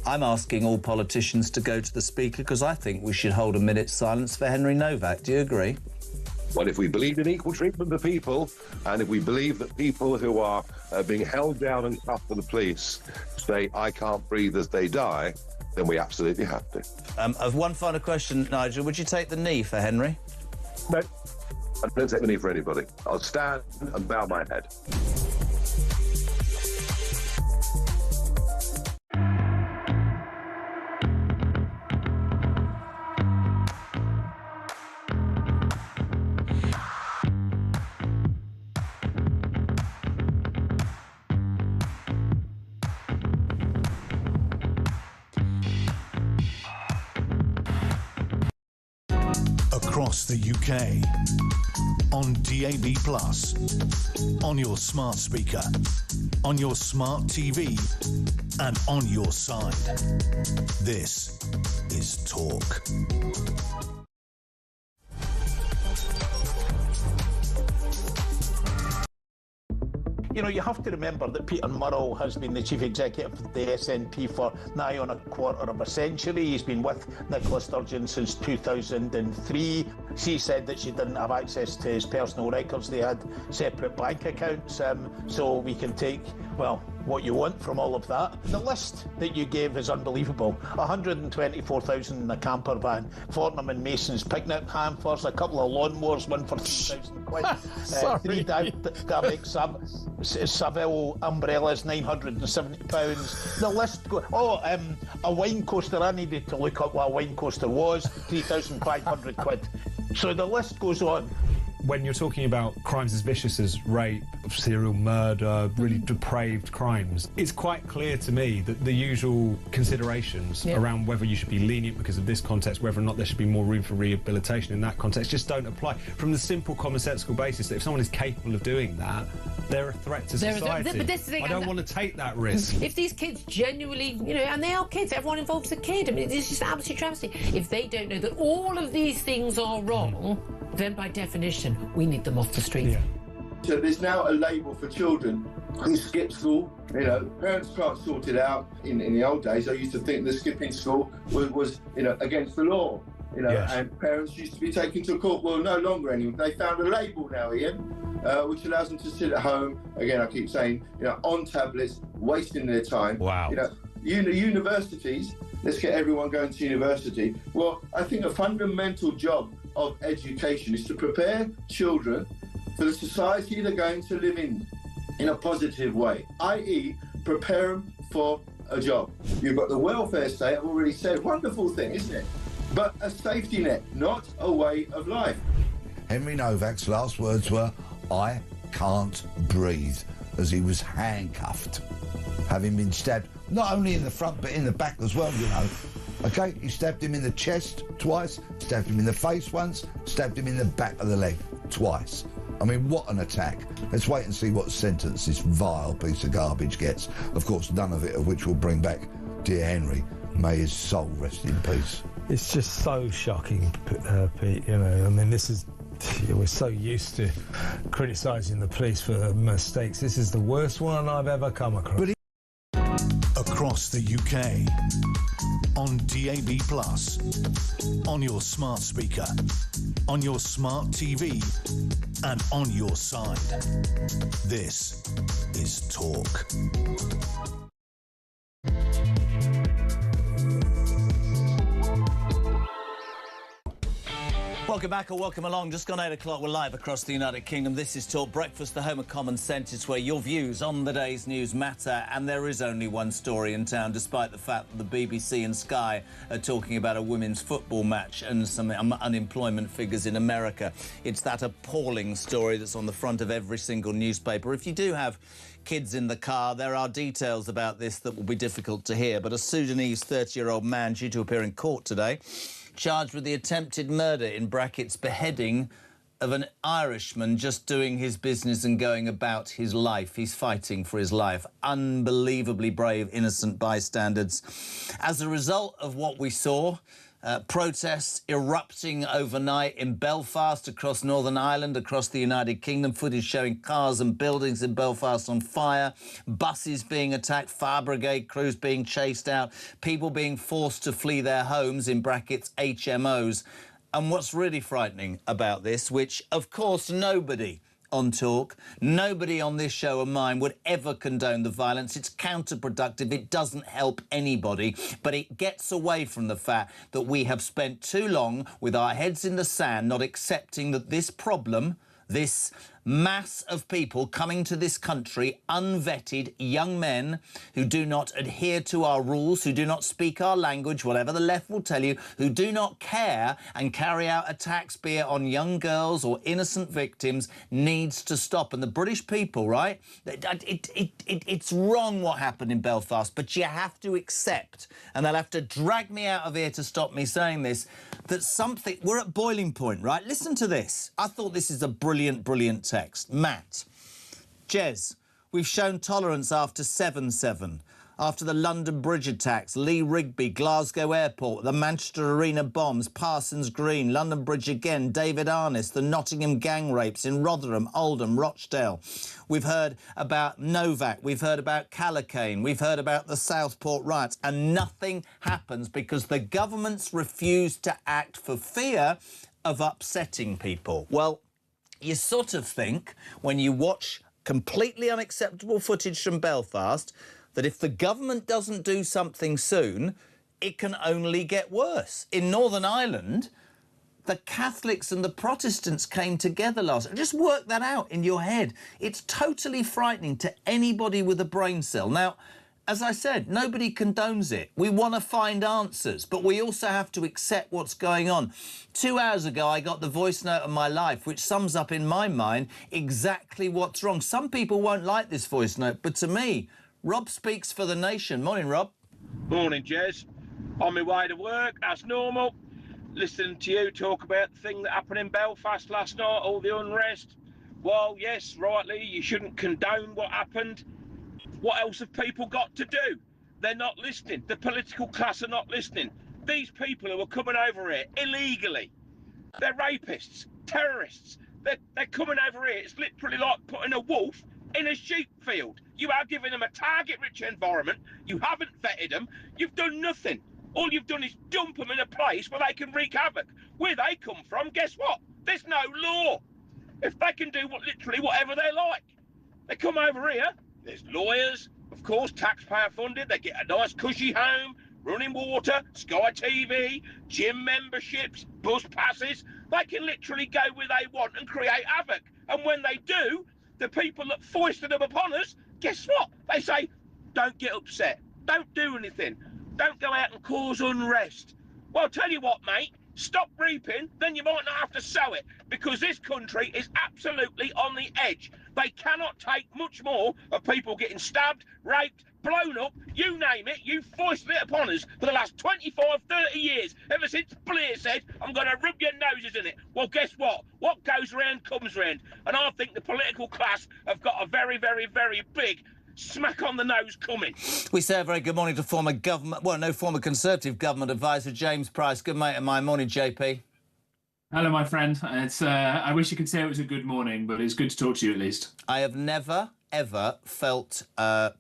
asking all politicians to go to the Speaker because I think we should hold a minute's silence for Henry Novak. Do you agree? Well, if we believe in equal treatment of people, and if we believe that people who are being held down and cuffed by the police say, I can't breathe as they die, then we absolutely have to. I've one final question, Nigel. Would you take the knee for Henry? No, I don't take the knee for anybody. I'll stand and bow my head. Across the UK, on DAB+, on your smart speaker, on your smart TV, and on your side. This is Talk. You know, you have to remember that Peter Murrell has been the chief executive of the SNP for nigh on a quarter of a century. He's been with Nicola Sturgeon since 2003. She said that she didn't have access to his personal records. They had separate bank accounts, so we can take, well, what you want from all of that. The list that you gave is unbelievable. 124,000 in a camper van, Fortnum and Mason's picnic hampers, a couple of lawnmowers, one for 3,000 quid, three dynamic Savile umbrellas, £970. The list goes. A wine coaster. I needed to look up what a wine coaster was. 3,500 quid. So the list goes on. When you're talking about crimes as vicious as rape, serial murder, really depraved crimes, it's quite clear to me that the usual considerations around whether you should be lenient because of this context, whether or not there should be more room for rehabilitation in that context, just don't apply. From the simple commonsensical basis that if someone is capable of doing that, they're a threat to society. But this is the thing, I don't want to take that risk. If these kids genuinely, you know, and they are kids, everyone involved's a kid. I mean, it's just absolute travesty. If they don't know that all of these things are wrong, then by definition, we need them off the street. So there's now a label for children who skip school. You know, parents can't sort it out. In the old days, I used to think that skipping school was against the law. You know, and parents used to be taken to court. Well, no longer anymore. They found a label now, Ian, which allows them to sit at home. Again, I keep saying, on tablets, wasting their time. Wow. Universities. Let's get everyone going to university. Well, I think a fundamental job of education is to prepare children for the society they're going to live in a positive way, i.e. prepare them for a job. You've got the welfare state, I've already said, wonderful thing, isn't it? But a safety net, not a way of life. Henry Novak's last words were, I can't breathe, as he was handcuffed, having been stabbed not only in the front but in the back as well, Okay, he stabbed him in the chest twice, stabbed him in the face once, stabbed him in the back of the leg twice. I mean, what an attack. Let's wait and see what sentence this vile piece of garbage gets. Of course, none of it of which will bring back dear Henry. May his soul rest in peace. It's just so shocking, Pete, I mean, this is... We're so used to criticising the police for mistakes. This is the worst one I've ever come across. Across the UK, on DAB+, on your smart speaker, on your smart TV, and on your side. This is Talk. Welcome back or welcome along. Just gone 8 o'clock. We're live across the United Kingdom. This is Talk Breakfast, the home of common sense. It's where your views on the day's news matter. And there is only one story in town, despite the fact that the BBC and Sky are talking about a women's football match and some unemployment figures in America. It's that appalling story that's on the front of every single newspaper. If you do have kids in the car, there are details about this that will be difficult to hear. But a Sudanese 30-year-old man due to appear in court today, charged with the attempted murder, in brackets, beheading, of an Irishman just doing his business and going about his life. He's fighting for his life. Unbelievably brave, innocent bystanders. As a result of what we saw, Protests erupting overnight in Belfast, across Northern Ireland, across the United Kingdom. Footage showing cars and buildings in Belfast on fire, buses being attacked, fire brigade crews being chased out, people being forced to flee their homes, in brackets HMOs. And what's really frightening about this, which of course nobody on Talk, nobody on this show of mine would ever condone the violence. It's counterproductive. It doesn't help anybody. But it gets away from the fact that we have spent too long with our heads in the sand, not accepting that this problem, this mass of people coming to this country, unvetted young men who do not adhere to our rules, who do not speak our language, whatever the left will tell you, who do not care and carry out attacks, be it on young girls or innocent victims, needs to stop. And the British people, right, it's wrong what happened in Belfast, but you have to accept, and they'll have to drag me out of here to stop me saying this, that something, we're at boiling point, right? Listen to this. I thought this is a brilliant, brilliant text. Matt, Jez, we've shown tolerance after 7/7, after the London Bridge attacks, Lee Rigby, Glasgow Airport, the Manchester Arena bombs, Parsons Green, London Bridge again, David Arness, the Nottingham gang rapes in Rotherham, Oldham, Rochdale. We've heard about Novak, we've heard about Callacane, we've heard about the Southport riots, and nothing happens because the governments refuse to act for fear of upsetting people. Well, you sort of think, when you watch completely unacceptable footage from Belfast, that if the government doesn't do something soon, it can only get worse. In Northern Ireland, the Catholics and the Protestants came together last year. Just work that out in your head. It's totally frightening to anybody with a brain cell. Now, as I said, nobody condones it. We want to find answers, but we also have to accept what's going on. 2 hours ago, I got the voice note of my life, which sums up in my mind exactly what's wrong. Some people won't like this voice note, but to me, Rob speaks for the nation. Morning, Rob. Morning, Jez. On my way to work, as normal. Listening to you talk about the thing that happened in Belfast last night, all the unrest. Well, yes, rightly, you shouldn't condone what happened. What else have people got to do? They're not listening. The political class are not listening. These people who are coming over here illegally, they're rapists, terrorists. They're coming over here. It's literally like putting a wolf in a sheep field. You are giving them a target-rich environment. You haven't vetted them. You've done nothing. All you've done is dump them in a place where they can wreak havoc. Where they come from, guess what? There's no law. If they can do literally whatever they like. They come over here, there's lawyers, of course, taxpayer funded. They get a nice cushy home, running water, Sky TV, gym memberships, bus passes. They can literally go where they want and create havoc. And when they do, the people that foisted them upon us, guess what? They say, don't get upset. Don't do anything. Don't go out and cause unrest. Well, I'll tell you what, mate. Stop reaping, then you might not have to sow it, because this country is absolutely on the edge. They cannot take much more of people getting stabbed, raped, blown up, you name it. You foisted it upon us for the last 25, 30 years, ever since Blair said, I'm going to rub your noses in it. Well, guess what? What goes round comes round. And I think the political class have got a very, very, very big smack on the nose coming. We say a very good morning to former Conservative government advisor James Price. Good mate of mine. Morning, JP. Hello, my friend. It's I wish you could say it was a good morning, but it's good to talk to you at least. I have never, ever felt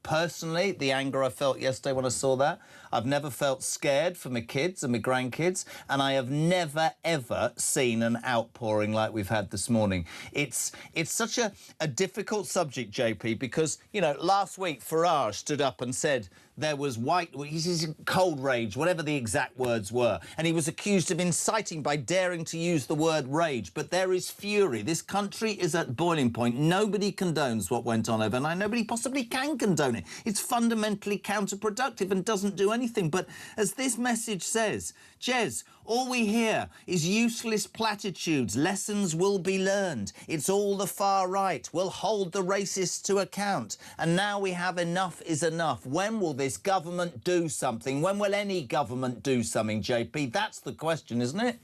personally the anger I felt yesterday when I saw that. I've never felt scared for my kids and my grandkids, and I have never, ever seen an outpouring like we've had this morning. It's such a difficult subject, JP, because, you know, last week Farage stood up and said there was cold rage, whatever the exact words were, and he was accused of inciting by daring to use the word rage. But there is fury. This country is at boiling point. Nobody condones what went on overnight. Nobody possibly can condone it. It's fundamentally counterproductive and doesn't do anything. But as this message says, Jez, all we hear is useless platitudes. Lessons will be learned. It's all the far right. We'll hold the racists to account. And now we have enough is enough. When will this government do something? When will any government do something, JP? That's the question, isn't it?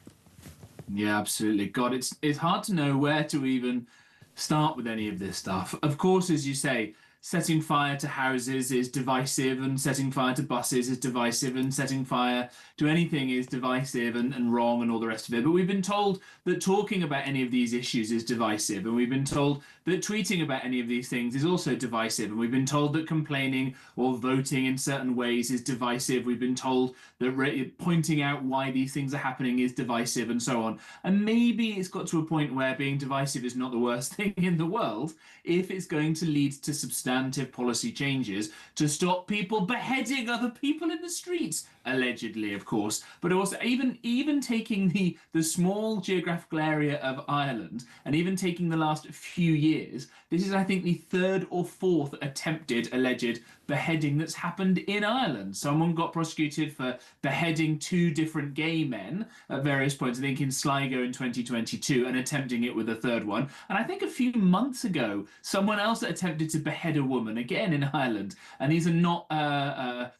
Yeah, absolutely. God, it's hard to know where to even start with any of this stuff. Of course, as you say, setting fire to houses is divisive, and setting fire to buses is divisive, and setting fire to anything is divisive and wrong and all the rest of it. But we've been told that talking about any of these issues is divisive, and we've been told that tweeting about any of these things is also divisive, and we've been told that complaining or voting in certain ways is divisive. We've been told that pointing out why these things are happening is divisive, and so on. And maybe it's got to a point where being divisive is not the worst thing in the world if it's going to lead to substantive policy changes to stop people beheading other people in the streets, allegedly, of course. But also, even taking the small geographical area of Ireland, and even taking the last few years, this is, I think, the third or fourth attempted alleged beheading that's happened in Ireland. Someone got prosecuted for beheading 2 different gay men at various points, I think in Sligo in 2022, and attempting it with a third one. And I think a few months ago, someone else attempted to behead a woman, again in Ireland. And these are not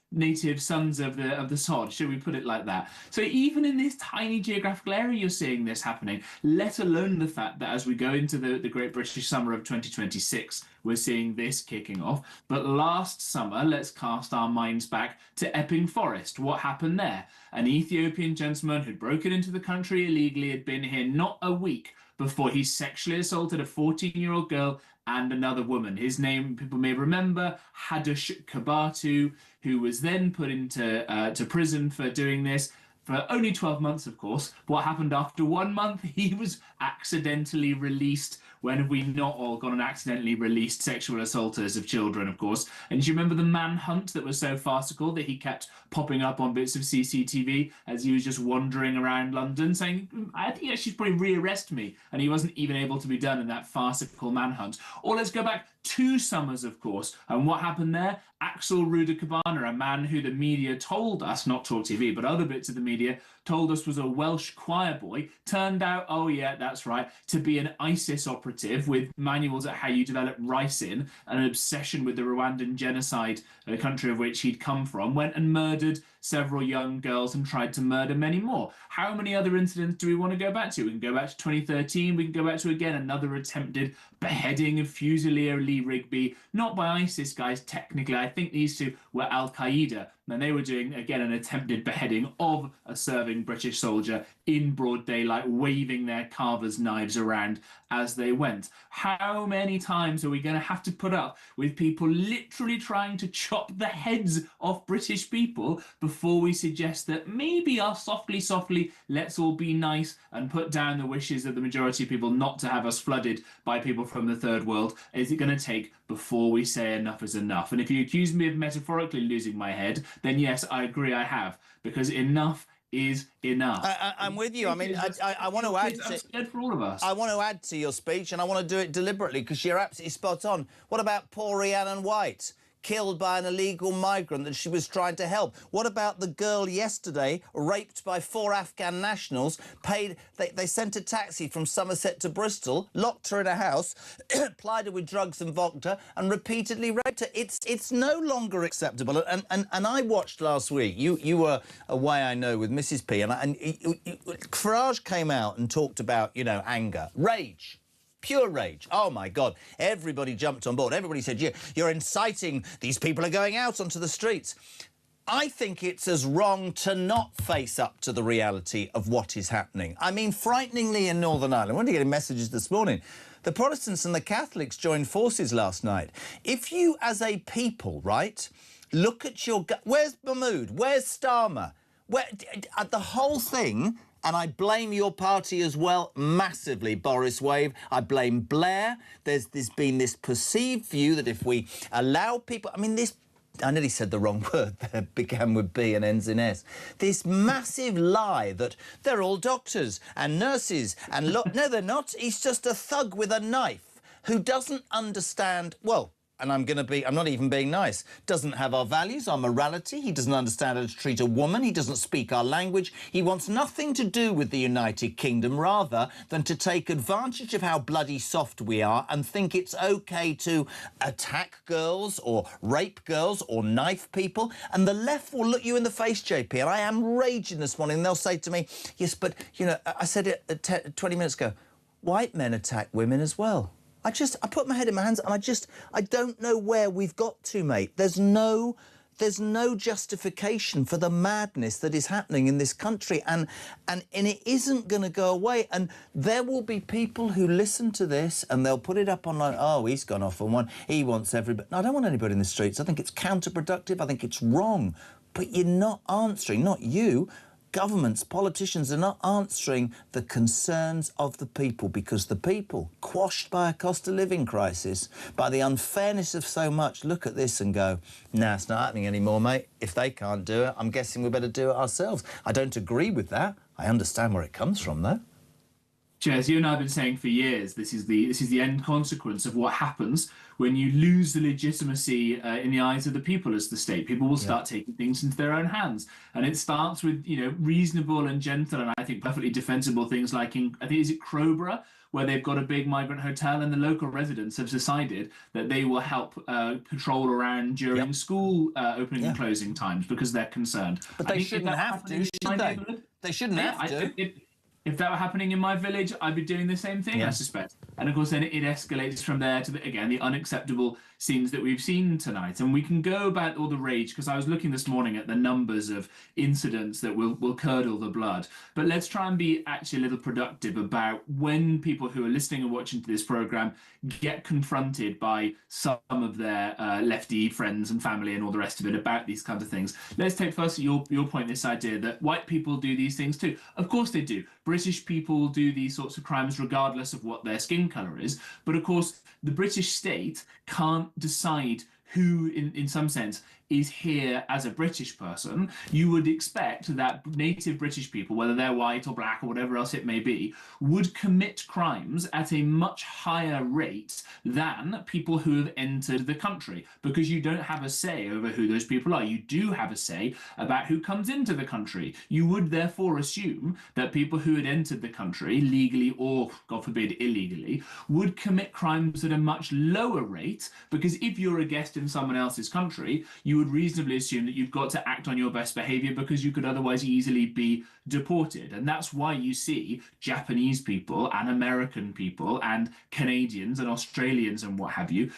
native sons of the sod, should we put it like that? So even in this tiny geographical area, you're seeing this happening, let alone the fact that as we go into the Great British Summer of 2026, we're seeing this kicking off. But last summer, let's cast our minds back to Epping Forest. What happened there? An Ethiopian gentleman who'd broken into the country illegally had been here not a week before he sexually assaulted a 14-year-old girl and another woman. His name, people may remember, Hadush Kabatu, who was then put into to prison for doing this for only 12 months, of course. What happened after 1 month? He was accidentally released. When have we not all gone and accidentally released sexual assaulters of children, of course? And do you remember the manhunt that was so farcical that he kept popping up on bits of CCTV as he was just wandering around London saying, I think you should probably rearrest me. And he wasn't even able to be done in that farcical manhunt. Or let's go back 2 summers, of course. And what happened there? Axel Ruda-Cabana, a man who the media told us, not talkTV, but other bits of the media, told us was a Welsh choir boy, turned out, oh yeah, that's right, to be an ISIS operative with manuals at how you develop ricin, an obsession with the Rwandan genocide, a country of which he'd come from, went and murdered several young girls and tried to murder many more. How many other incidents do we want to go back to? We can go back to 2013, we can go back to, again, another attempted beheading of Fusilier Lee Rigby, not by ISIS guys, technically. I think these 2 were Al-Qaeda, and they were doing, again, an attempted beheading of a serving British soldier in broad daylight, waving their carver's knives around as they went. How many times are we going to have to put up with people literally trying to chop the heads off British people before we suggest that maybe softly, let's all be nice and put down the wishes of the majority of people not to have us flooded by people from the third world? Is it going to take before we say enough is enough? And if you accuse me of metaphorically losing my head, then yes, I agree I have, because enough is enough. I'm with you. I mean, I want to add to, for all of us. I want to add to your speech, and I want to do it deliberately because you're absolutely spot on. What about poor Rhiannon White, killed by an illegal migrant that she was trying to help? What about the girl yesterday raped by 4 Afghan nationals? They sent a taxi from Somerset to Bristol, locked her in a house, plied her with drugs and vodka, and repeatedly raped her. It's no longer acceptable. And I watched last week. You were away, I know, with Mrs. P, and Farage came out and talked about, you know, anger, rage. Pure rage. Oh, my God. Everybody jumped on board. Everybody said, you're inciting. These people are going out onto the streets. I think it's as wrong to not face up to the reality of what is happening. I mean, frighteningly in Northern Ireland, we're only getting messages this morning. The Protestants and the Catholics joined forces last night. If you, as a people, right, look at your... Where's Mahmood? Where's Starmer? The whole thing... And I blame your party as well, massively, Boris Wave. I blame Blair. There's been this perceived view that if we allow people... I mean, this... I nearly said the wrong word there, began with B and ends in S. This massive lie that they're all doctors and nurses and... No, they're not. He's just a thug with a knife who doesn't understand... Well... And I'm not even being nice, doesn't have our values, our morality. He doesn't understand how to treat a woman. He doesn't speak our language. He wants nothing to do with the United Kingdom rather than to take advantage of how bloody soft we are and think it's OK to attack girls or rape girls or knife people. And the left will look you in the face, JP, and I am raging this morning. And they'll say to me, yes, but, you know, I said it 20 minutes ago, white men attack women as well. I put my head in my hands and I don't know where we've got to, mate. There's no justification for the madness that is happening in this country, and it isn't going to go away. And there will be people who listen to this and they'll put it up online. Oh, he's gone off on one. He wants everybody. No, I don't want anybody in the streets. I think it's counterproductive. I think it's wrong. But you're not answering, not you. Governments, politicians are not answering the concerns of the people, because the people, quashed by a cost of living crisis, by the unfairness of so much, look at this and go, nah, it's not happening anymore, mate. If they can't do it, I'm guessing we better do it ourselves. I don't agree with that. I understand where it comes from, though. Jez, you and I have been saying for years, this is the end consequence of what happens when you lose the legitimacy in the eyes of the people as the state. People will start taking things into their own hands, and it starts with reasonable and gentle and I think perfectly defensible things like is it Crowborough, where they've got a big migrant hotel and the local residents have decided that they will help patrol around during school opening and closing times because they're concerned. But they shouldn't have to, should they? They shouldn't have to. If that were happening in my village, I'd be doing the same thing, I suspect. And of course, then it escalates from there to, the unacceptable scenes that we've seen tonight. And we can go about all the rage, because I was looking this morning at the numbers of incidents that will curdle the blood. But let's try and be actually a little productive about when people who are listening and watching to this programme get confronted by some of their lefty friends and family and all the rest of it about these kinds of things. Let's take first your point, this idea that white people do these things too. Of course they do. British people do these sorts of crimes regardless of what their skin colour is. But of course, the British state can't decide who, in some sense, is here as a British person. You would expect that native British people, whether they're white or black or whatever else it may be, would commit crimes at a much higher rate than people who have entered the country, because you don't have a say over who those people are. You do have a say about who comes into the country. You would therefore assume that people who had entered the country legally or, God forbid, illegally, would commit crimes at a much lower rate, because if you're a guest in someone else's country, you would reasonably assume that you've got to act on your best behaviour, because you could otherwise easily be deported. And that's why you see Japanese people and American people and Canadians and Australians and what have you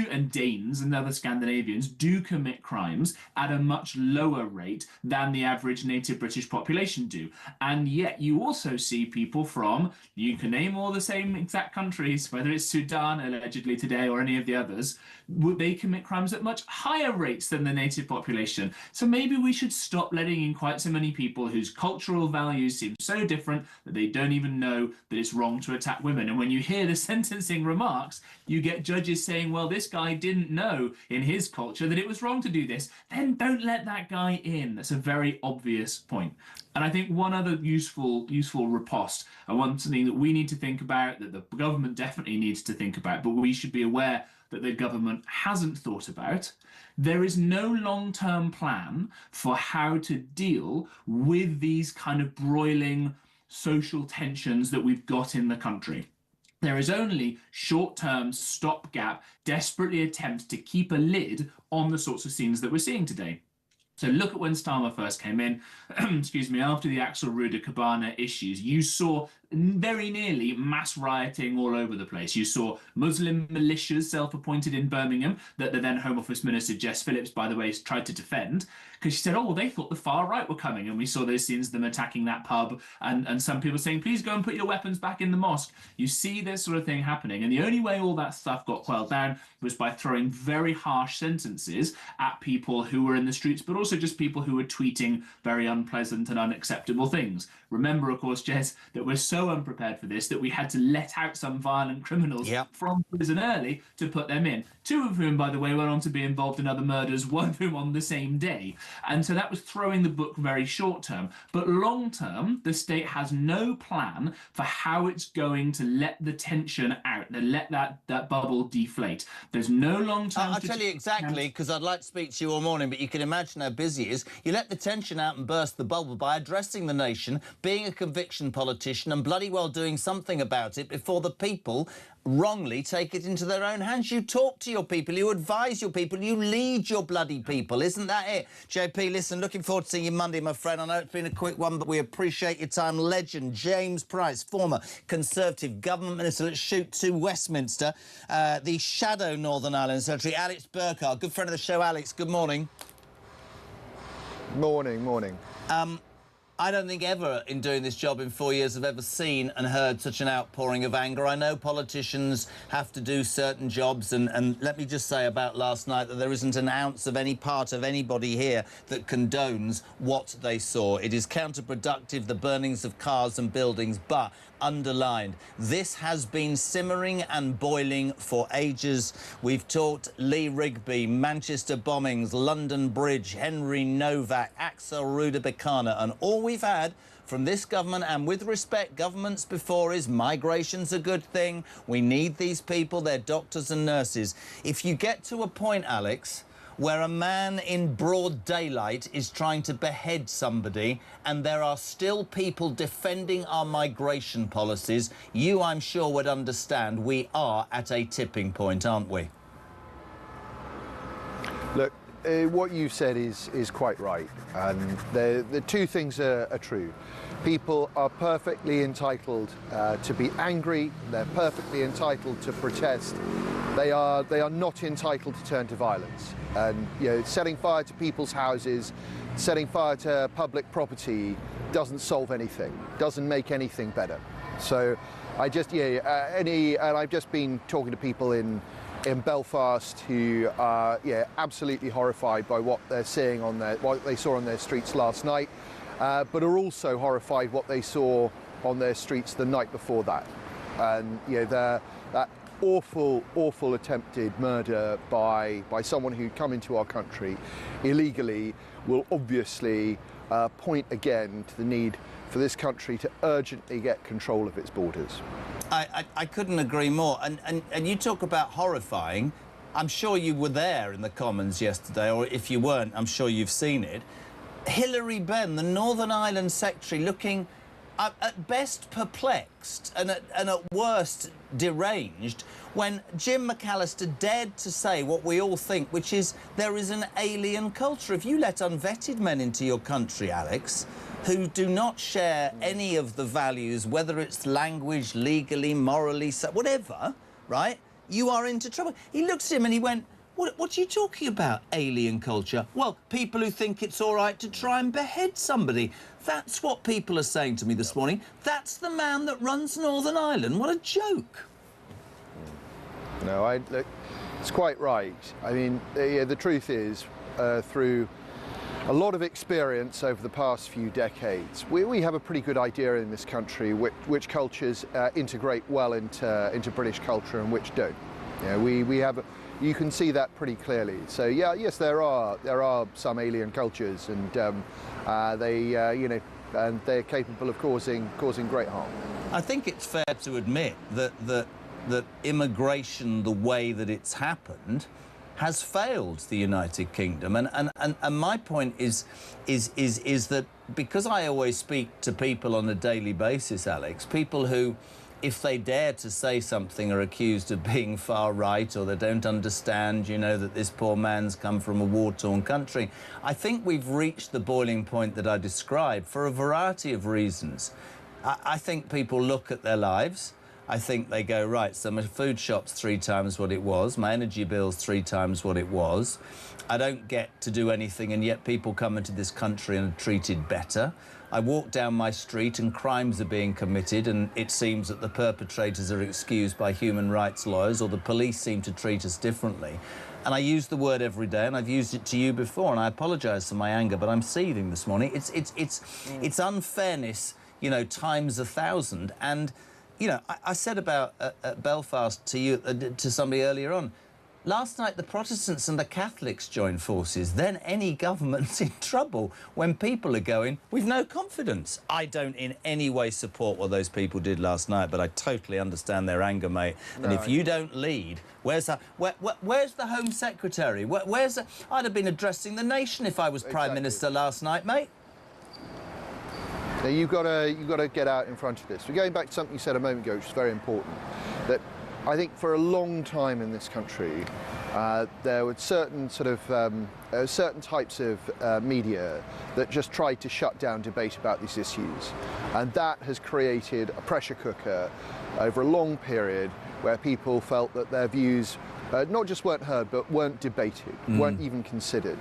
and Danes and other Scandinavians do commit crimes at a much lower rate than the average native British population do. And yet you also see people from, you can name all the same exact countries, whether it's Sudan allegedly today or any of the others, they commit crimes at much higher rates than the native population. So maybe we should stop letting in quite so many people whose cultural values seem so different that they don't even know that it's wrong to attack women. And when you hear the sentencing remarks, you get judges saying, well, this guy didn't know in his culture that it was wrong to do this. Then don't let that guy in. That's a very obvious point. And I think one other useful riposte, and one something that we need to think about, that the government definitely needs to think about, but we should be aware that the government hasn't thought about. There is no long-term plan for how to deal with these kind of broiling social tensions that we've got in the country. There is only short-term, stopgap, desperately attempts to keep a lid on the sorts of scenes that we're seeing today. So look at when Starmer first came in, excuse me, after the Axel Ruder Cabana issues, you saw very nearly mass rioting all over the place. You saw Muslim militias self-appointed in Birmingham that the then Home Office Minister Jess Phillips, by the way, tried to defend, because she said, oh, well, they thought the far right were coming. And we saw those scenes of them attacking that pub and some people saying, please go and put your weapons back in the mosque. You see this sort of thing happening. And the only way all that stuff got quelled down was by throwing very harsh sentences at people who were in the streets, but also just people who were tweeting very unpleasant and unacceptable things. Remember, of course, Jez, that we're so unprepared for this that we had to let out some violent criminals from prison early to put them in. Two of whom, by the way, went on to be involved in other murders, one of whom on the same day. And so that was throwing the book very short term. But long term, the state has no plan for how it's going to let the tension out, and let that bubble deflate. There's no long term... I'll tell you exactly, because I'd like to speak to you all morning, but you can imagine how busy he is. You let the tension out and burst the bubble by addressing the nation, being a conviction politician and bloody well doing something about it before the people wrongly take it into their own hands. You talk to your people, you advise your people, you lead your bloody people. Isn't that it? JP, listen, looking forward to seeing you Monday, my friend. I know it's been a quick one, but we appreciate your time. Legend James Price, former Conservative government minister. Let's shoot to to Westminster, the shadow Northern Ireland Secretary, Alex Burkhardt. Good friend of the show, Alex. Good morning. Morning. I don't think ever in doing this job in 4 years I've ever seen and heard such an outpouring of anger. I know politicians have to do certain jobs, and let me just say about last night that there isn't an ounce of any part of anybody here that condones what they saw. It is counterproductive, the burnings of cars and buildings, but underlined, this has been simmering and boiling for ages. We've talked Lee Rigby, Manchester bombings, London Bridge, Henry Novak, Axel Rudabekana, and all we've had from this government, and with respect, governments before, is migration's a good thing. We need these people, they're doctors and nurses. If you get to a point, Alex, where a man in broad daylight is trying to behead somebody and there are still people defending our migration policies, you, I'm sure, would understand we are at a tipping point, aren't we? Look, what you said is quite right, and the two things are true. People are perfectly entitled to be angry. They're perfectly entitled to protest. They are not entitled to turn to violence. And setting fire to people's houses, setting fire to public property doesn't solve anything. Doesn't make anything better. So and I've just been talking to people in Belfast who are absolutely horrified by what they're seeing what they saw on their streets last night, but are also horrified what they saw on their streets the night before that. And that awful attempted murder by someone who'd come into our country illegally will obviously point again to the need for this country to urgently get control of its borders. I couldn't agree more. And you talk about horrifying. I'm sure you were there in the Commons yesterday, or if you weren't, I'm sure you've seen it. Hilary Benn, the Northern Ireland Secretary, looking at best perplexed and at worst deranged when Jim McAllister dared to say what we all think, which is there is an alien culture. If you let unvetted men into your country, Alex, who do not share any of the values, whether it's language, legally, morally, whatever, right, you are into trouble. He looked at him and he went, what are you talking about, alien culture? Well, people who think it's all right to try and behead somebody. That's what people are saying to me this morning. That's the man that runs Northern Ireland. What a joke. No, look, it's quite right. I mean, the truth is, through a lot of experience over the past few decades, we have a pretty good idea in this country which cultures integrate well into British culture and which don't. We have. You can see that pretty clearly. So yes, there are some alien cultures, and and they're capable of causing great harm. I think it's fair to admit that immigration, the way that it's happened, has failed the United Kingdom. And my point is that because I always speak to people on a daily basis, Alex, people who, if they dare to say something, are accused of being far right, or they don't understand, that this poor man's come from a war-torn country. I think we've reached the boiling point that I described for a variety of reasons. I think people look at their lives. I think they go, right, so my food shop's 3 times what it was, my energy bill's 3 times what it was. I don't get to do anything, and yet people come into this country and are treated better. I walk down my street and crimes are being committed, and it seems that the perpetrators are excused by human rights lawyers, or the police seem to treat us differently. And I use the word every day, and I've used it to you before, and I apologise for my anger, but I'm seething this morning. It's unfairness, times 1,000. And, I said about Belfast to you, to somebody earlier on, last night the Protestants and the Catholics joined forces. Then any government's in trouble when people are going, we've no confidence. I don't in any way support what those people did last night, but I totally understand their anger, mate. No, and if you don't lead, where's the Home Secretary? I'd have been addressing the nation if I was Prime Minister last night, mate. Now, you've got to get out in front of this. We're going back to something you said a moment ago, which is very important, that I think for a long time in this country, There were certain certain types of media that just tried to shut down debate about these issues, and that has created a pressure cooker over a long period where people felt that their views not just weren't heard but weren't debated, weren't even considered.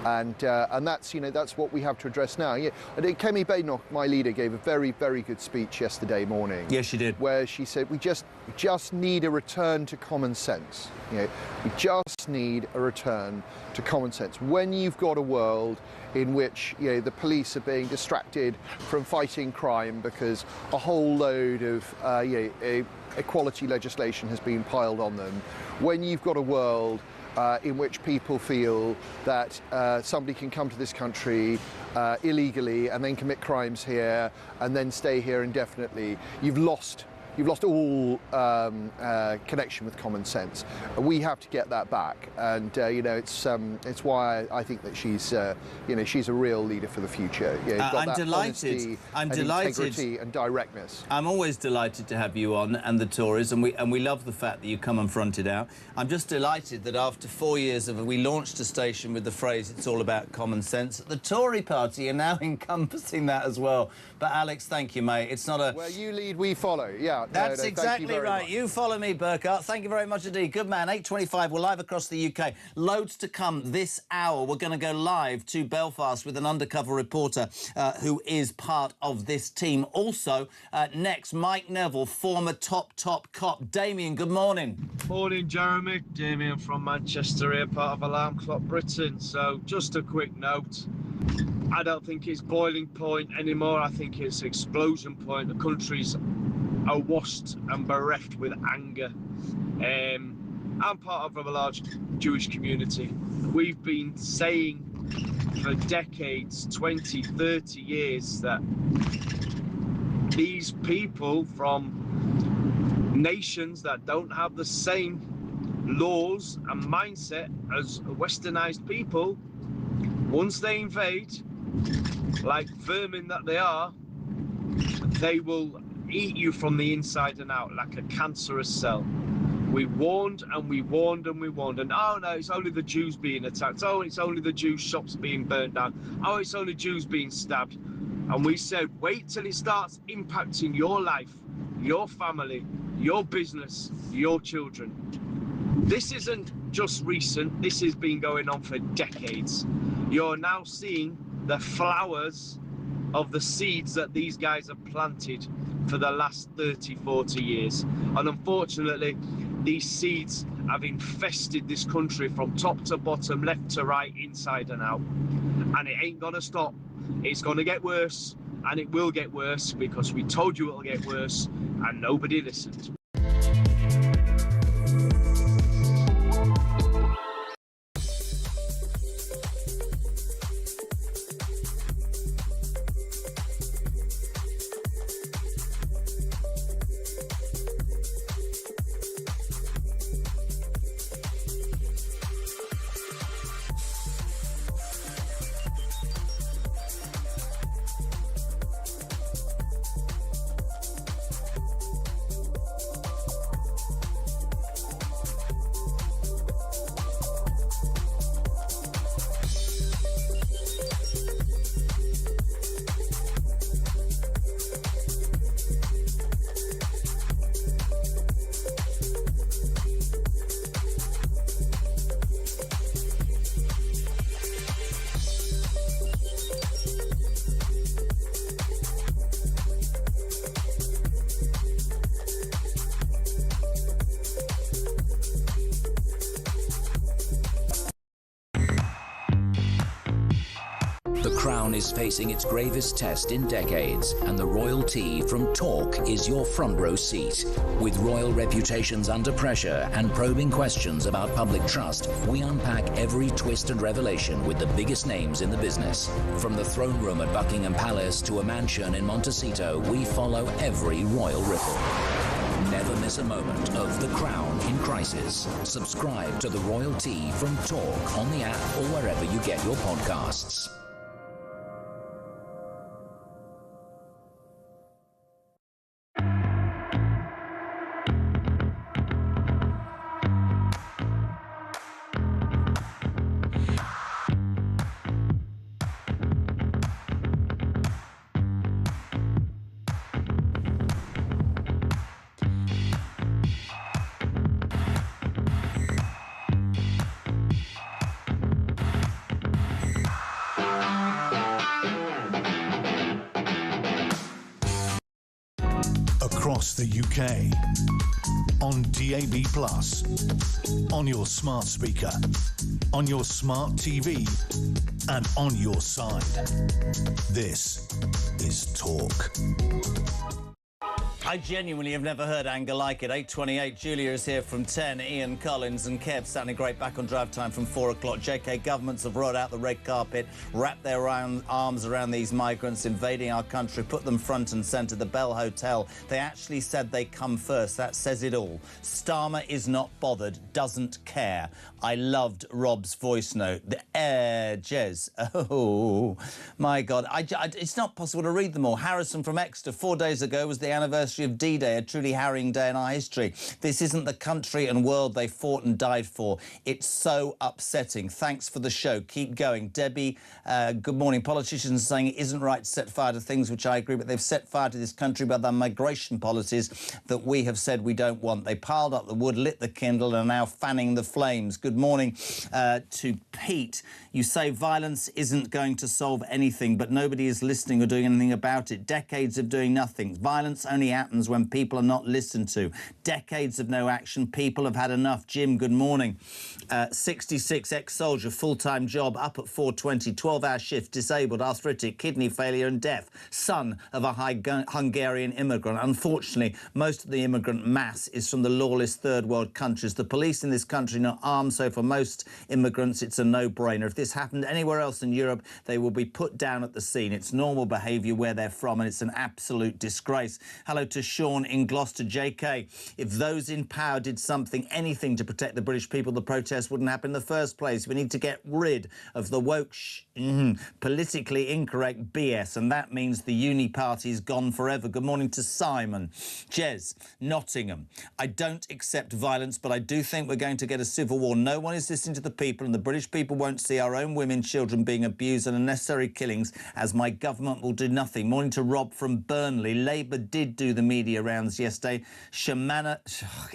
And that's what we have to address now. Yeah, I think Kemi Badenoch, my leader, gave a very, very good speech yesterday morning. Yes, she did. Where she said we just need a return to common sense. We just need a return to common sense. When you've got a world in which the police are being distracted from fighting crime because a whole load of equality legislation has been piled on them, when you've got a world in which people feel that somebody can come to this country illegally and then commit crimes here and then stay here indefinitely, you've lost all connection with common sense. We have to get that back, and it's why I think that she's a real leader for the future. I'm delighted. Integrity and directness. I'm always delighted to have you on, and the Tories, and we love the fact that you come and front it out. I'm just delighted that after 4 years we launched a station with the phrase "It's all about common sense." The Tory party are now encompassing that as well. But Alex, thank you, mate. It's not a where you lead, we follow. Yeah. That's exactly right. Much. You follow me, Burkhart. Thank you very much indeed. Good man. 8:25. We're live across the UK. Loads to come this hour. We're going to go live to Belfast with an undercover reporter who is part of this team. Also, next, Mike Neville, former top cop. Damien, good morning. Morning, Jeremy. Damien from Manchester here, part of Alarm Clock Britain. So, just a quick note. I don't think it's boiling point anymore. I think it's explosion point. The country's awash and bereft with anger. I'm part of a large Jewish community. We've been saying for decades, 20, 30 years, that these people from nations that don't have the same laws and mindset as westernized people, once they invade, like vermin that they are, they will eat you from the inside and out like a cancerous cell. We warned and we warned and we warned, and oh no, it's only the Jews being attacked. Oh, it's only the Jews' shops being burnt down. Oh, it's only Jews being stabbed. And we said, wait till it starts impacting your life, your family, your business, your children. This isn't just recent. This has been going on for decades. You're now seeing the flowers of the seeds that these guys have planted for the last 30, 40 years. And unfortunately, these seeds have infested this country from top to bottom, left to right, inside and out. And it ain't gonna stop. It's gonna get worse, and it will get worse because we told you it'll get worse and nobody listened. The Crown is facing its gravest test in decades, and the royalty from Talk is your front row seat. With royal reputations under pressure and probing questions about public trust, we unpack every twist and revelation with the biggest names in the business. From the throne room at Buckingham Palace to a mansion in Montecito, we follow every royal ripple. Never miss a moment of The Crown in crisis. Subscribe to the royalty from Talk on the app or wherever you get your podcasts. across the UK. On DAB+, on your smart speaker, on your smart TV, and on your side. This is Talk. I genuinely have never heard anger like it. 8:28, Julia is here from 10, Ian Collins and Kev sounding great back on drive time from 4 o'clock. JK, governments have rolled out the red carpet, wrapped their arms around these migrants invading our country, put them front and centre. The Bell Hotel, they actually said they come first. That says it all. Starmer is not bothered, doesn't care. I loved Rob's voice note. Jez. Oh, my God. It's not possible to read them all. Harrison from Exeter, 4 days ago was the anniversary of D-Day, a truly harrowing day in our history. This isn't the country and world they fought and died for. It's so upsetting. Thanks for the show. Keep going. Debbie, good morning. Politicians are saying it isn't right to set fire to things, which I agree, but they've set fire to this country by their migration policies that we have said we don't want. They piled up the wood, lit the kindle, and are now fanning the flames. Good morning to Pete. You say violence isn't going to solve anything, but nobody is listening or doing anything about it. Decades of doing nothing. Violence only happens when people are not listened to. Decades of no action. People have had enough. Jim, good morning. 66, ex-soldier, full-time job, up at 4:20, 12-hour shift, disabled, arthritic, kidney failure and deaf. Son of a Hungarian immigrant. Unfortunately, most of the immigrant mass is from the lawless third world countries. The police in this country are not armed, so for most immigrants, it's a no-brainer. If this happened anywhere else in Europe, they will be put down at the scene. It's normal behaviour where they're from, and it's an absolute disgrace. Hello to Sean in Gloucester. JK, if those in power did something, anything to protect the British people, the protests wouldn't happen in the first place. We need to get rid of the woke, politically incorrect BS, and that means the uni party's gone forever. Good morning to Simon. Jez, Nottingham. I don't accept violence, but I do think we're going to get a civil war. No one is listening to the people, and the British people won't see our own women, children being abused and unnecessary killings, as my government will do nothing. Morning to Rob from Burnley. Labour did do the media rounds yesterday.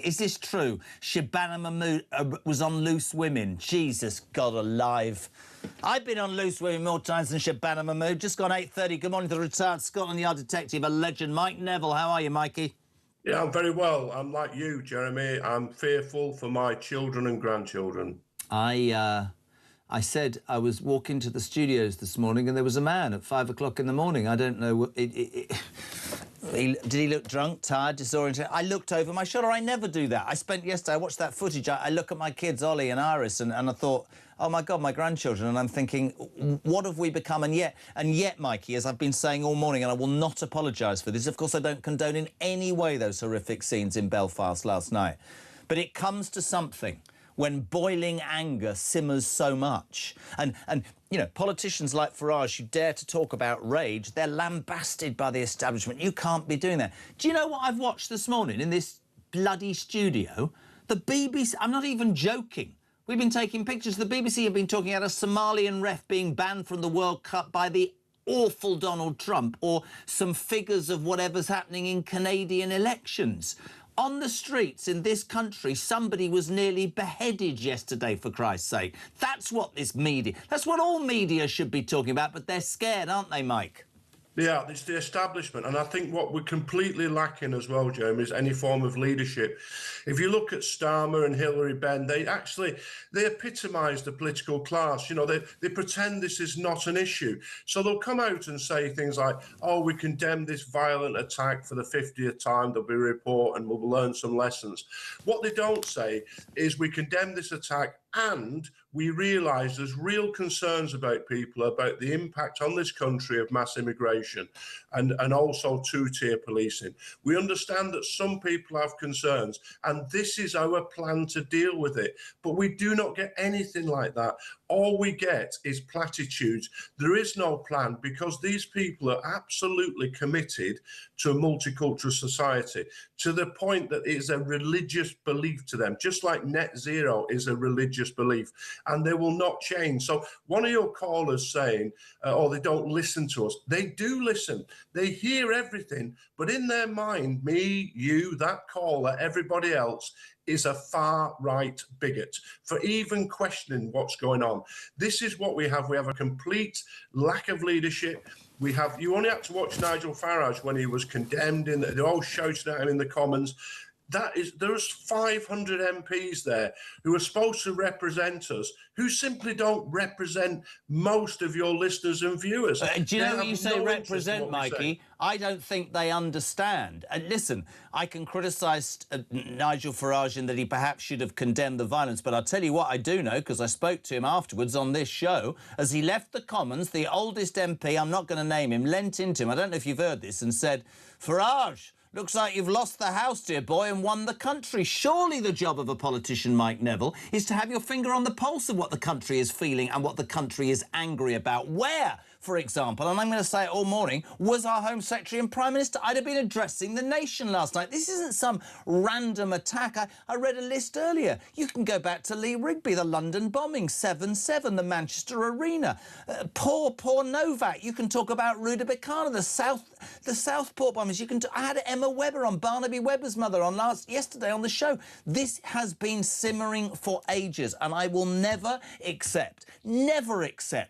Is this true? Shabana Mahmood was on Loose Women. Jesus God alive. I've been on Loose Women more times than Shabana Mahmood. Just gone 8:30. Good morning to the retired Scotland Yard detective, a legend, Mike Neville. How are you, Mikey? Yeah, I'm very well. I'm like you, Jeremy. I'm fearful for my children and grandchildren. I said I was walking to the studios this morning and there was a man at 5 o'clock in the morning. I don't know. Did he look drunk, tired, disoriented? I looked over my shoulder. I never do that. I spent yesterday, I watched that footage. I look at my kids, Ollie and Iris, and I thought, oh, my God, my grandchildren. And I'm thinking, what have we become? And yet, Mikey, as I've been saying all morning, and I will not apologise for this, of course, I don't condone in any way those horrific scenes in Belfast last night. But it comes to something when boiling anger simmers so much. And you know, politicians like Farage who dare to talk about rage, they're lambasted by the establishment. You can't be doing that. Do you know what I've watched this morning in this bloody studio? The BBC, I'm not even joking. We've been taking pictures. The BBC have been talking about a Somalian ref being banned from the World Cup by the awful Donald Trump, or some figures of whatever's happening in Canadian elections. On the streets in this country, somebody was nearly beheaded yesterday, for Christ's sake. That's what this media, that's what all media should be talking about, but they're scared, aren't they, Mike? Yeah, it's the establishment. And I think what we're completely lacking as well, Jeremy, is any form of leadership. If you look at Starmer and Hilary Benn, they epitomise the political class. You know, they pretend this is not an issue. So they'll come out and say things like, oh, we condemn this violent attack for the 50th time. There'll be a report and we'll learn some lessons. What they don't say is we condemn this attack and we realise there's real concerns about people, about the impact on this country of mass immigration and also two-tier policing. We understand that some people have concerns and this is our plan to deal with it. But we do not get anything like that. All we get is platitudes. There is no plan because these people are absolutely committed to a multicultural society to the point that it is a religious belief to them, just like net zero is a religious belief, and they will not change. So one of your callers saying, oh, they don't listen to us. They do listen. They hear everything, but in their mind, me, you, that caller, everybody else, is a far-right bigot for even questioning what's going on. This is what we have. We have a complete lack of leadership. You only had to watch Nigel Farage when he was condemned, they're all shouting at him in the Commons. There's 500 MPs there who are supposed to represent us, who simply don't represent most of your listeners and viewers. Do you know what you say represent, Mikey? I don't think they understand. And listen, I can criticise Nigel Farage in that he perhaps should have condemned the violence, but I'll tell you what I do know, because I spoke to him afterwards on this show. As he left the Commons, the oldest MP, I'm not going to name him, leant into him, I don't know if you've heard this, and said, Farage, looks like you've lost the house, dear boy, and won the country. Surely the job of a politician, Mike Neville, is to have your finger on the pulse of what the country is feeling and what the country is angry about. Where, for example, and I'm going to say it all morning, was our Home Secretary and Prime Minister? I'd have been addressing the nation last night. This isn't some random attack. I read a list earlier. You can go back to Lee Rigby, the London bombing, 7/7, the Manchester Arena. Poor Novak. You can talk about Rudabikana, the Southport bombings. I had Emma Webber on, Barnaby Webber's mother, on yesterday on the show. This has been simmering for ages, and I will never accept,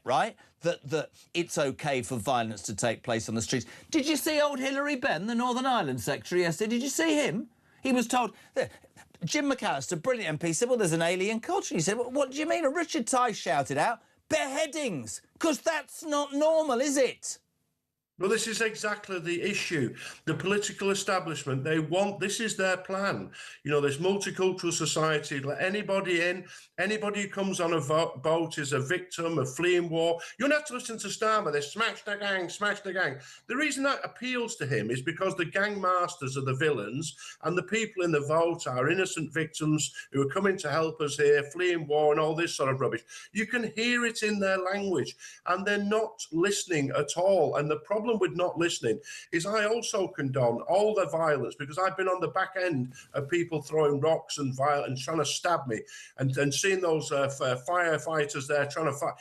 right, that it's OK for violence to take place on the streets. Did you see old Hilary Benn, the Northern Ireland Secretary, yesterday? Did you see him? He was told... Jim McAllister, brilliant MP, said, well, there's an alien culture. He said, well, what do you mean? And Richard Tice shouted out, beheadings, because that's not normal, is it? Well, this is exactly the issue. The political establishment, this is their plan. You know, this multicultural society, let anybody in, anybody who comes on a boat is a victim of fleeing war. You don't have to listen to Starmer, they smash the gang, smash the gang. The reason that appeals to him is because the gang masters are the villains and the people in the vote are innocent victims who are coming to help us here, fleeing war and all this sort of rubbish. You can hear it in their language and they're not listening at all. And the problem with not listening is I also condone all the violence, because I've been on the back end of people throwing rocks and trying to stab me, and seeing those firefighters there trying to fight,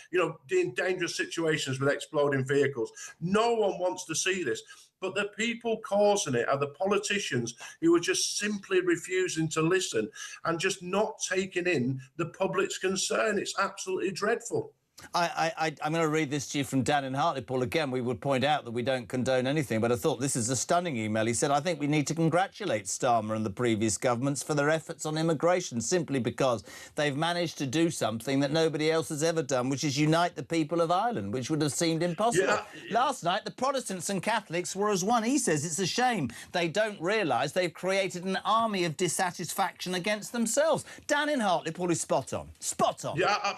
in dangerous situations with exploding vehicles. No one wants to see this. But the people causing it are the politicians who are just simply refusing to listen and just not taking in the public's concern. It's absolutely dreadful. I'm going to read this to you from Dan in Hartlepool. Again, we would point out that we don't condone anything, but I thought this is a stunning email. He said, I think we need to congratulate Starmer and the previous governments for their efforts on immigration, simply because they've managed to do something that nobody else has ever done, which is unite the people of Ireland, which would have seemed impossible. Yeah. Last night, the Protestants and Catholics were as one. He says it's a shame they don't realise they've created an army of dissatisfaction against themselves. Dan in Hartlepool is spot on. Spot on. Yeah,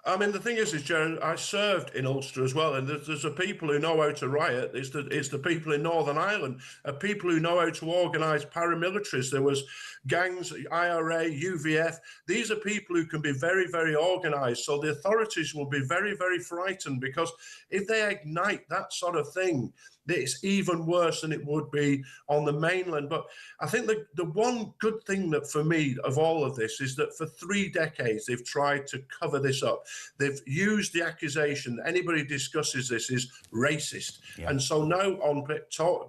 I mean, the thing is, Jaron, I served in Ulster as well, and there's the people who know how to riot. It's the people in Northern Ireland, people who know how to organise paramilitaries. There was gangs, IRA, UVF. These are people who can be very, very organised. So the authorities will be very, very frightened, because if they ignite that sort of thing, it's even worse than it would be on the mainland. But I think the one good thing that for me of all of this is that for 3 decades they've tried to cover this up. They've used the accusation that anybody discusses this is racist. Yeah. And so now on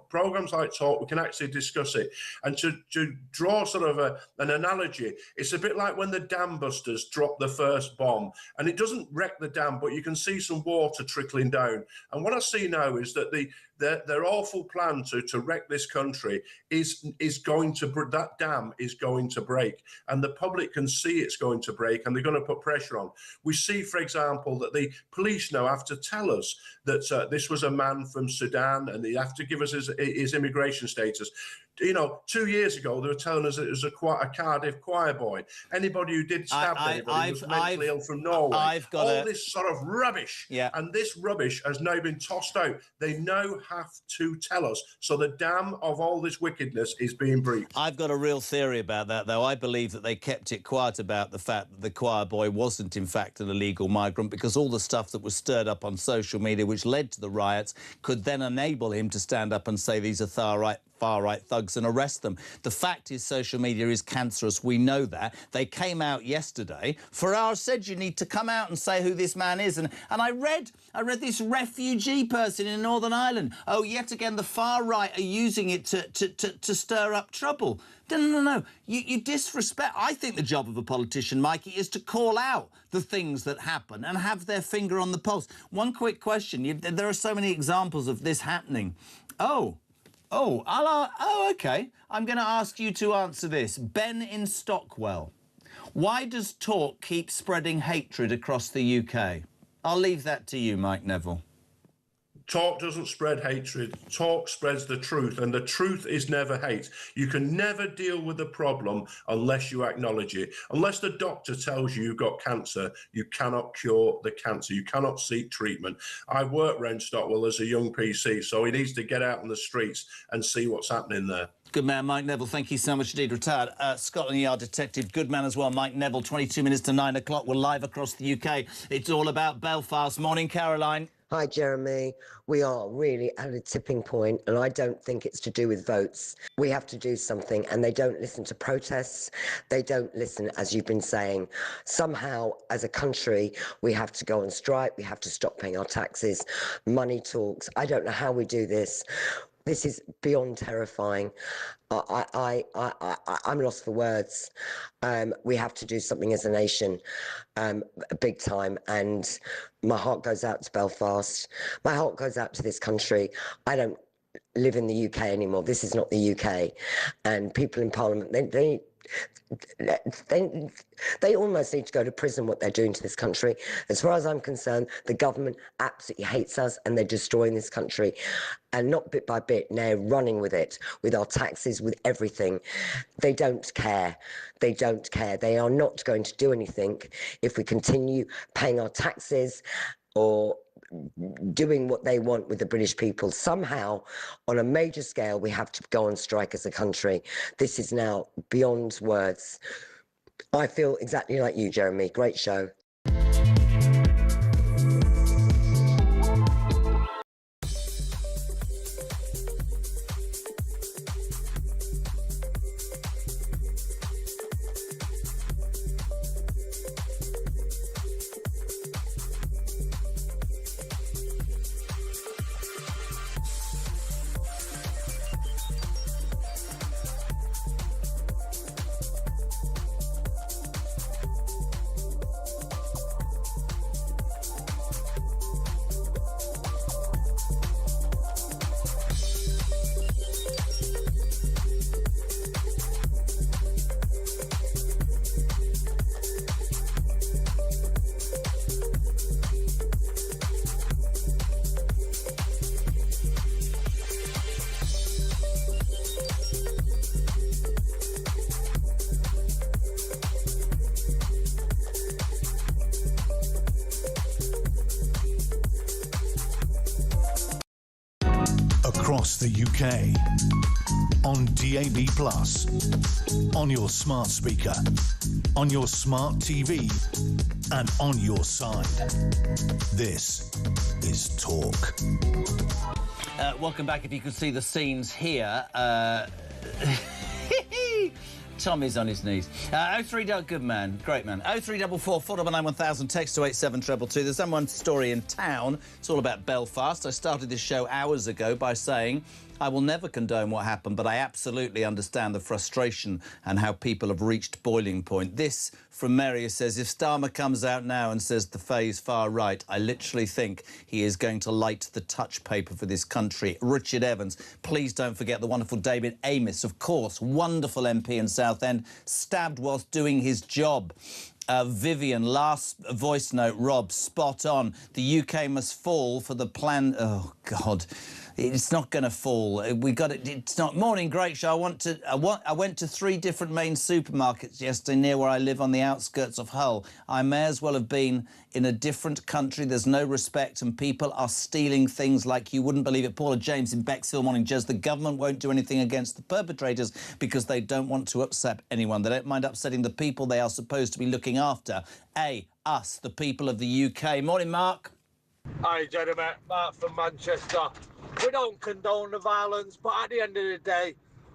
programmes like Talk, we can actually discuss it. And to draw sort of an analogy, it's a bit like when the dam busters drop the first bomb, and it doesn't wreck the dam, but you can see some water trickling down. And what I see now is that their awful plan to wreck this country is going to, that dam is going to break, and the public can see it's going to break, and they're going to put pressure on. We see, for example, that the police now have to tell us that this was a man from Sudan, and they have to give us his immigration status. 2 years ago, they were telling us it was a Cardiff choir boy. Anybody who did stab anybody was mentally ill from Norway. All this sort of rubbish. Yeah. And this rubbish has now been tossed out. They now have to tell us. So the dam of all this wickedness is being breached. I've got a real theory about that, though. I believe that they kept it quiet about the fact that the choir boy wasn't, in fact, an illegal migrant, because all the stuff that was stirred up on social media, which led to the riots, could then enable him to stand up and say these are far-right thugs and arrest them. The fact is social media is cancerous. We know that. They came out yesterday. Farage said you need to come out and say who this man is. And I read this refugee person in Northern Ireland. Oh, yet again, the far-right are using it to stir up trouble. No. You disrespect. I think the job of a politician, Mikey, is to call out the things that happen and have their finger on the pulse. One quick question. There are so many examples of this happening. Okay. I'm going to ask you to answer this. Ben in Stockwell. Why does talk keep spreading hatred across the UK? I'll leave that to you, Mike Neville. Talk doesn't spread hatred. Talk spreads the truth, and the truth is never hate. You can never deal with a problem unless you acknowledge it. Unless the doctor tells you you've got cancer, you cannot cure the cancer. You cannot seek treatment. I worked around Stockwell as a young PC, so he needs to get out on the streets and see what's happening there. Good man, Mike Neville. Thank you so much indeed. Retired Scotland Yard detective. Good man as well, Mike Neville. 22 minutes to 9 o'clock. We're live across the UK. It's all about Belfast. Morning, Caroline. Hi, Jeremy. We are really at a tipping point, and I don't think it's to do with votes. We have to do something, and they don't listen to protests. They don't listen, as you've been saying. Somehow, as a country, we have to go on strike. We have to stop paying our taxes. Money talks. I don't know how we do this. This is beyond terrifying. I'm lost for words. We have to do something as a nation, big time. And my heart goes out to Belfast. My heart goes out to this country. I don't live in the UK anymore. This is not the UK. And people in Parliament, they almost need to go to prison, what they're doing to this country. As far as I'm concerned, the government absolutely hates us, and they're destroying this country. And not bit by bit, now running with it, with our taxes, with everything. They don't care. They don't care. They are not going to do anything if we continue paying our taxes or doing what they want with the British people. Somehow, on a major scale, we have to go on strike as a country. This is now beyond words. I feel exactly like you, Jeremy. Great show. Across the UK, on DAB+, on your smart speaker, on your smart TV, and on your side. This is Talk. Welcome back. If you could see the scenes here. Tommy's on his knees. 03 good man, great man. 0344 499 1000, text to 87222. There's one story in town. It's all about Belfast. I started this show hours ago by saying I will never condone what happened, but I absolutely understand the frustration and how people have reached boiling point. This from Mary says, if Starmer comes out now and says the Fae's far right, I literally think he is going to light the touch paper for this country. Richard Evans, please don't forget the wonderful David Amis, of course, wonderful MP in Southend, stabbed whilst doing his job. Vivian, last voice note, Rob, spot on. The UK must fall for the plan. Oh, God. It's not going to fall. We got it. It's not. Morning, great show. I went to 3 different main supermarkets yesterday near where I live on the outskirts of Hull. I may as well have been in a different country. There's no respect and people are stealing things like you wouldn't believe it. Paula James in Bexhill, morning, Jez. The government won't do anything against the perpetrators because they don't want to upset anyone. They don't mind upsetting the people they are supposed to be looking after. Us, the people of the UK. Morning, Mark. Hi, Jeremy. Mark from Manchester. We don't condone the violence, but at the end of the day,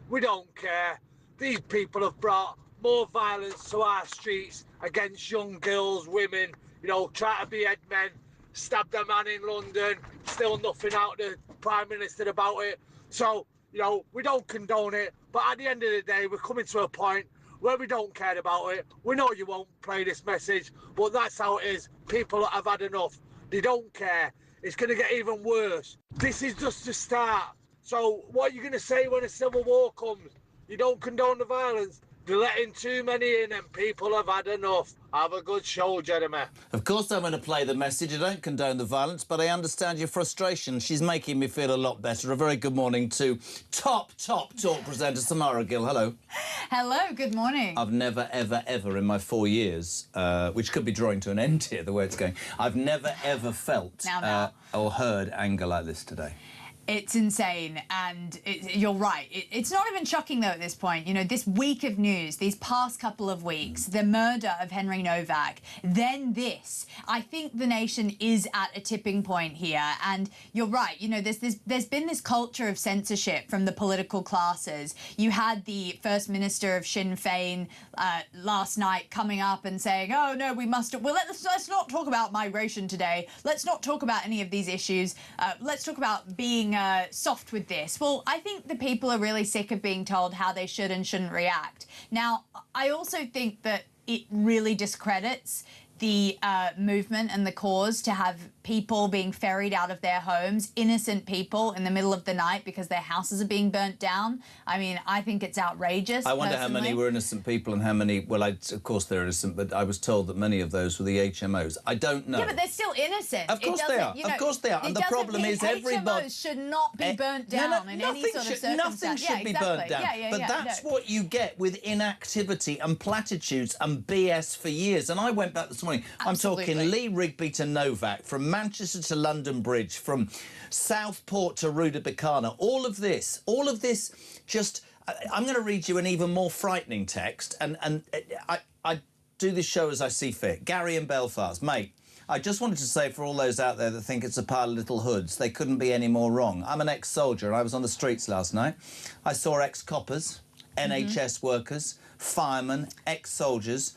we don't care. These people have brought more violence to our streets against young girls, women, you know, try to behead men, stabbed a man in London, still nothing out of the Prime Minister about it. So, you know, we don't condone it, but at the end of the day, we're coming to a point where we don't care about it. We know you won't play this message, but that's how it is. People have had enough. They don't care. It's going to get even worse. This is just the start. So what are you going to say when a civil war comes? You don't condone the violence. They're letting too many in and people have had enough. Have a good show, Jeremy. Of course I'm going to play the message. I don't condone the violence, but I understand your frustration. She's making me feel a lot better. A very good morning to top talk presenter Samara Gill. Hello. Hello, good morning. I've never, ever, ever in my 4 years, which could be drawing to an end here, the way it's going, I've never, ever felt or heard anger like this today. It's insane, and you're right. It's not even shocking, though, at this point. You know, this week of news, these past couple of weeks, the murder of Henry Novak, then this. I think the nation is at a tipping point here, and you're right. You know, there's been this culture of censorship from the political classes. You had the First Minister of Sinn Féin last night coming up and saying, oh, no, we must... Well, let's not talk about migration today. Let's not talk about any of these issues. Let's talk about being... soft with this. Well, I think the people are really sick of being told how they should and shouldn't react. Now, I also think that it really discredits the movement and the cause to have people being ferried out of their homes, innocent people in the middle of the night because their houses are being burnt down. I mean, I think it's outrageous. I wonder how many were innocent people and how many... Well, of course they're innocent, but I was told that many of those were the HMOs. I don't know. Yeah, but they're still innocent. Of course they are. You know, of course they are. And the problem is everybody... HMOs should not be burnt down in any sort of circumstance. Nothing should be burnt down. But that's what you get with inactivity and platitudes and BS for years. And I went back this morning. Absolutely. I'm talking Lee Rigby to Novak, from Manchester to London Bridge, from Southport to Rudabicana. All of this just... I'm going to read you an even more frightening text, and I do this show as I see fit. Gary in Belfast. Mate, I just wanted to say for all those out there that think it's a pile of little hoods, they couldn't be any more wrong. I'm an ex-soldier and I was on the streets last night. I saw ex-coppers, NHS workers, firemen, ex-soldiers...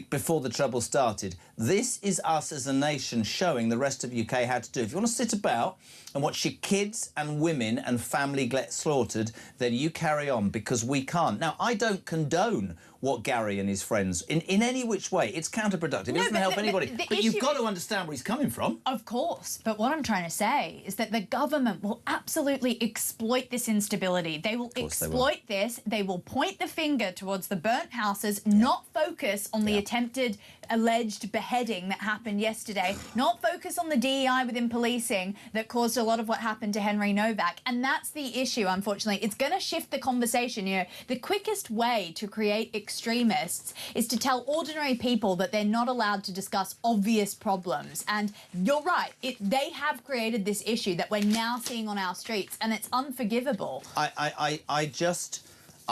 before the trouble started. This is us as a nation showing the rest of the UK how to do. If you want to sit about and watch your kids and women and family get slaughtered, then you carry on, because we can't. Now, I don't condone what Gary and his friends, in any which way. It's counterproductive. It doesn't help anybody. But you've got to understand where he's coming from. Of course. But what I'm trying to say is that the government will absolutely exploit this instability. They will exploit this. They will point the finger towards the burnt houses, not focus on the attempted alleged beheading that happened yesterday, not focus on the DEI within policing that caused a lot of what happened to Henry Novak. And that's the issue, unfortunately. It's going to shift the conversation. You know, the quickest way to create extremists is to tell ordinary people that they're not allowed to discuss obvious problems. And you're right, they have created this issue that we're now seeing on our streets, and it's unforgivable. I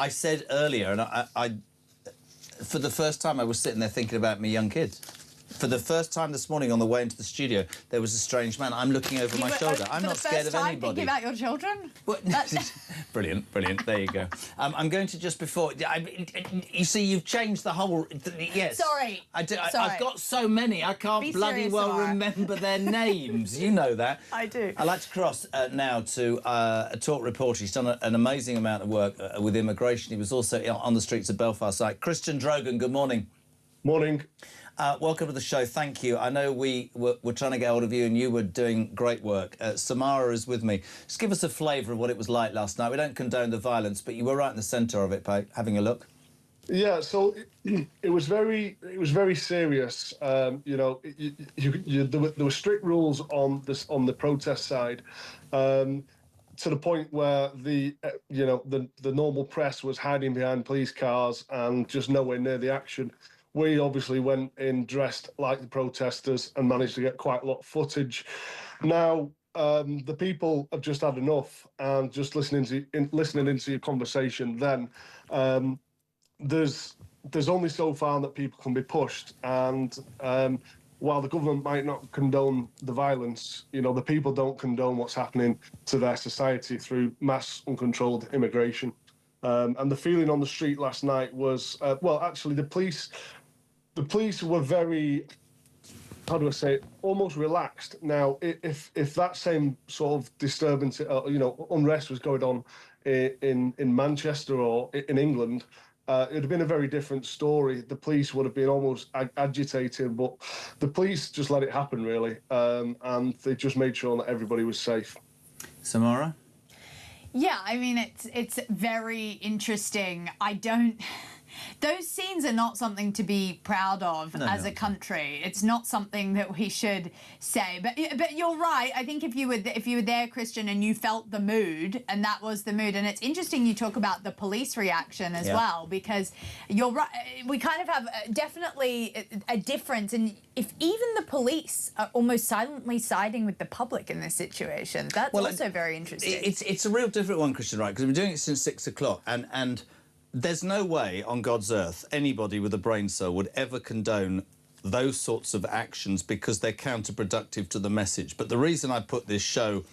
said earlier, and I for the first time I was sitting there thinking about my young kids. For the first time this morning on the way into the studio, there was a strange man. I'm looking over my shoulder. I'm not scared of anybody. Thinking about your children? Brilliant, brilliant. There you go. I'm going to just before... you see, you've changed the whole... Yes. Sorry. I've got so many, I can't bloody well remember their names. You know that. I do. I'd like to cross now to a talk reporter. He's done an amazing amount of work with immigration. He was also on the streets of Belfast. Christian Drogan, good morning. Morning. Welcome to the show. Thank you. I know we were trying to get hold of you and you were doing great work. Samara is with me. Just give us a flavour of what it was like last night. We don't condone the violence, but you were right in the centre of it, Pate, having a look. Yeah, so it was very serious. You know, there were strict rules on the protest side, to the point where the normal press was hiding behind police cars and just nowhere near the action. We obviously went in dressed like the protesters and managed to get quite a lot of footage. Now, the people have just had enough, and just listening into your conversation then, there's only so far that people can be pushed, and while the government might not condone the violence, you know, the people don't condone what's happening to their society through mass uncontrolled immigration. And the feeling on the street last night was, well, actually, the police were very, how do I say it, almost relaxed. Now, if that same sort of disturbance, you know, unrest was going on in Manchester or in England, it would have been a very different story. The police would have been almost agitated, but the police just let it happen, really, and they just made sure that everybody was safe. Samara? Yeah, I mean, it's very interesting. Those scenes are not something to be proud of as a country. It's not something that we should say. But you're right. I think if you were there, Christian, and you felt the mood, and that was the mood. And it's interesting you talk about the police reaction as well, because you're right. We kind of have definitely a difference. And if even the police are almost silently siding with the public in this situation, that's also very interesting. It's a real different one, Christian, right? Because we've been doing it since 6 o'clock, and there's no way on God's earth anybody with a brain cell would ever condone those sorts of actions because they're counterproductive to the message. But the reason I put this show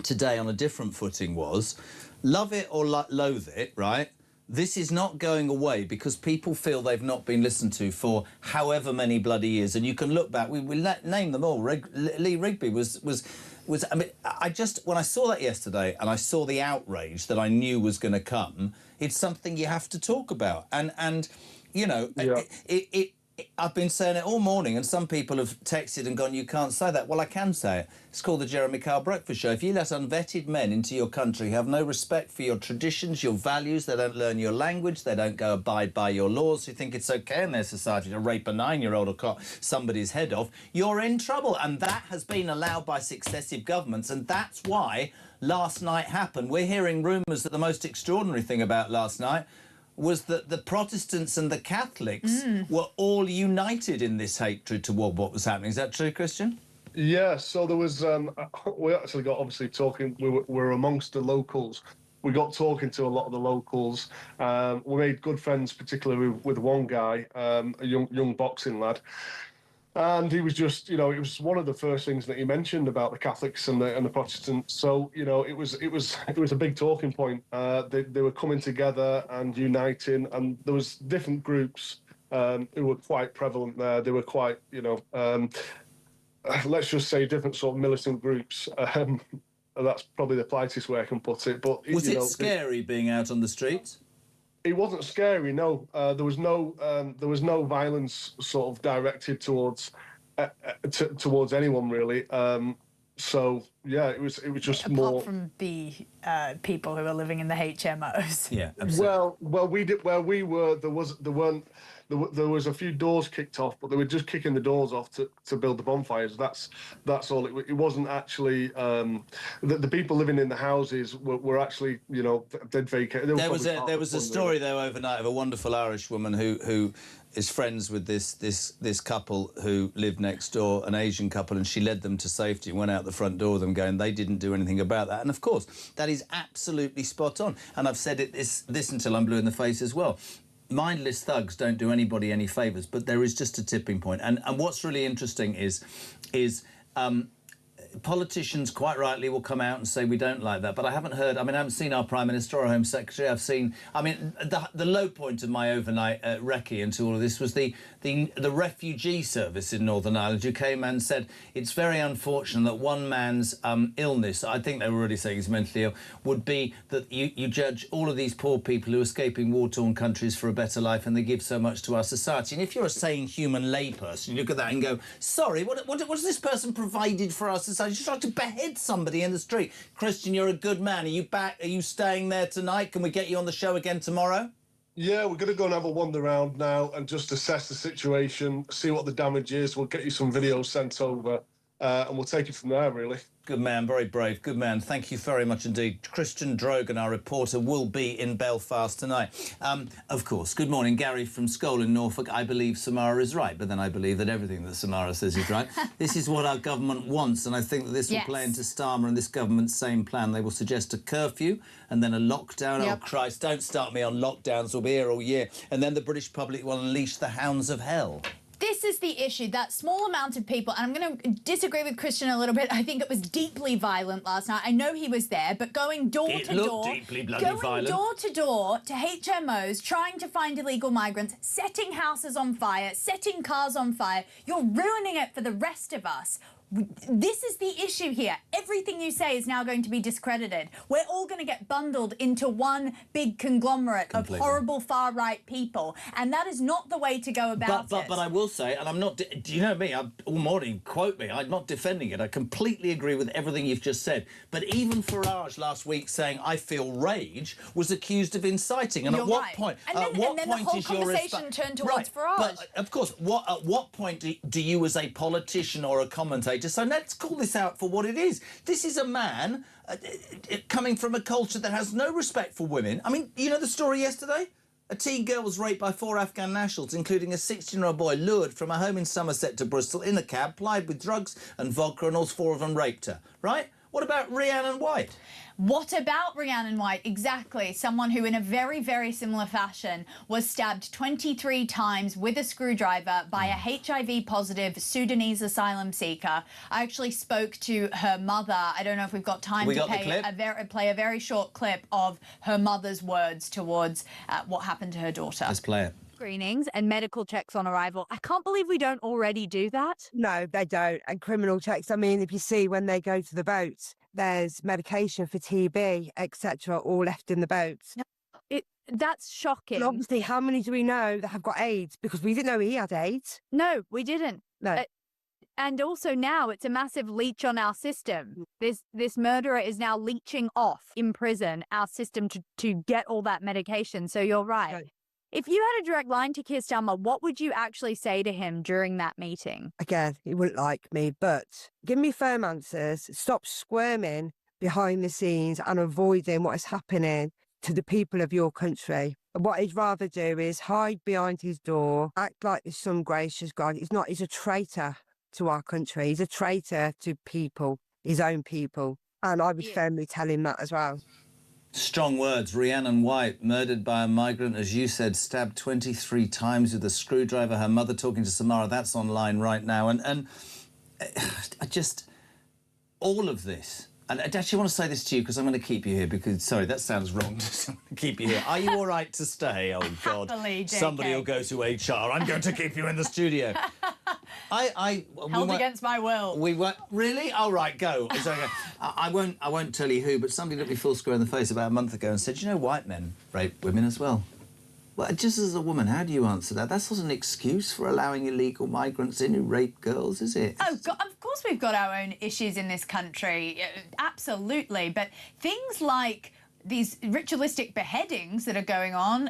today on a different footing was, love it or loathe it, right? This is not going away because people feel they've not been listened to for however many bloody years. And you can look back, we name them all. Lee Rigby was I mean, when I saw that yesterday and I saw the outrage that I knew was going to come, it's something you have to talk about. And you know, I've been saying it all morning, and some people have texted and gone, you can't say that. Well, I can say it. It's called the Jeremy Kyle Breakfast Show. If you let unvetted men into your country who have no respect for your traditions, your values, they don't learn your language, they don't go abide by your laws, who think it's okay in their society to rape a 9-year-old or cut somebody's head off, you're in trouble. And that has been allowed by successive governments, and that's why last night happened. We're hearing rumours that the most extraordinary thing about last night was that the Protestants and the Catholics were all united in this hatred toward what was happening. Is that true, Christian? Yeah, so there was, we actually got obviously talking, we were amongst the locals. We got talking to a lot of the locals. We made good friends, particularly with one guy, a young boxing lad. And he was just, you know, it was one of the first things that he mentioned about the Catholics and the Protestants. So, you know, it was a big talking point. They were coming together and uniting, and there was different groups who were quite prevalent there. They were quite, you know, let's just say different sort of militant groups. That's probably the politest way I can put it. But was it scary being out on the streets? It wasn't scary, no. There was no violence sort of directed towards anyone really. So yeah, it was just apart more from the people who are living in the HMOs. Yeah, absolutely. Well, we did where we were. There was a few doors kicked off, but they were just kicking the doors off to build the bonfires. That's all. It wasn't actually the people living in the houses were actually, you know, they'd vacated. There was a story though overnight of a wonderful Irish woman who is friends with this couple who lived next door, an Asian couple, and she led them to safety and went out the front door with them going, they didn't do anything about that. And of course, that is absolutely spot on. And I've said this until I'm blue in the face as well. Mindless thugs don't do anybody any favours, but there is just a tipping point. And what's really interesting is politicians quite rightly will come out and say we don't like that, but I haven't seen our Prime Minister or Home Secretary. The low point of my overnight recce into all of this was the refugee service in Northern Ireland, who came and said it's very unfortunate that one man's illness, I think they were already saying he's mentally ill, would be that you judge all of these poor people who are escaping war-torn countries for a better life, and they give so much to our society. And if you're a sane human layperson, you look at that and go, sorry, what's this person provided for our society? Just like to behead somebody in the street. Christian, you're a good man. Are you back? Are you staying there tonight? Can we get you on the show again tomorrow? Yeah, we're going to go and have a wander around now and just assess the situation, see what the damage is. We'll get you some videos sent over, and we'll take it from there, really. Good man, very brave. Good man. Thank you very much indeed. Christian Drogan, our reporter, will be in Belfast tonight. Of course. Good morning. Gary from Scole in Norfolk. I believe Samara is right, but then I believe that everything that Samara says is right. This is what our government wants, and I think that this will play into Starmer and this government's same plan. They will suggest a curfew and then a lockdown. Yep. Oh, Christ, don't start me on lockdowns. We'll be here all year. And then the British public will unleash the hounds of hell. This this is the issue, that small amount of people, and I'm going to disagree with Christian a little bit. I think it was deeply violent last night. I know he was there, but going door to door, going door to door to HMOs, trying to find illegal migrants, setting houses on fire, setting cars on fire, you're ruining it for the rest of us. This is the issue here. Everything you say is now going to be discredited. We're all going to get bundled into one big conglomerate of horrible far-right people, and that is not the way to go about it. But I will say, and I'm not... Do you know me? All morning, quote me, I'm not defending it. I completely agree with everything you've just said. But even Farage last week saying, I feel rage, was accused of inciting. And You're at what right. point... And then the whole conversation turned towards Farage. But, of course, at what point do you, as a politician or a commentator, so let's call this out for what it is. This is a man coming from a culture that has no respect for women. I mean, you know the story yesterday? A teen girl was raped by 4 Afghan nationals, including a 16-year-old boy lured from a home in Somerset to Bristol in a cab, plied with drugs and vodka, and all 4 of them raped her, right? What about Rhiannon White? What about Rhiannon White? Exactly. Someone who, in a very, very similar fashion, was stabbed 23 times with a screwdriver by a HIV-positive Sudanese asylum seeker. I actually spoke to her mother. I don't know if we've got time to play a very short clip of her mother's words towards what happened to her daughter. Let's play it. Screenings and medical checks on arrival. I can't believe we don't already do that. No, they don't. And criminal checks, I mean, if you see when they go to the boat, there's medication for TB, etc., all left in the boats. That's shocking. And obviously, how many do we know that have got AIDS? Because we didn't know he had AIDS. No, we didn't. No. And also now it's a massive leech on our system. This murderer is now leeching off in prison our system to get all that medication. So you're right. Right. If you had a direct line to Keir Starmer, what would you actually say to him during that meeting? Again, he wouldn't like me, but give me firm answers. Stop squirming behind the scenes and avoiding what is happening to the people of your country. What he'd rather do is hide behind his door, act like there's some gracious God. He's a traitor to our country. He's a traitor to people, his own people. And I would firmly tell him that as well. Strong words. Rhiannon White, murdered by a migrant, as you said, stabbed 23 times with a screwdriver. Her mother talking to Samara. That's online right now. And I just... all of this... And I actually want to say this to you because I'm going to keep you here because, sorry, that sounds wrong. I'm going to keep you here. Are you all right to stay? Oh, God. Happily, JK. Somebody will go to HR. I'm going to keep you in the studio. Held against my will. We were really? All right, go. Sorry, go. I won't tell you who, but somebody looked me full square in the face about a month ago and said, you know, white men rape women as well. Well, just as a woman, how do you answer that? That's not an excuse for allowing illegal migrants in who rape girls, is it? Oh, God, of course we've got our own issues in this country. Absolutely. But things like these ritualistic beheadings that are going on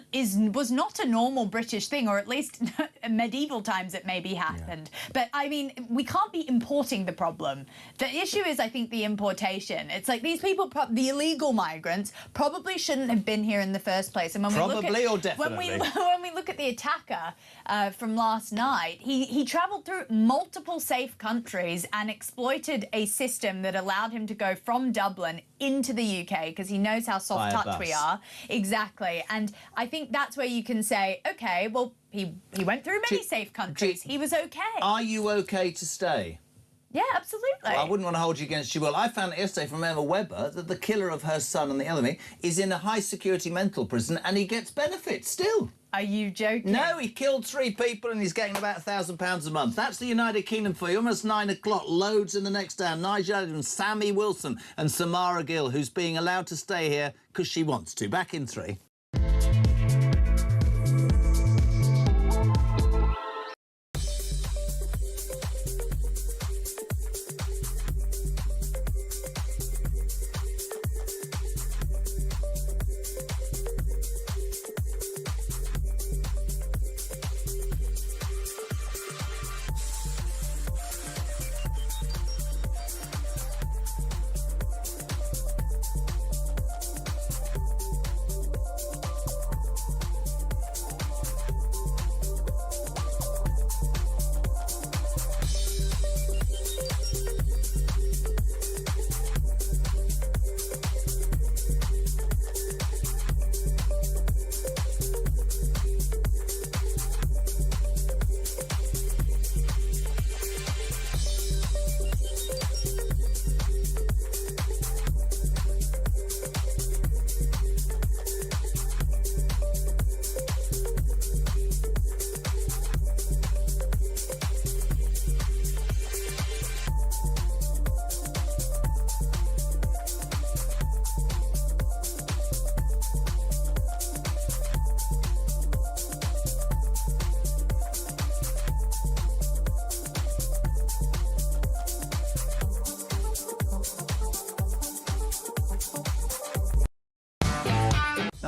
was not a normal British thing, or at least in medieval times it maybe happened. Yeah. But, I mean, we can't be importing the problem. The issue is, I think, the importation. It's like these people, the illegal migrants, probably shouldn't have been here in the first place. And when probably or definitely? When we look at the attacker from last night, he travelled through multiple safe countries and exploited a system that allowed him to go from Dublin into the UK because he knows how soft touch we are. Exactly. And I think that's where you can say, OK, well, he went through many safe countries. He was OK. Are you OK to stay? Yeah, absolutely. Well, I wouldn't want to hold you against your will. I found yesterday from Emma Webber that the killer of her son and the other me is in a high-security mental prison and he gets benefits still. Are you joking? No, he killed 3 people and he's getting about £1,000 a month. That's the United Kingdom for you. Almost 9 o'clock. Loads in the next hour. Nigel Adams, Sammy Wilson and Samara Gill, who's being allowed to stay here because she wants to. Back in 3.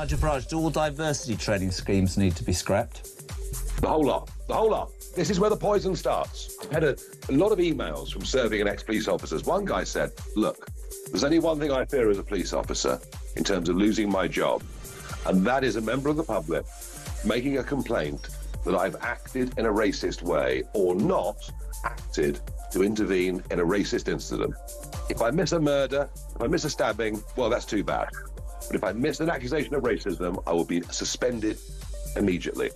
Nigel Farage, do all diversity training schemes need to be scrapped? The whole lot. The whole lot. This is where the poison starts. I've had a lot of emails from serving and ex-police officers. One guy said, look, there's only one thing I fear as a police officer in terms of losing my job, and that is a member of the public making a complaint that I've acted in a racist way or not acted to intervene in a racist incident. If I miss a murder, if I miss a stabbing, well, that's too bad. But if I miss an accusation of racism, I will be suspended immediately.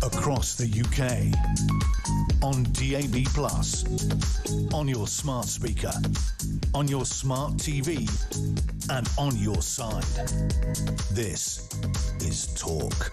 Across the UK, on DAB+, on your smart speaker, on your smart TV, and on your side. This is Talk.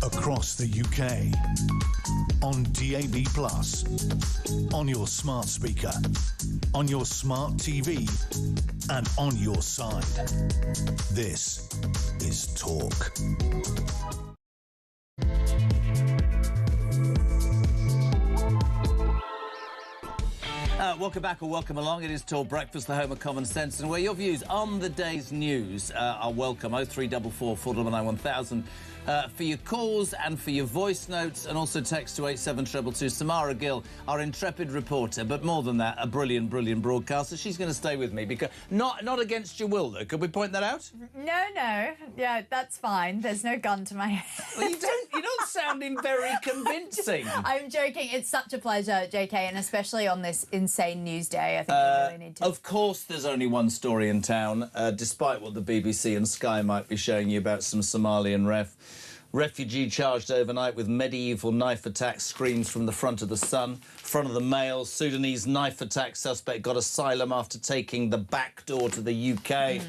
Across the UK, on DAB+, on your smart speaker, on your smart TV, and on your side. This is Talk. Welcome back or welcome along. It is Talk Breakfast, the home of common sense, and where your views on the day's news are welcome. 0344 499 1000 for your calls and for your voice notes, and also text to 87222. Samara Gill, our intrepid reporter, but more than that, a brilliant, brilliant broadcaster. She's going to stay with me because not against your will, though. Could we point that out? No. Yeah, that's fine. There's no gun to my head. Well, you're not sounding very convincing. I'm joking. It's such a pleasure, JK, and especially on this insane news day. I think we really need to. Of course, there's only one story in town, despite what the BBC and Sky might be showing you about some Somalian ref Refugee charged overnight with medieval knife attack, screams from the front of the Sun. Front of the Mail, Sudanese knife attack suspect got asylum after taking the back door to the UK.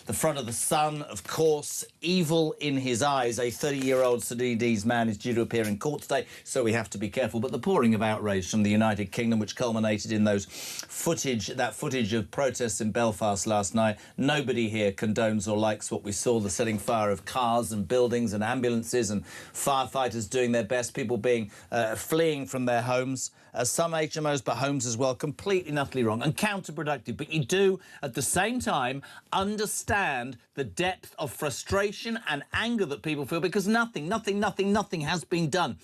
The front of the Sun, of course, evil in his eyes. A 30-year-old Sudanese man is due to appear in court today, so we have to be careful. But the pouring of outrage from the United Kingdom, which culminated in that footage of protests in Belfast last night, nobody here condones or likes what we saw, the setting fire of cars and buildings and ambulances and firefighters doing their best, people being fleeing from their homes. Some HMOs, but homes as well, completely and utterly wrong and counterproductive. But you do, at the same time, understand the depth of frustration and anger that people feel because nothing has been done.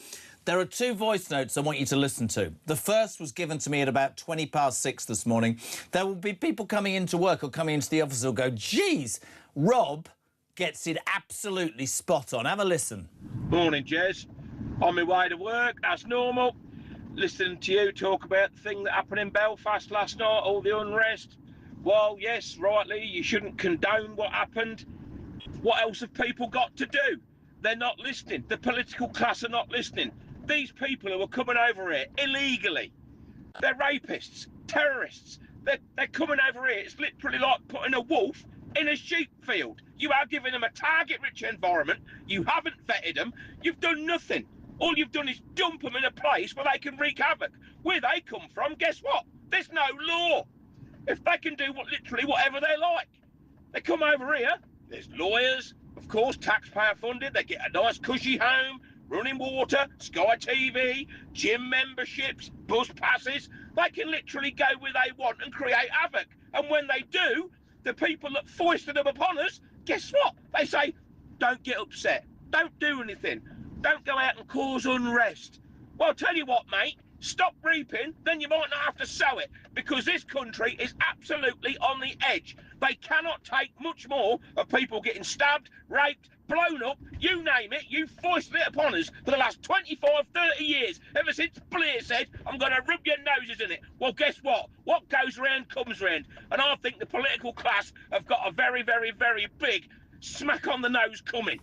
There are two voice notes I want you to listen to. The first was given to me at about 6:20 this morning. There will be people coming into work or coming into the office who'll go, geez, Rob gets it absolutely spot on. Have a listen. Morning, Jez. On my way to work, as normal. Listening to you talk about the thing that happened in Belfast last night, all the unrest. Well, yes, rightly, you shouldn't condone what happened. What else have people got to do? They're not listening. The political class are not listening. These people who are coming over here illegally, they're rapists, terrorists. They're coming over here. It's literally like putting a wolf in a sheep field. You are giving them a target-rich environment. You haven't vetted them. You've done nothing. All you've done is dump them in a place where they can wreak havoc. Where they come from, guess what? There's no law. If they can do literally whatever they like. They come over here, there's lawyers, of course, taxpayer funded, they get a nice cushy home, running water, Sky TV, gym memberships, bus passes. They can literally go where they want and create havoc. And when they do, the people that foisted them upon us, guess what? They say, don't get upset, don't do anything. Don't go out and cause unrest. Well, I'll tell you what, mate, stop reaping, then you might not have to sow it, because this country is absolutely on the edge. They cannot take much more of people getting stabbed, raped, blown up, you name it. You foisted it upon us for the last 25, 30 years, ever since Blair said, I'm going to rub your noses in it. Well, guess what? What goes round comes round. And I think the political class have got a very, very, very big smack on the nose coming.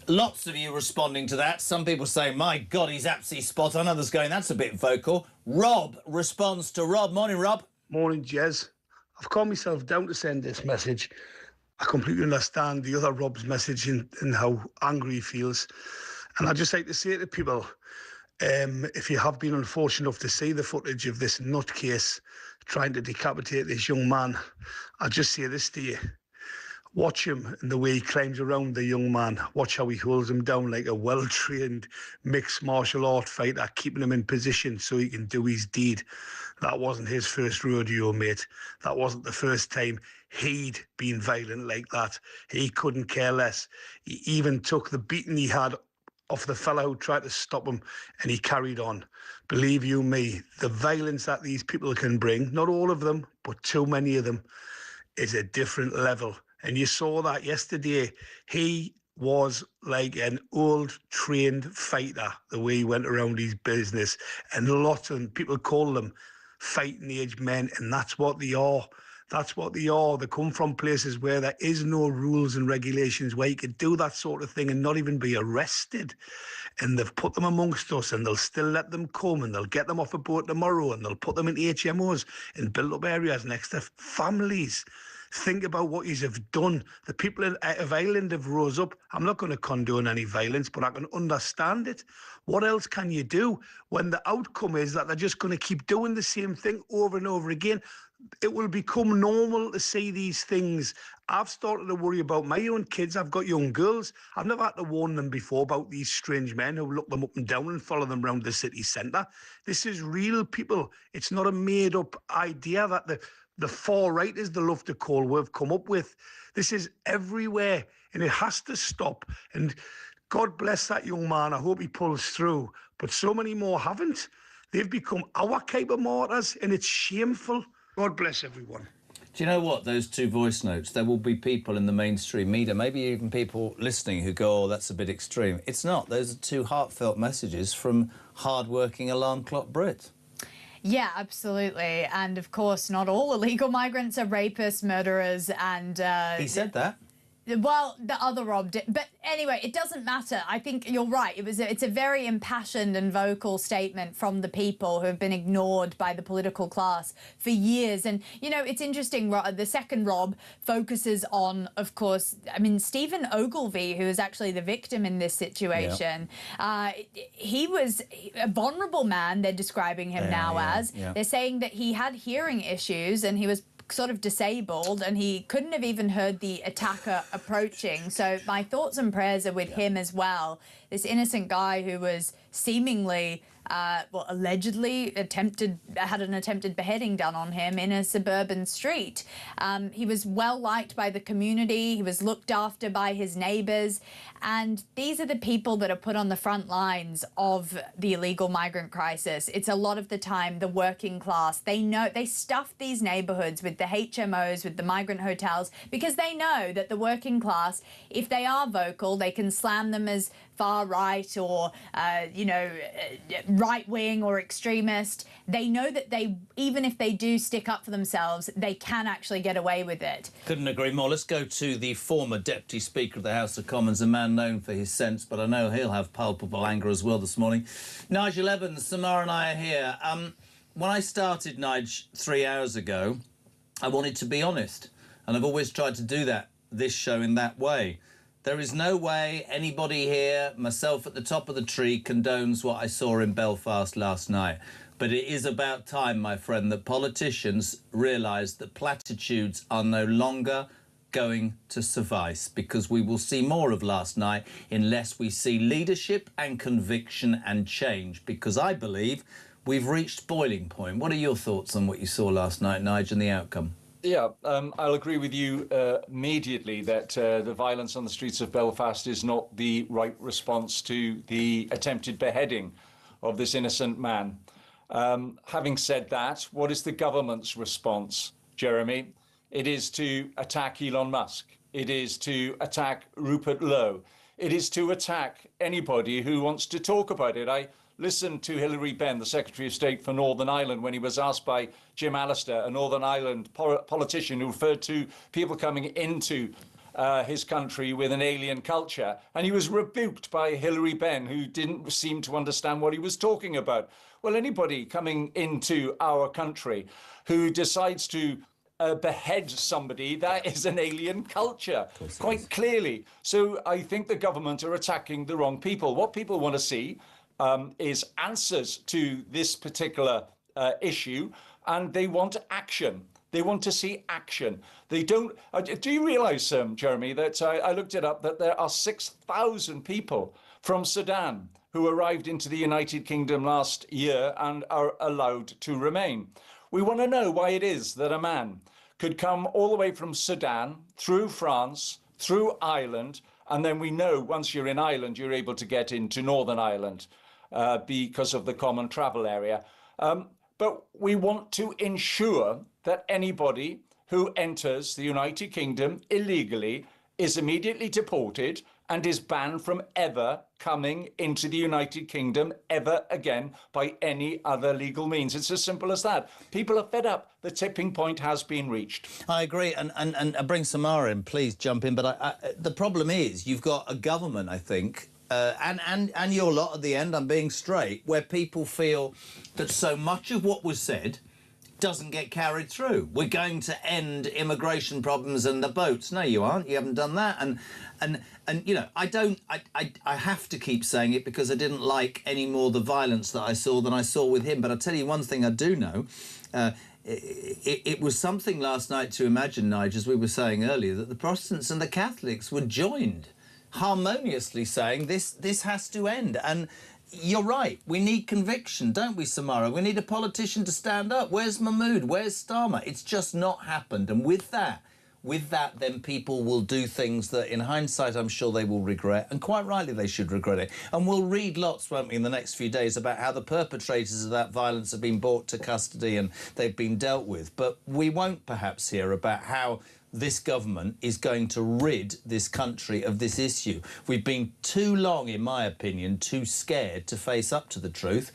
Lots of you responding to that. Some people saying, my God, he's absolutely spot on. Others going, that's a bit vocal. Rob responds to Rob. Morning, Rob. Morning, Jez. I've calmed myself down to send this message. I completely understand the other Rob's message and how angry he feels. And I'd just like to say to people, if you have been unfortunate enough to see the footage of this nutcase trying to decapitate this young man, I'll just say this to you. Watch him and the way he climbs around the young man. Watch how he holds him down like a well-trained mixed martial art fighter, keeping him in position so he can do his deed. That wasn't his first rodeo, mate. That wasn't the first time he'd been violent like that. He couldn't care less. He even took the beating he had off the fellow who tried to stop him, and he carried on. Believe you me, the violence that these people can bring, not all of them, but too many of them, is a different level. And you saw that yesterday. He was like an old trained fighter, the way he went around his business. And lots of people call them fighting age men, and that's what they are. That's what they are. They come from places where there is no rules and regulations, where you could do that sort of thing and not even be arrested. And they've put them amongst us, and they'll still let them come, and they'll get them off a boat tomorrow, and they'll put them in HMOs and build up areas next to families. Think about what you have done. The people of Ireland have rose up. I'm not going to condone any violence, but I can understand it. What else can you do when the outcome is that they're just going to keep doing the same thing over and over again? It will become normal to see these things. I've started to worry about my own kids. I've got young girls. I've never had to warn them before about these strange men who look them up and down and follow them around the city centre. This is real, people. It's not a made-up idea that the far-righters they love to call we've come up with. This is everywhere, and it has to stop. And God bless that young man. I hope he pulls through. But so many more haven't. They've become our type of martyrs, and it's shameful. God bless everyone. Do you know what? Those two voice notes, there will be people in the mainstream media, maybe even people listening who go, oh, that's a bit extreme. It's not. Those are two heartfelt messages from hard-working alarm clock Brit. Yeah, absolutely. And of course, not all illegal migrants are rapists, murderers, and... He said that. Well, the other Rob did. But anyway, it doesn't matter. I think you're right. It's a very impassioned and vocal statement from the people who have been ignored by the political class for years. And, you know, it's interesting, the second Rob focuses on, of course, I mean, Stephen Ogilvy, who is actually the victim in this situation. He was a vulnerable man, they're describing him now as. They're saying that he had hearing issues and he was sort of disabled and he couldn't have even heard the attacker approaching. So my thoughts and prayers are with him as well. This innocent guy who was seemingly allegedly had an attempted beheading done on him in a suburban street. He was well liked by the community. He was looked after by his neighbours. And these are the people that are put on the front lines of the illegal migrant crisis. It's a lot of the time the working class. They stuff these neighbourhoods with the HMOs, with the migrant hotels, because they know that the working class, if they are vocal, they can slam them as far right or, right wing or extremist. They know that even if they do stick up for themselves, they can actually get away with it. Couldn't agree more. Let's go to the former Deputy Speaker of the House of Commons, a man known for his sense, but I know he'll have palpable anger as well this morning. Nigel Evans, Samara and I are here. When I started, Nige, 3 hours ago, I wanted to be honest, and I've always tried to do this show in that way. There is no way anybody here, myself at the top of the tree, condones what I saw in Belfast last night. But it is about time, my friend, that politicians realise that platitudes are no longer going to suffice, because we will see more of last night unless we see leadership and conviction and change, because I believe we've reached boiling point. What are your thoughts on what you saw last night, Nigel, and the outcome? Yeah, I'll agree with you immediately that the violence on the streets of Belfast is not the right response to the attempted beheading of this innocent man. Having said that, what is the government's response, Jeremy? It is to attack Elon Musk. It is to attack Rupert Lowe. It is to attack anybody who wants to talk about it. I listened to Hilary Benn, the Secretary of State for Northern Ireland, when he was asked by Jim Allister, a Northern Ireland politician who referred to people coming into his country with an alien culture. And he was rebuked by Hilary Benn, who didn't seem to understand what he was talking about. Well, anybody coming into our country who decides to behead somebody, that is an alien culture, quite clearly. So I think the government are attacking the wrong people. What people want to see is answers to this particular issue, and they want action. They want to see action. They don't. Do you realise, Jeremy, that I looked it up, that there are 6,000 people from Sudan who arrived into the United Kingdom last year and are allowed to remain. We want to know why it is that a man could come all the way from Sudan, through France, through Ireland, and then we know once you're in Ireland, you're able to get into Northern Ireland because of the common travel area. But we want to ensure that anybody who enters the United Kingdom illegally is immediately deported and is banned from ever coming into the United Kingdom ever again by any other legal means. It's as simple as that. People are fed up. The tipping point has been reached. I agree, and I bring Samara in, please jump in, but the problem is you've got a government, I think, and your lot at the end, I'm being straight, where people feel that so much of what was said doesn't get carried through. We're going to end immigration problems and the boats. No, you aren't. You haven't done that. And you know, I have to keep saying it because I didn't like any more the violence that I saw than I saw with him. But I'll tell you one thing I do know. It was something last night to imagine, Nigel, as we were saying earlier, that the Protestants and the Catholics were joined harmoniously saying this has to end. And you're right, we need conviction, don't we, Samara? We need a politician to stand up. Where's Mahmood? Where's Starmer? It's just not happened. And with that, then people will do things that, in hindsight, I'm sure they will regret, and quite rightly they should regret it. And we'll read lots, won't we, in the next few days about how the perpetrators of that violence have been brought to custody and they've been dealt with. But we won't perhaps hear about how this government is going to rid this country of this issue. We've been too long, in my opinion, too scared to face up to the truth,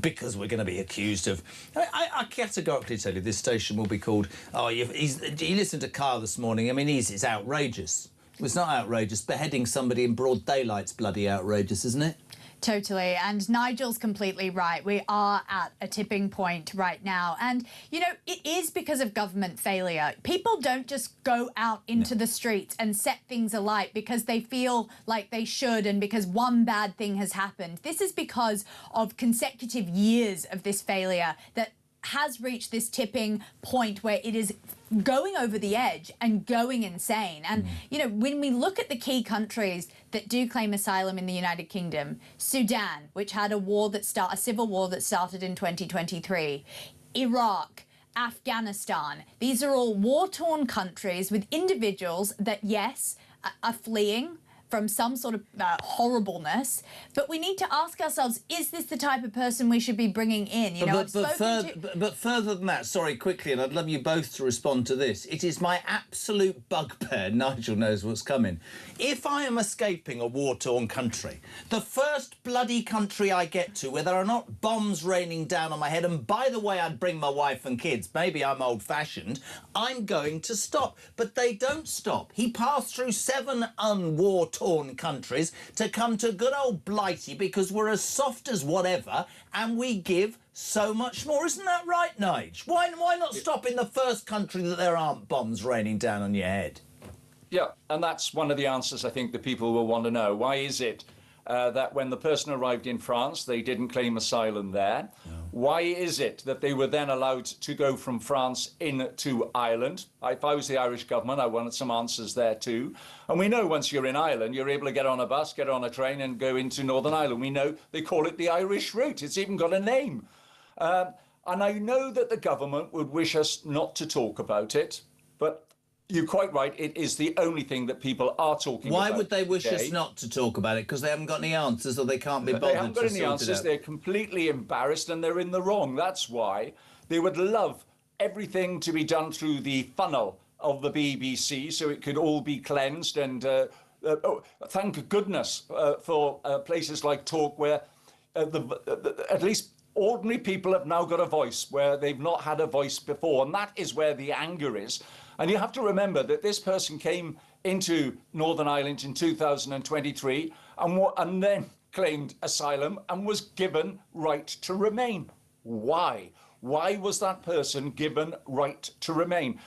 because we're going to be accused of... I categorically tell you this station will be called... Oh, you listened to Carl this morning. I mean, it's outrageous. It's not outrageous. Beheading somebody in broad daylight's bloody outrageous, isn't it? Totally. And Nigel's completely right. We are at a tipping point right now. And, you know, it is because of government failure. People don't just go out into the streets and set things alight because they feel like they should and because one bad thing has happened. This is because of consecutive years of this failure that has reached this tipping point where it is going over the edge and going insane. And, you know, when we look at the key countries that do claim asylum in the United Kingdom, Sudan, which had a civil war that started in 2023, Iraq, Afghanistan, these are all war-torn countries with individuals that, yes, are fleeing from some sort of horribleness, but we need to ask ourselves, is this the type of person we should be bringing in? You know, but further than that, sorry, quickly, and I'd love you both to respond to this. It is my absolute bugbear, Nigel knows what's coming. If I am escaping a war-torn country, the first bloody country I get to where there are not bombs raining down on my head, and by the way, I'd bring my wife and kids, maybe I'm old-fashioned, I'm going to stop. But they don't stop. He passed through 7 war-torn countries to come to good old Blighty because we're as soft as whatever and we give so much more. Isn't that right, Nige? Why not stop in the first country that there aren't bombs raining down on your head? Yeah, and that's one of the answers I think that people will want to know. Why is it that when the person arrived in France, they didn't claim asylum there? No. Why is it that they were then allowed to go from France into Ireland? If I was the Irish government, I wanted some answers there too. And we know once you're in Ireland, you're able to get on a bus, get on a train and go into Northern Ireland. We know they call it the Irish route. It's even got a name. And I know that the government would wish us not to talk about it, but you're quite right, it is the only thing that people are talking about. Why would they wish us not to talk about it? Because they haven't got any answers or they can't be bothered to They haven't got any answers, they're completely embarrassed and they're in the wrong. That's why they would love everything to be done through the funnel of the BBC so it could all be cleansed and thank goodness for places like Talk where at least ordinary people have now got a voice where they've not had a voice before, and that is where the anger is. And you have to remember that this person came into Northern Ireland in 2023 and then claimed asylum and was given right to remain. Why? Why was that person given right to remain?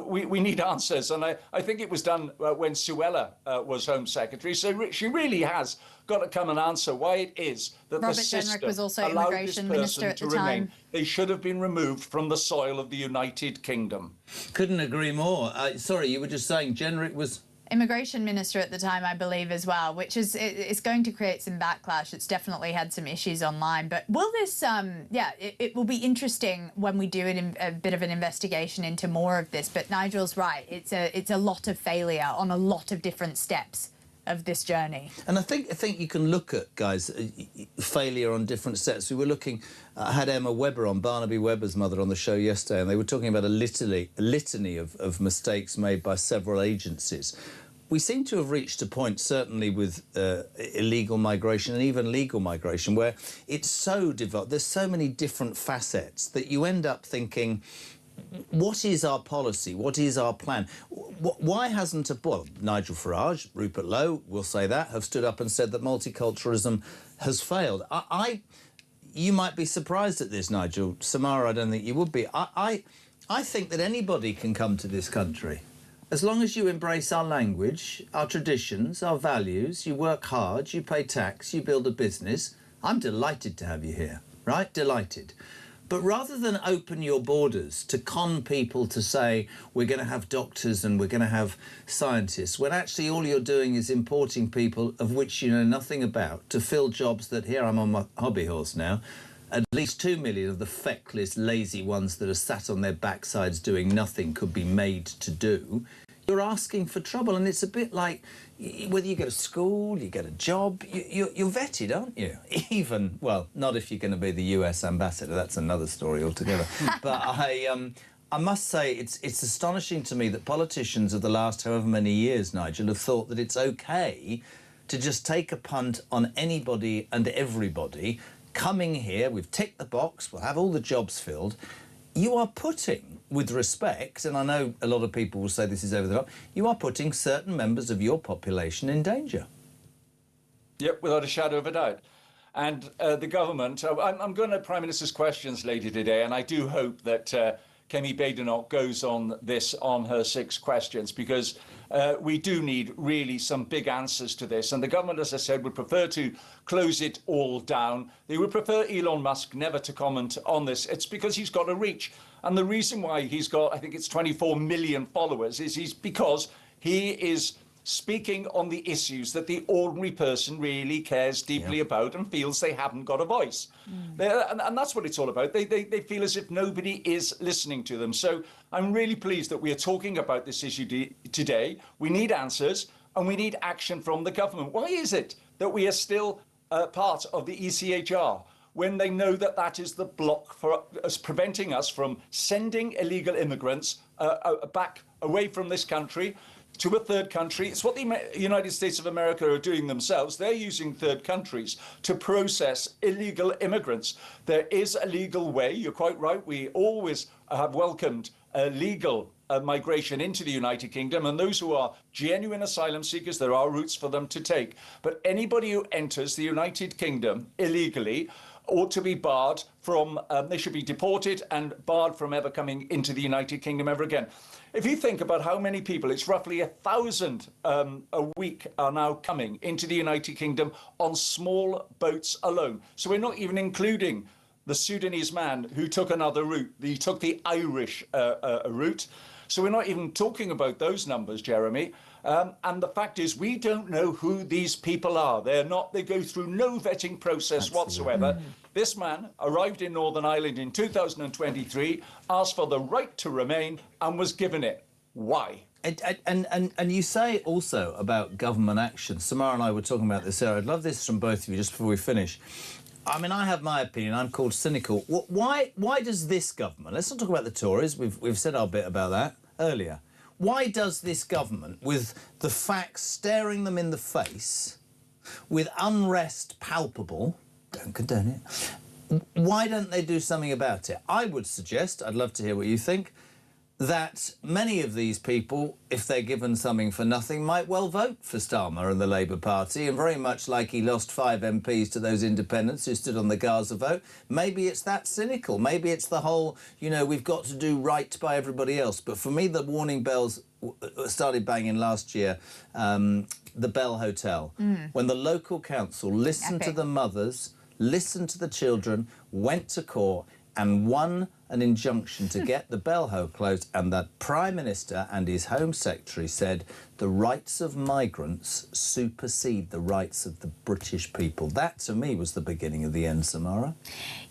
We need answers, and I think it was done when Suella was Home Secretary, so she really has got to come and answer why it is that Robert the system Jenrick was also allowed Immigration this Minister person at to the remain. time. They should have been removed from the soil of the United Kingdom. Couldn't agree more. Sorry, you were just saying Jenrick was Immigration Minister at the time, I believe, as well, which is it's going to create some backlash. It's definitely had some issues online. But will this, it will be interesting when we do a bit of an investigation into more of this. But Nigel's right. It's a lot of failure on a lot of different steps of this journey. And I think you can look at, guys, failure on different steps. We were looking, I had Emma Webber on, Barnaby Webber's mother, on the show yesterday, and they were talking about a litany of mistakes made by several agencies. We seem to have reached a point, certainly with illegal migration and even legal migration, where it's so developed, there's so many different facets that you end up thinking, what is our policy? What is our plan? Why hasn't Nigel Farage, Rupert Lowe, we'll say that, have stood up and said that multiculturalism has failed? You might be surprised at this, Nigel. Samara, I don't think you would be. I think that anybody can come to this country. As long as you embrace our language, our traditions, our values, you work hard, you pay tax, you build a business, I'm delighted to have you here, right? Delighted. But rather than open your borders to con people to say we're going to have doctors and we're going to have scientists, when actually all you're doing is importing people of which you know nothing about to fill jobs that, here I'm on my hobby horse now, at least 2 million of the feckless, lazy ones that are sat on their backsides doing nothing could be made to do, you're asking for trouble. And it's a bit like whether you go to school, you get a job, you're vetted, aren't you? Even, well, not if you're going to be the US ambassador, that's another story altogether. But I must say it's astonishing to me that politicians of the last however many years, Nigel, have thought that it's OK to just take a punt on anybody and everybody coming here. We've ticked the box, we'll have all the jobs filled. You are putting with respect, and I know a lot of people will say this is over the top, you are putting certain members of your population in danger. Yep, without a shadow of a doubt. And the government, I'm going to Prime Minister's questions later today, and I do hope that Kemi Badenoch goes on this on her 6 questions, because we do need really some big answers to this. And the government, as I said, would prefer to close it all down. They would prefer Elon Musk never to comment on this. It's because he's got a reach. And the reason why he's got, I think it's 24 million followers, is because he is speaking on the issues that the ordinary person really cares deeply about and feels they haven't got a voice. And that's what it's all about. They feel as if nobody is listening to them. So I'm really pleased that we are talking about this issue today. We need answers and we need action from the government. Why is it that we are still part of the ECHR when they know that that is the block for us, preventing us from sending illegal immigrants back away from this country to a third country? It's what the United States of America are doing themselves. They're using third countries to process illegal immigrants. There is a legal way. You're quite right. We always have welcomed legal migration into the United Kingdom, and those who are genuine asylum seekers, there are routes for them to take. But anybody who enters the United Kingdom illegally ought to be barred from, they should be deported and barred from ever coming into the United Kingdom ever again. If you think about how many people, it's roughly 1,000 a week are now coming into the United Kingdom on small boats alone. So we're not even including the Sudanese man who took another route. He took the Irish route. So we're not even talking about those numbers, Jeremy. And the fact is, we don't know who these people are. They go through no vetting process whatsoever. This man arrived in Northern Ireland in 2023, asked for the right to remain, and was given it. Why? And you say also about government action. Samara and I were talking about this earlier. I'd love this from both of you just before we finish. I mean, I have my opinion. I'm called cynical. Why does this government, let's not talk about the Tories, we've said our bit about that earlier. Why does this government, with the facts staring them in the face, with unrest palpable, don't condone it, why don't they do something about it? I would suggest, I'd love to hear what you think, that many of these people, if they're given something for nothing, might well vote for Starmer and the Labour Party, and very much like he lost 5 MPs to those independents who stood on the Gaza vote, maybe it's that cynical. Maybe it's the whole, you know, we've got to do right by everybody else. But for me, the warning bells started banging last year, the Bell Hotel, when the local council listened to the mothers, listened to the children, went to court and won an injunction to get the Bell closed, and the Prime Minister and his Home Secretary said the rights of migrants supersede the rights of the British people. That, to me, was the beginning of the end, Samara.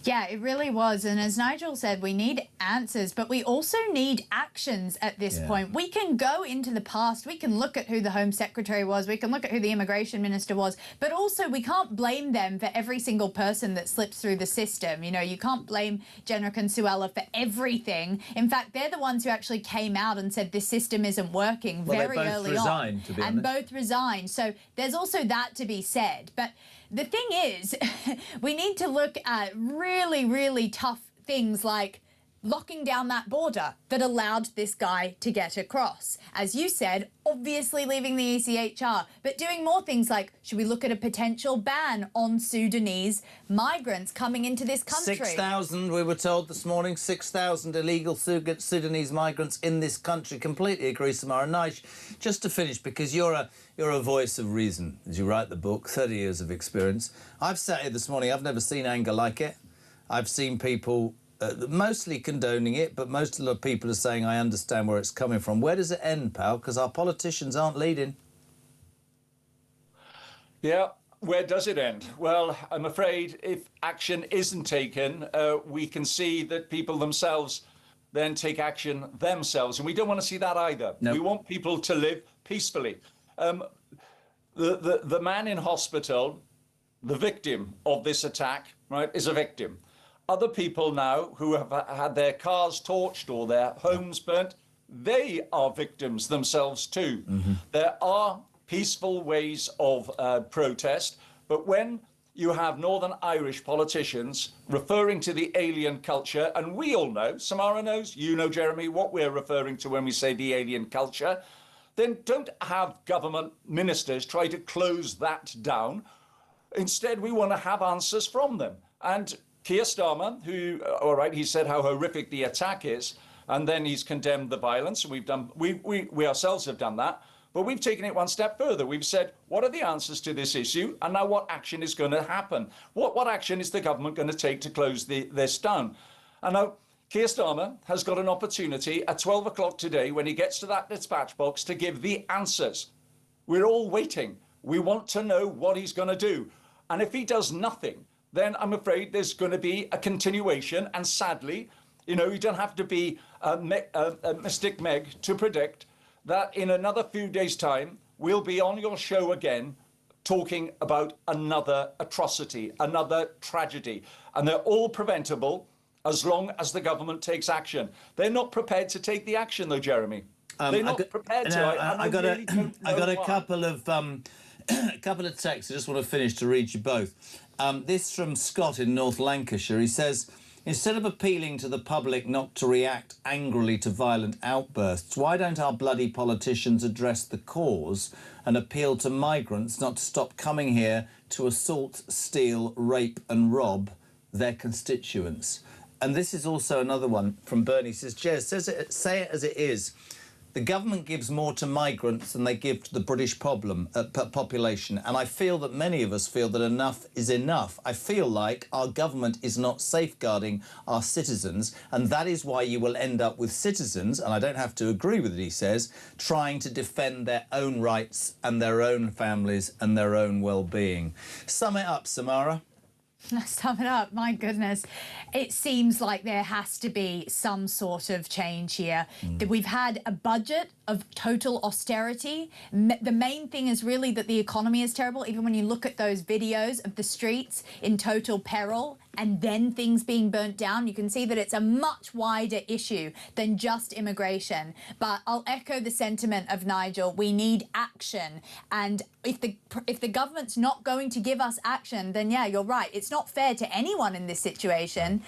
Yeah, it really was. And as Nigel said, we need answers, but we also need actions at this point. We can go into the past, we can look at who the Home Secretary was, we can look at who the Immigration Minister was, but also we can't blame them for every single person that slips through the system. You know, you can't blame Jenrick and Suella for everything. In fact, they're the ones who actually came out and said this system isn't working very early on. To be and honest. both resigned. So there's also that to be said. But the thing is, we need to look at really, really tough things like locking down that border that allowed this guy to get across. As you said, obviously leaving the ECHR, but doing more things like, should we look at a potential ban on Sudanese migrants coming into this country? 6,000, we were told this morning, 6,000 illegal Sudanese migrants in this country. Completely agree, Samara. Nige, just to finish, because you're a voice of reason, as you write the book, 30 years of experience. I've sat here this morning, I've never seen anger like it. I've seen people mostly condoning it, but most of the people are saying, I understand where it's coming from. Where does it end, pal? Because our politicians aren't leading. Yeah, where does it end? Well, I'm afraid if action isn't taken, we can see that people themselves then take action themselves, and we don't want to see that either. No. We want people to live peacefully. The man in hospital, the victim of this attack, right, is a victim. Other people now who have had their cars torched or their homes burnt, they are victims themselves too. There are peaceful ways of protest, but when you have Northern Irish politicians referring to the alien culture, and we all know, Samara knows, you know, Jeremy, what we're referring to when we say the alien culture, then don't have government ministers try to close that down. Instead, we want to have answers from them. And Keir Starmer, who, all right, he said how horrific the attack is, and then he's condemned the violence. We ourselves have done that. But we've taken it one step further. We've said, what are the answers to this issue? And now what action is going to happen? What action is the government going to take to close this down? And now Keir Starmer has got an opportunity at 12 o'clock today, when he gets to that dispatch box, to give the answers. We're all waiting. We want to know what he's going to do. And if he does nothing, then I'm afraid there's going to be a continuation. And sadly, you know, you don't have to be a Mystic Meg to predict that in another few days' time, we'll be on your show again talking about another atrocity, another tragedy. And they're all preventable as long as the government takes action. They're not prepared to take the action, though, Jeremy. They're not prepared to. I got a couple of texts I just want to finish to read you both. This from Scott in North Lancashire. He says, instead of appealing to the public not to react angrily to violent outbursts, why don't our bloody politicians address the cause and appeal to migrants not to stop coming here to assault, steal, rape and rob their constituents? And this is also another one from Bernie. He says, Jez, say it as it is. The government gives more to migrants than they give to the British population. And I feel that many of us feel that enough is enough. I feel like our government is not safeguarding our citizens. And that is why you will end up with citizens, and I don't have to agree with it, he says, trying to defend their own rights and their own families and their own well-being. Sum it up, Samara. Sum it up, my goodness. It seems like there has to be some sort of change here. We've had a budget of total austerity. The main thing is really that the economy is terrible. Even when you look at those videos of the streets in total peril and then things being burnt down, you can see that it's a much wider issue than just immigration. But I'll echo the sentiment of Nigel. We need action. And if the government's not going to give us action, then yeah, you're right. It's not fair to anyone in this situation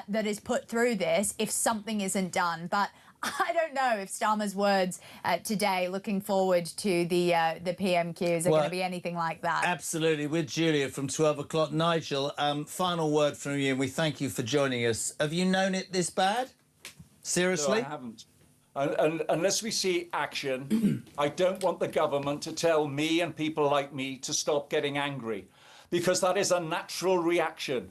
that is put through this if something isn't done. But I don't know if Starmer's words today, looking forward to the PMQs, are going to be anything like that. Absolutely. With Julia from 12 o'clock. Nigel, final word from you, and we thank you for joining us. Have you known it this bad? Seriously? No, I haven't. And unless we see action, I don't want the government to tell me and people like me to stop getting angry, because that is a natural reaction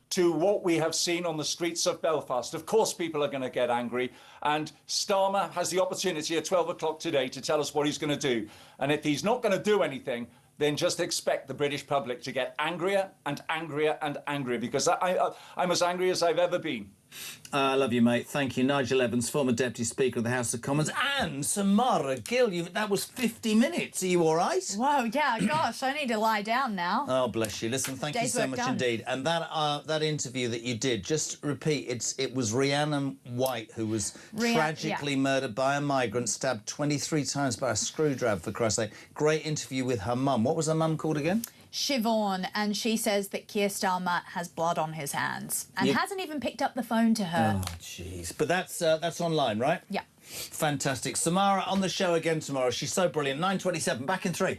to what we have seen on the streets of Belfast. Of course, people are going to get angry, and Starmer has the opportunity at 12 o'clock today to tell us what he's going to do. And if he's not going to do anything, then just expect the British public to get angrier and angrier and angrier, because I'm as angry as I've ever been. I love you, mate. Thank you. Nigel Evans, former Deputy Speaker of the House of Commons, and Samara Gill. That was 50 minutes. Are you all right? Whoa, yeah, gosh, I need to lie down now. Oh, bless you. Listen, thank you so much indeed. And that interview that you did, just repeat, it was Rhiannon White who was tragically murdered by a migrant, stabbed 23 times by a screwdriver, for Christ's sake. Great interview with her mum. What was her mum called again? Siobhan, and she says that Keir Starmer has blood on his hands and hasn't even picked up the phone to her. Oh, jeez. But that's online, right? Yeah. Fantastic. Samara on the show again tomorrow. She's so brilliant. 9:27, back in 3.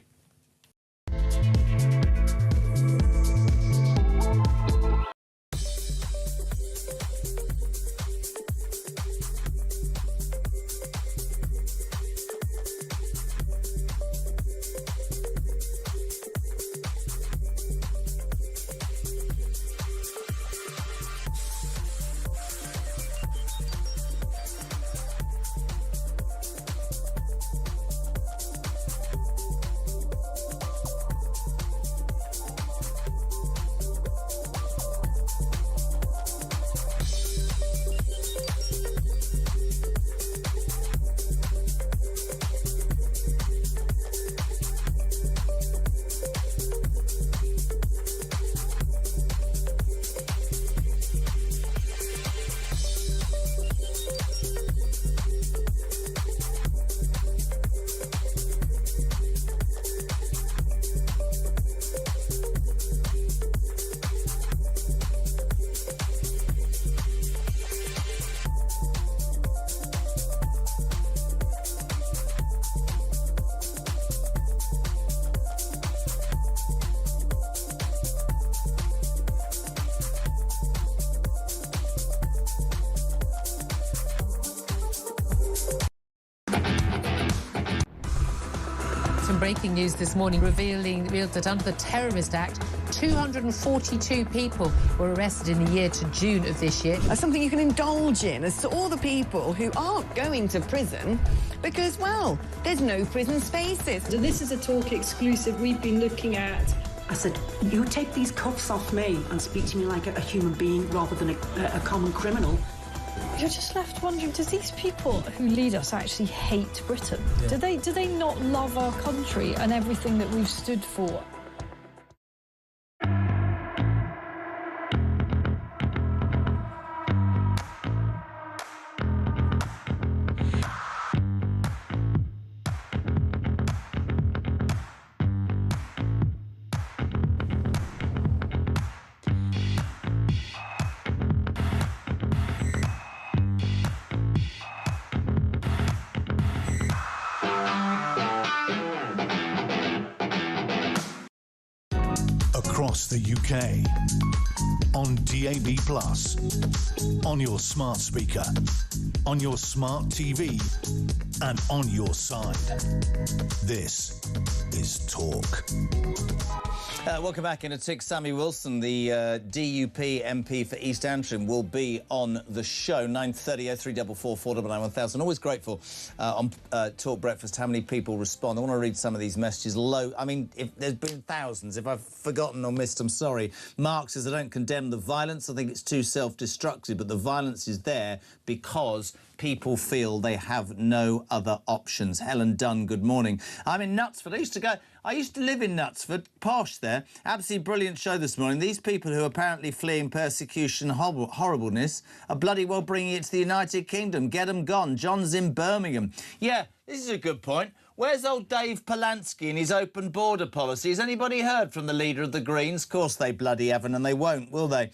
Some breaking news this morning revealed that under the Terrorist Act, 242 people were arrested in the year to June of this year. As something you can indulge in, as to all the people who aren't going to prison because, well, there's no prison spaces. So this is a Talk exclusive we've been looking at. I said, you take these cuffs off me and speak to me like a human being rather than a common criminal. You're just left wondering, does these people who lead us actually hate Britain? Yeah. Do they not love our country and everything that we've stood for? Across the UK, on DAB+, on your smart speaker, on your smart TV, and on your side. This is Talk. Welcome back in at 6. Sammy Wilson, the DUP MP for East Antrim, will be on the show. 9:30 0344 499 1000. Always grateful on Talk Breakfast how many people respond. I want to read some of these messages. I mean, if there's been thousands. If I've forgotten or missed, I'm sorry. Mark says, I don't condemn the violence. I think it's too self-destructive, but the violence is there because people feel they have no other options. Helen Dunn, good morning. I'm in Knutsford. I used to live in Knutsford, posh there. Absolutely brilliant show this morning. These people who are apparently fleeing persecution and horribleness are bloody well bringing it to the United Kingdom. Get them gone. John's in Birmingham. Yeah, this is a good point. Where's old Dave Polansky and his open border policy? Has anybody heard from the leader of the Greens? Of course they bloody haven't, and they won't, will they?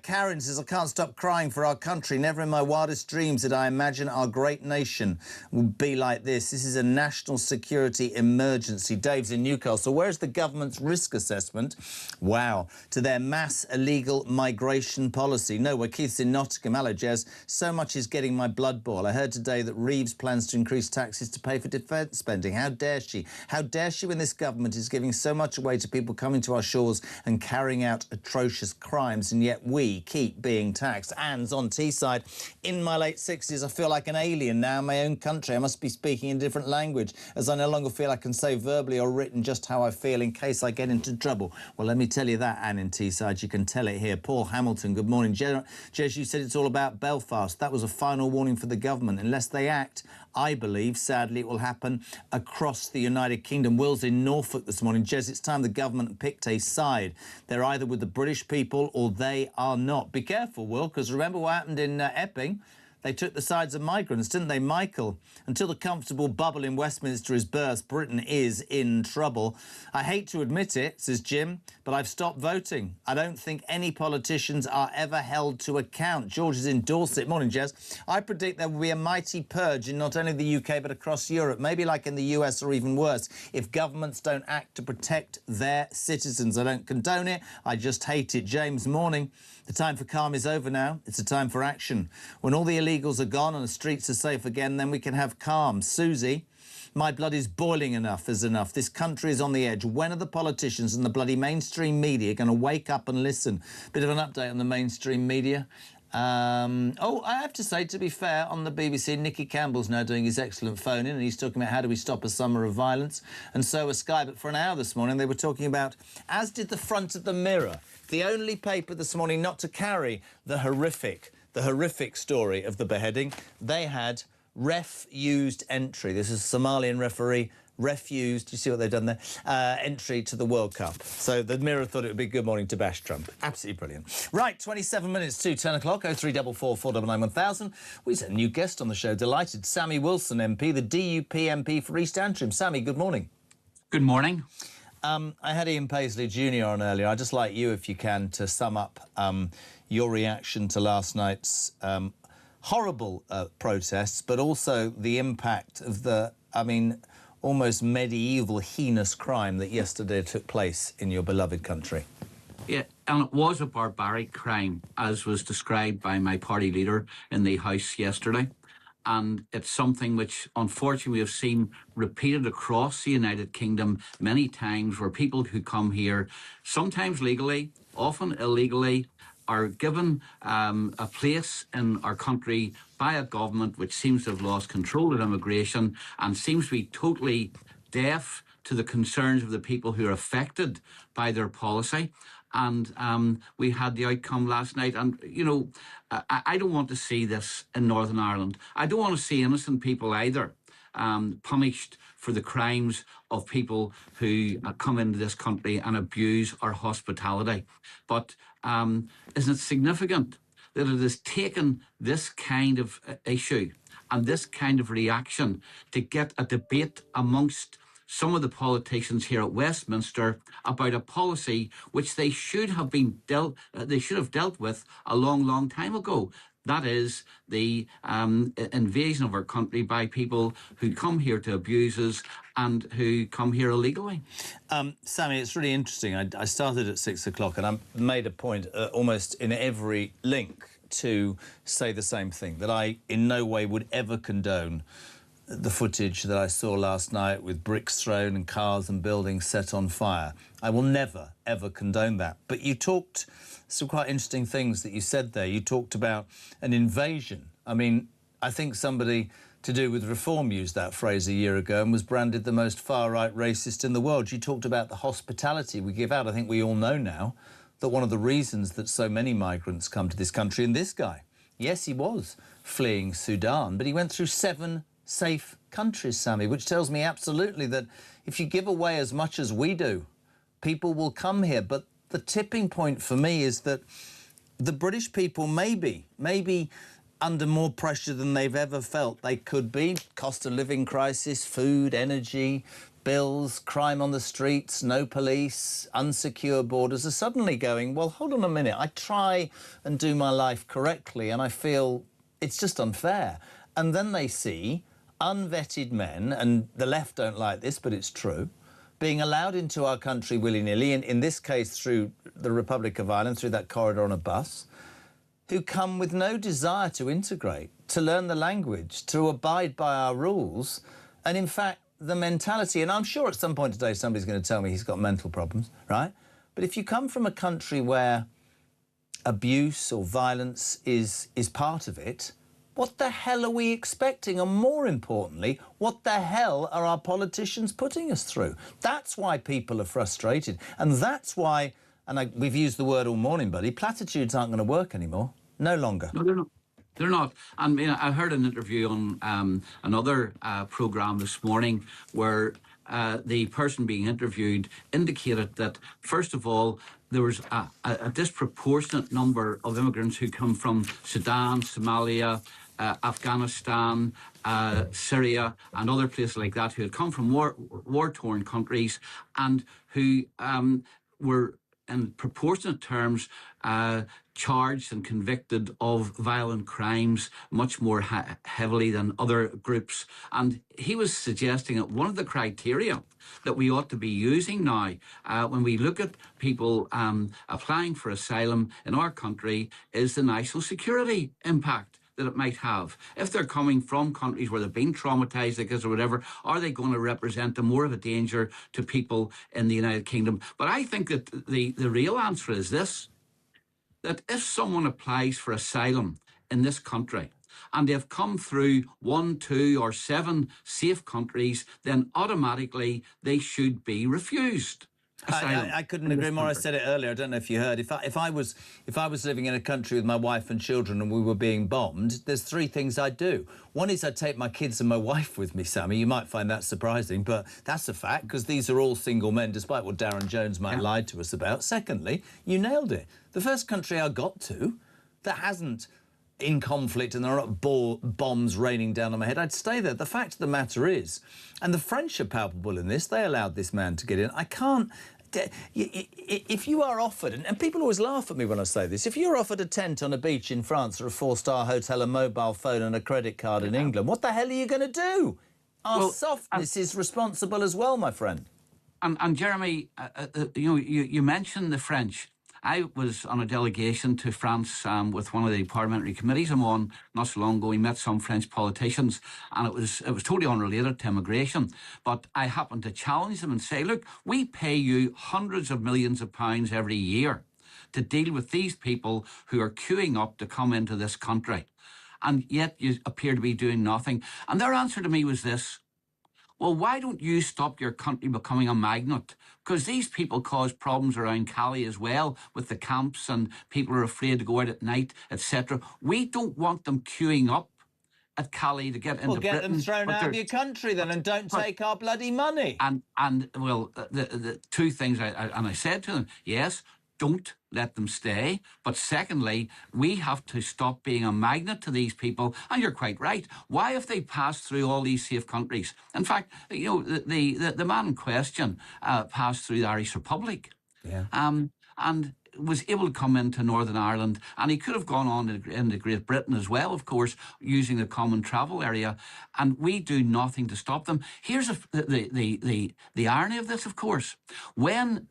Karen says, I can't stop crying for our country. Never in my wildest dreams did I imagine our great nation would be like this. This is a national security emergency. Dave's in Newcastle. Where's the government's risk assessment? Wow. To their mass illegal migration policy. No, where Keith's in Nottingham. Hello, Jez. So much is getting my blood boil. I heard today that Reeves plans to increase taxes to pay for defence spending. How dare she? How dare she when this government is giving so much away to people coming to our shores and carrying out atrocious crimes, and yet we keep being taxed. Anne's on Teesside. In my late 60s, I feel like an alien now in my own country. I must be speaking in a different language, as I no longer feel I can say verbally or written just how I feel in case I get into trouble. Well, let me tell you that, Anne in Teesside. You can tell it here. Paul Hamilton, good morning. Jez, you said it's all about Belfast. That was a final warning for the government. Unless they act, I believe, sadly, it will happen across the United Kingdom. Will's in Norfolk this morning. Jez, it's time the government picked a side. They're either with the British people or they are not. Be careful, Will, because remember what happened in Epping? They took the sides of migrants, didn't they, Michael? Until the comfortable bubble in Westminster is burst, Britain is in trouble. I hate to admit it, says Jim, but I've stopped voting. I don't think any politicians are ever held to account. George is in Dorset. Morning, Jez. I predict there will be a mighty purge in not only the UK but across Europe, maybe like in the US or even worse, if governments don't act to protect their citizens. I don't condone it. I just hate it. James, morning. The time for calm is over now. It's a time for action. When all the illegals are gone and the streets are safe again, then we can have calm. Susie, my blood is boiling. Enough is enough. This country is on the edge. When are the politicians and the bloody mainstream media going to wake up and listen? Bit of an update on the mainstream media. I have to say, to be fair, on the BBC, Nicky Campbell's now doing his excellent phone-in, and he's talking about how do we stop a summer of violence, and so was Sky. But for an hour this morning, they were talking about, as did the front of the Mirror, the only paper this morning not to carry the horrific story of the beheading. They had refused entry. This is a Somalian referee. Refused, you see what they've done there, entry to the World Cup. So the Mirror thought it would be good morning to bash Trump. Absolutely brilliant. Right, 27 minutes to 10 o'clock, 0344 499 1000. We've had a new guest on the show, delighted. Sammy Wilson MP, the DUP MP for East Antrim. Sammy, good morning. Good morning. I had Ian Paisley Jr. on earlier. I'd just like you, if you can, to sum up your reaction to last night's horrible protests, but also the impact of the, almost medieval, heinous crime that yesterday took place in your beloved country. Yeah, and it was a barbaric crime, as was described by my party leader in the House yesterday. and it's something which unfortunately we have seen repeated across the United Kingdom many times, where people who come here, sometimes legally, often illegally, are given a place in our country by a government which seems to have lost control of immigration and seems to be totally deaf to the concerns of the people who are affected by their policy. And we had the outcome last night. And, you know, I don't want to see this in Northern Ireland. I don't want to see innocent people either punished for the crimes of people who come into this country and abuse our hospitality. But isn't it significant that it has taken this kind of issue and this kind of reaction to get a debate amongst some of the politicians here at Westminster about a policy which they should have dealt with a long time ago? That is the invasion of our country by people who come here to abuse us and who come here illegally. Sammy, it's really interesting. I started at 6 o'clock and I made a point almost in every link to say the same thing, that I in no way would ever condone the footage that I saw last night with bricks thrown and cars and buildings set on fire. I will never, ever condone that. But you talked some quite interesting things that you said there. You talked about an invasion. I mean, I think somebody to do with reform used that phrase a year ago and was branded the most far-right racist in the world. You talked about the hospitality we give out. I think we all know now that one of the reasons that so many migrants come to this country, and this guy, yes, he was fleeing Sudan, but he went through 7 safe countries, Sammy, which tells me absolutely that if you give away as much as we do, people will come here. But the tipping point for me is that the British people may be under more pressure than they've ever felt they could be. Cost of living crisis, food, energy, bills, crime on the streets, no police, unsecure borders are suddenly going, well, hold on a minute, I try and do my life correctly and I feel it's just unfair. And then they see unvetted men, and the left don't like this, but it's true, being allowed into our country willy-nilly, and in this case through the Republic of Ireland, through that corridor on a bus, who come with no desire to integrate, to learn the language, to abide by our rules, and in fact, the mentality, and I'm sure at some point today somebody's going to tell me he's got mental problems, right? But if you come from a country where abuse or violence is part of it, what the hell are we expecting? And more importantly, what the hell are our politicians putting us through? That's why people are frustrated. And that's why, and we've used the word all morning, buddy, platitudes aren't going to work anymore. No longer. No, they're not. They're not. And you know, I heard an interview on another programme this morning where the person being interviewed indicated that, first of all, there was a disproportionate number of immigrants who come from Sudan, Somalia, Afghanistan, Syria and other places like that, who had come from war-torn countries and who were, in proportionate terms, charged and convicted of violent crimes much more heavily than other groups. And he was suggesting that one of the criteria that we ought to be using now when we look at people applying for asylum in our country is the national security impact that it might have. If they're coming from countries where they've been traumatised like this or whatever, are they going to represent more of a danger to people in the United Kingdom? But I think that the real answer is this, that if someone applies for asylum in this country and they've come through 1, 2 or 7 safe countries, then automatically they should be refused. I couldn't agree more. I said it earlier. I don't know if you heard. If I was living in a country with my wife and children and we were being bombed, there's 3 things I'd do. One is I'd take my kids and my wife with me, Sammy. You might find that surprising, but that's a fact because these are all single men, despite what Darren Jones might lie to us about. Secondly, you nailed it. The first country I got to that hasn't in conflict and there are not bombs raining down on my head, I'd stay there. The fact of the matter is, and the French are palpable in this, they allowed this man to get in. I can't... If you are offered, and people always laugh at me when I say this, if you're offered a tent on a beach in France or a 4-star hotel, a mobile phone and a credit card in England, what the hell are you going to do? Our softness is responsible as well, my friend. And Jeremy, you mentioned the French. I was on a delegation to France with one of the parliamentary committees I'm on not so long ago. We met some French politicians, and it was totally unrelated to immigration. But I happened to challenge them and say, look, we pay you hundreds of millions of pounds every year to deal with these people who are queuing up to come into this country, and yet you appear to be doing nothing. And their answer to me was this: well, why don't you stop your country becoming a magnet? Because these people cause problems around Cali as well, with the camps, and people are afraid to go out at night, etc. We don't want them queuing up at Cali to get into Well, get Britain. them thrown out of your country then, and don't take our bloody money. And well, the two things, I said to them, yes, don't let them stay. But secondly, we have to stop being a magnet to these people. And you're quite right. Why have they passed through all these safe countries? In fact, you know, the man in question passed through the Irish Republic. Yeah. And was able to come into Northern Ireland, and he could have gone on into Great Britain as well, of course, using the common travel area, and we do nothing to stop them. Here's the irony of this, of course. When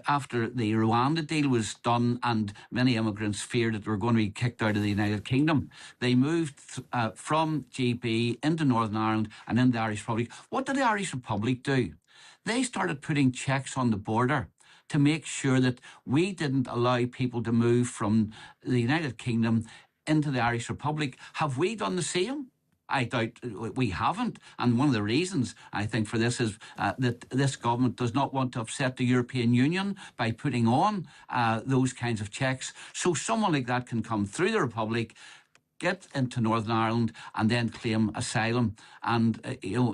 after the Rwanda deal was done and many immigrants feared that they were going to be kicked out of the United Kingdom, they moved from GB into Northern Ireland and into the Irish Republic. What did the Irish Republic do? They started putting checks on the border to make sure that we didn't allow people to move from the United Kingdom into the Irish Republic. Have we done the same? I doubt we haven't. And one of the reasons, I think, for this is that this government does not want to upset the European Union by putting on those kinds of checks. So someone like that can come through the Republic, get into Northern Ireland, and then claim asylum. And,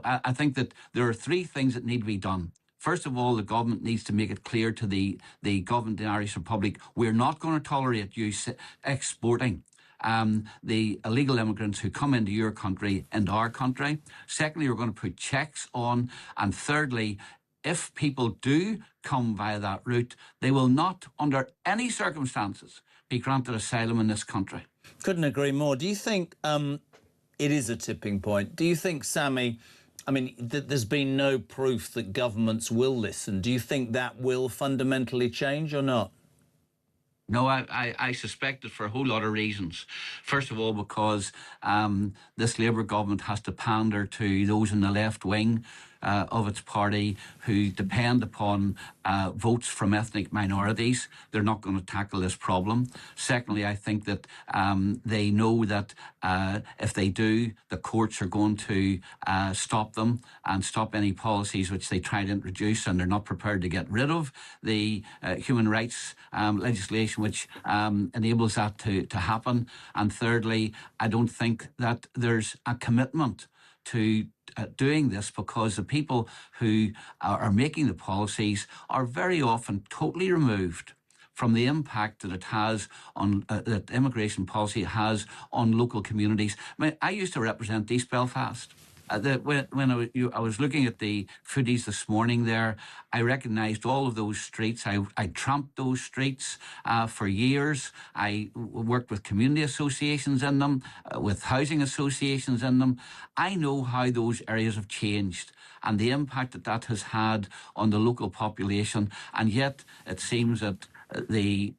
I think that there are three things that need to be done. First of all, the government needs to make it clear to the government in the Irish Republic, we're not going to tolerate you exporting the illegal immigrants who come into your country, into our country. Secondly, we're going to put checks on. And thirdly, if people do come via that route, they will not, under any circumstances, be granted asylum in this country. Couldn't agree more. Do you think it is a tipping point? Do you think, Sammy, I mean, there's been no proof that governments will listen. Do you think that will fundamentally change or not? No, I suspect it for a whole lot of reasons. First of all, because this Labour government has to pander to those in the left wing of its party who depend upon votes from ethnic minorities. They're not going to tackle this problem. Secondly, I think that they know that if they do, the courts are going to stop them and stop any policies which they try to introduce, and they're not prepared to get rid of the human rights legislation which enables that to happen. And thirdly, I don't think that there's a commitment to doing this, because the people who are making the policies are very often totally removed from the impact that it has on that immigration policy has on local communities. I mean, I used to represent East Belfast. When I was looking at the footage this morning there, I recognised all of those streets. I tramped those streets for years. I worked with community associations in them, with housing associations in them. I know how those areas have changed and the impact that that has had on the local population. And yet it seems that the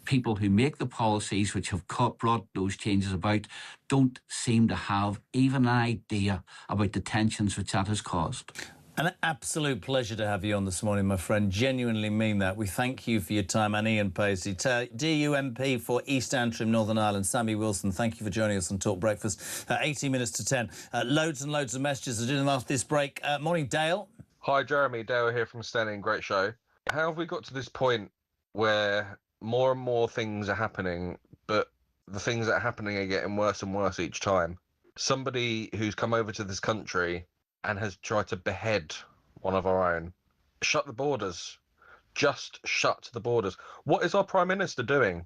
people who make the policies which have brought those changes about don't seem to have even an idea about the tensions which that has caused. An absolute pleasure to have you on this morning, my friend. Genuinely mean that. We thank you for your time. And Ian Paisley, DUMP for East Antrim, Northern Ireland. Sammy Wilson, thank you for joining us on Talk Breakfast. 18 minutes to 10. Loads and loads of messages to do them after this break. Morning, Dale. Hi, Jeremy. Dale here from Stenning. Great show. How have we got to this point where more and more things are happening, but the things that are happening are getting worse and worse each time? Somebody who's come over to this country and has tried to behead one of our own. Shut the borders. Just shut the borders. What is our Prime Minister doing?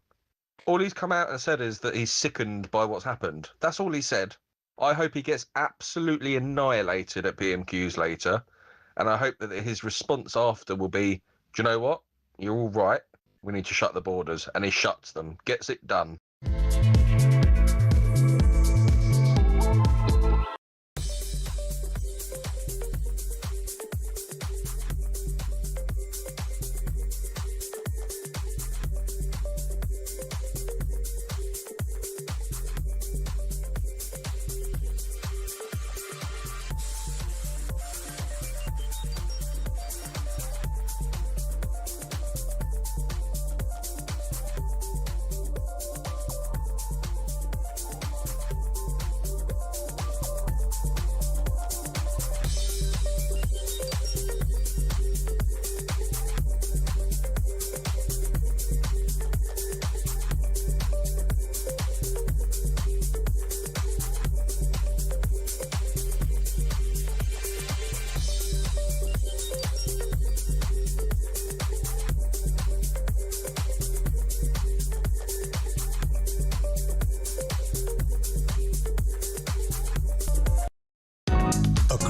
All he's come out and said is that he's sickened by what's happened. That's all he said. I hope he gets absolutely annihilated at PMQs later, and I hope that his response after will be, do you know what? You're all right. We need to shut the borders. And he shuts them. Gets it done.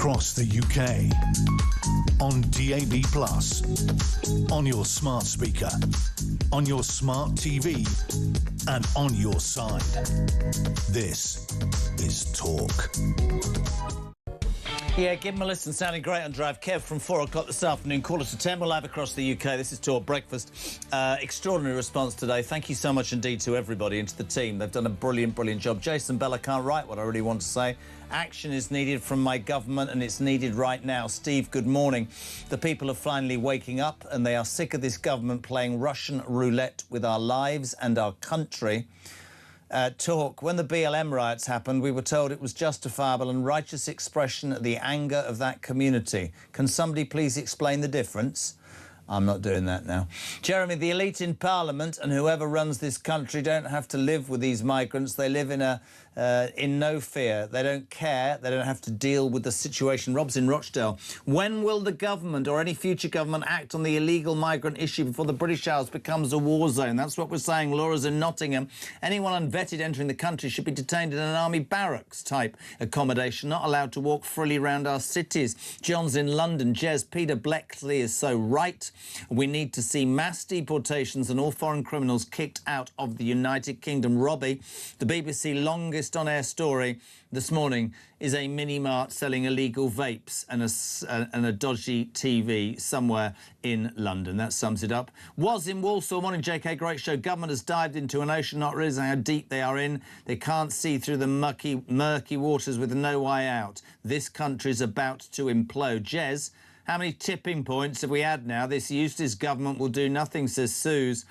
across the UK. On DAB+, on your smart speaker, on your smart TV, and on your side. This is Talk. Yeah, give them a listen. Sounding great on Drive. Kev from 4 o'clock this afternoon. Call us at 10. We're live across the UK. This is Talk Breakfast. Extraordinary response today. Thank you so much indeed to everybody and to the team. They've done a brilliant, brilliant job. Jason Bell, I can't write what I really want to say. Action is needed from my government, and it's needed right now. Steve, good morning. The people are finally waking up, and they are sick of this government playing Russian roulette with our lives and our country. Talk. When the BLM riots happened, we were told it was justifiable and righteous expression of the anger of that community. Can somebody please explain the difference? I'm not doing that now. Jeremy, the elite in Parliament and whoever runs this country don't have to live with these migrants. They live in no fear. They don't care. They don't have to deal with the situation. Rob's in Rochdale. When will the government or any future government act on the illegal migrant issue before the British Isles becomes a war zone? That's what we're saying. Laura's in Nottingham. Anyone unvetted entering the country should be detained in an army barracks type accommodation, not allowed to walk freely around our cities. John's in London. Jez, Peter Bleckley is so right. We need to see mass deportations and all foreign criminals kicked out of the United Kingdom. Robbie, the BBC longest on-air story this morning is a mini-mart selling illegal vapes and a dodgy TV somewhere in London. That sums it up. Was in Walsall. Morning, JK. Great show. Government has dived into an ocean not realising how deep they are in. They can't see through the murky waters with no way out. This country's about to implode. Jez, how many tipping points have we had now? This Eustace government will do nothing, says Suze.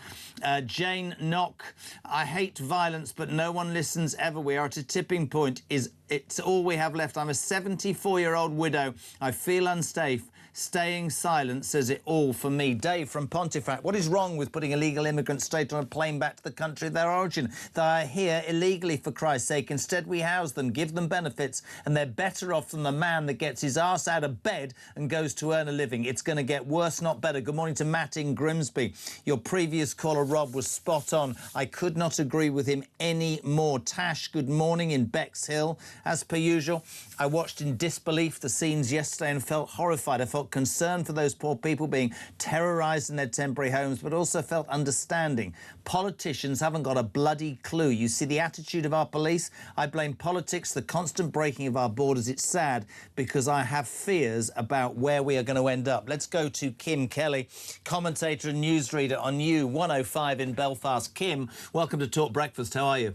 Jane Knock, I hate violence, but no one listens ever. We are at a tipping point. It's all we have left. I'm a 74-year-old widow. I feel unsafe. Staying silent says it all for me. Dave from Pontefract, what is wrong with putting illegal immigrants straight on a plane back to the country of their origin? They are here illegally, for Christ's sake. Instead, we house them, give them benefits, and they're better off than the man that gets his arse out of bed and goes to earn a living. It's going to get worse, not better. Good morning to Matt in Grimsby. Your previous caller, Rob, was spot on. I could not agree with him any more. Tash, good morning in Bexhill. As per usual, I watched in disbelief the scenes yesterday and felt horrified. I felt concern for those poor people being terrorised in their temporary homes, but also felt understanding. Politicians haven't got a bloody clue. You see the attitude of our police? I blame politics, the constant breaking of our borders. It's sad because I have fears about where we are going to end up. Let's go to Kim Kelly, commentator and newsreader on You 105 in Belfast. Kim, welcome to Talk Breakfast. How are you?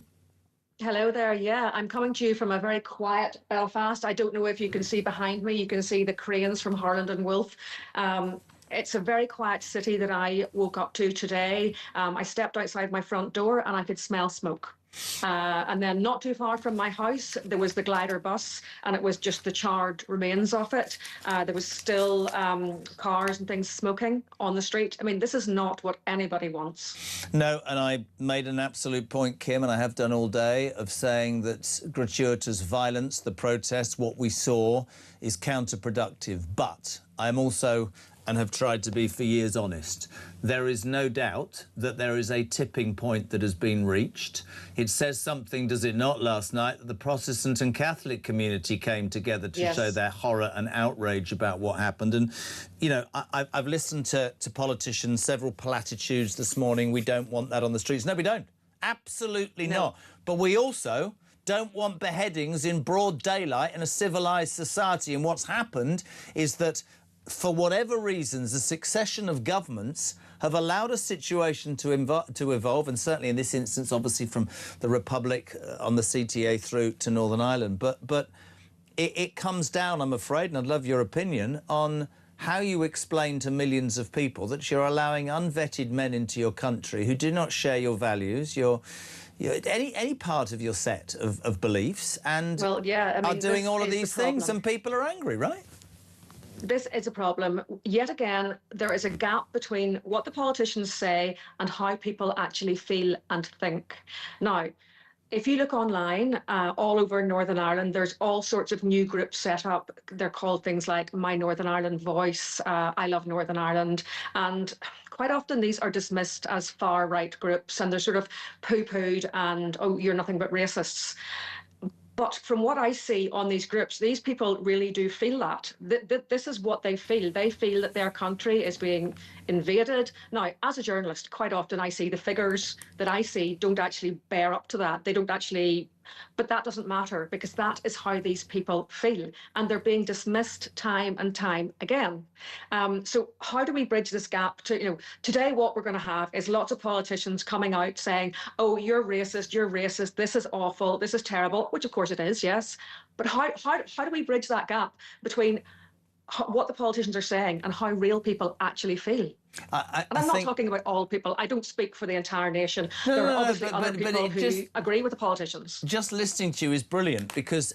Hello there. Yeah, I'm coming to you from a very quiet Belfast. I don't know if you can see behind me. You can see the cranes from Harland and Wolff. It's a very quiet city that I woke up to today. I stepped outside my front door and I could smell smoke. And then not too far from my house, there was the glider bus, and it was just the charred remains of it. There was still cars and things smoking on the street. I mean, this is not what anybody wants. No, and I made an absolute point, Kim, and I have done all day, of saying that gratuitous violence, the protests, what we saw, is counterproductive. But I'm also, and have tried to be for years, honest. There is no doubt that there is a tipping point that has been reached. It says something, does it not, last night, that the Protestant and Catholic community came together to show their horror and outrage about what happened. And, you know, I've listened to politicians, several platitudes this morning. We don't want that on the streets. No, we don't. Absolutely not. But we also don't want beheadings in broad daylight in a civilised society. And what's happened is that, for whatever reasons, a succession of governments have allowed a situation to evolve, and certainly in this instance, obviously from the Republic on the CTA through to Northern Ireland. But it comes down, I'm afraid, and I'd love your opinion, on how you explain to millions of people that you're allowing unvetted men into your country who do not share your values, any part of your set of beliefs, and are doing all of these things, and people are angry, right? This is a problem. Yet again, there is a gap between what the politicians say and how people actually feel and think. Now, if you look online, all over Northern Ireland, there's all sorts of new groups set up. They're called things like My Northern Ireland Voice, I Love Northern Ireland, and quite often these are dismissed as far-right groups, and they're sort of poo-pooed and, oh, you're nothing but racists. But from what I see on these groups, these people really do feel that. This is what they feel. They feel that their country is being invaded. Now, as a journalist, quite often I see the figures that I see don't actually bear up to that. They don't actually, but that doesn't matter because that is how these people feel. And they're being dismissed time and time again. So how do we bridge this gap to, today what we're going to have is lots of politicians coming out saying, oh, you're racist, this is awful, this is terrible, which of course it is, yes. But how do we bridge that gap between what the politicians are saying and how real people actually feel? And I'm not talking about all people. I don't speak for the entire nation. There are obviously other people who agree with the politicians. Just listening to you is brilliant because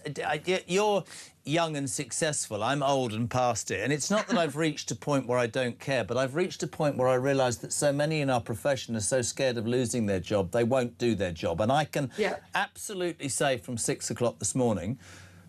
you're young and successful. I'm old and past it. And it's not that I've reached a point where I don't care, but I've reached a point where I realise that so many in our profession are so scared of losing their job, they won't do their job. And I can absolutely say from 6 o'clock this morning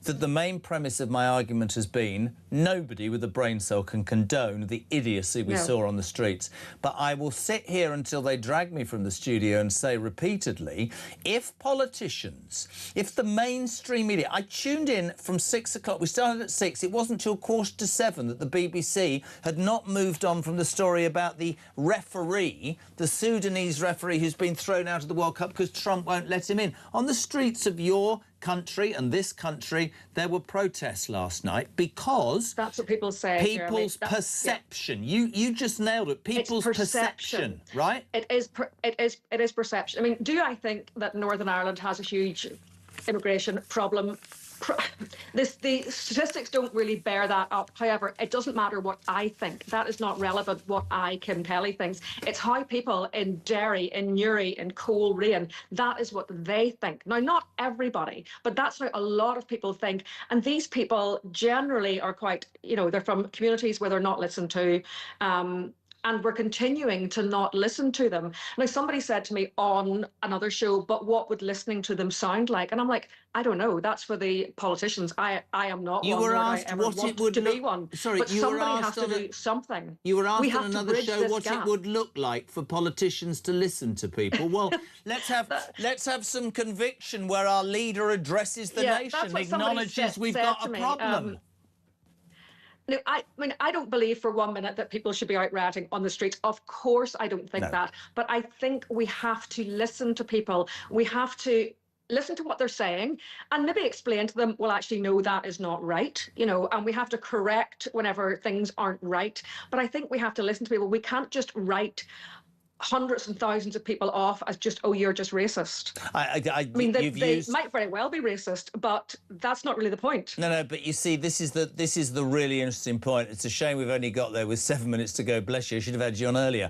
that the main premise of my argument has been nobody with a brain cell can condone the idiocy we saw on the streets. But I will sit here until they drag me from the studio and say repeatedly, if politicians, if the mainstream media... I tuned in from 6 o'clock. We started at 6. It wasn't till 7:15 that the BBC had not moved on from the story about the referee, the Sudanese referee who's been thrown out of the World Cup because Trump won't let him in. On the streets of your country and this country, there were protests last night because that's what people say. People's perception. You just nailed it. People's perception, right? It is perception. I mean, do I think that Northern Ireland has a huge immigration problem? The statistics don't really bear that up. However, it doesn't matter what I think. That is not relevant what I, Kim Kelly, thinks. It's how people in Derry, in Newry, in Coleraine, that is what they think. Now, not everybody, but that's how a lot of people think. And these people generally are quite, they're from communities where they're not listened to. And we're continuing to not listen to them. Now, somebody said to me on another show, but what would listening to them sound like? And I'm like, I don't know. That's for the politicians. I am not one. You were asked what it would be one. Sorry, but somebody has to do something. You were asked on another show what it would look like for politicians to listen to people. Well, let's have some conviction where our leader addresses the nation, acknowledges we've got a problem. No, I don't believe for 1 minute that people should be out rioting on the streets. Of course, I don't think that. But I think we have to listen to people. We have to listen to what they're saying and maybe explain to them, well, actually, no, that is not right, and we have to correct whenever things aren't right. But I think we have to listen to people. We can't just write hundreds and thousands of people off as just, oh, you're just racist. I mean, they might very well be racist, but that's not really the point. No, but you see, this is the really interesting point. It's a shame we've only got there with 7 minutes to go. Bless you, I should have had you on earlier.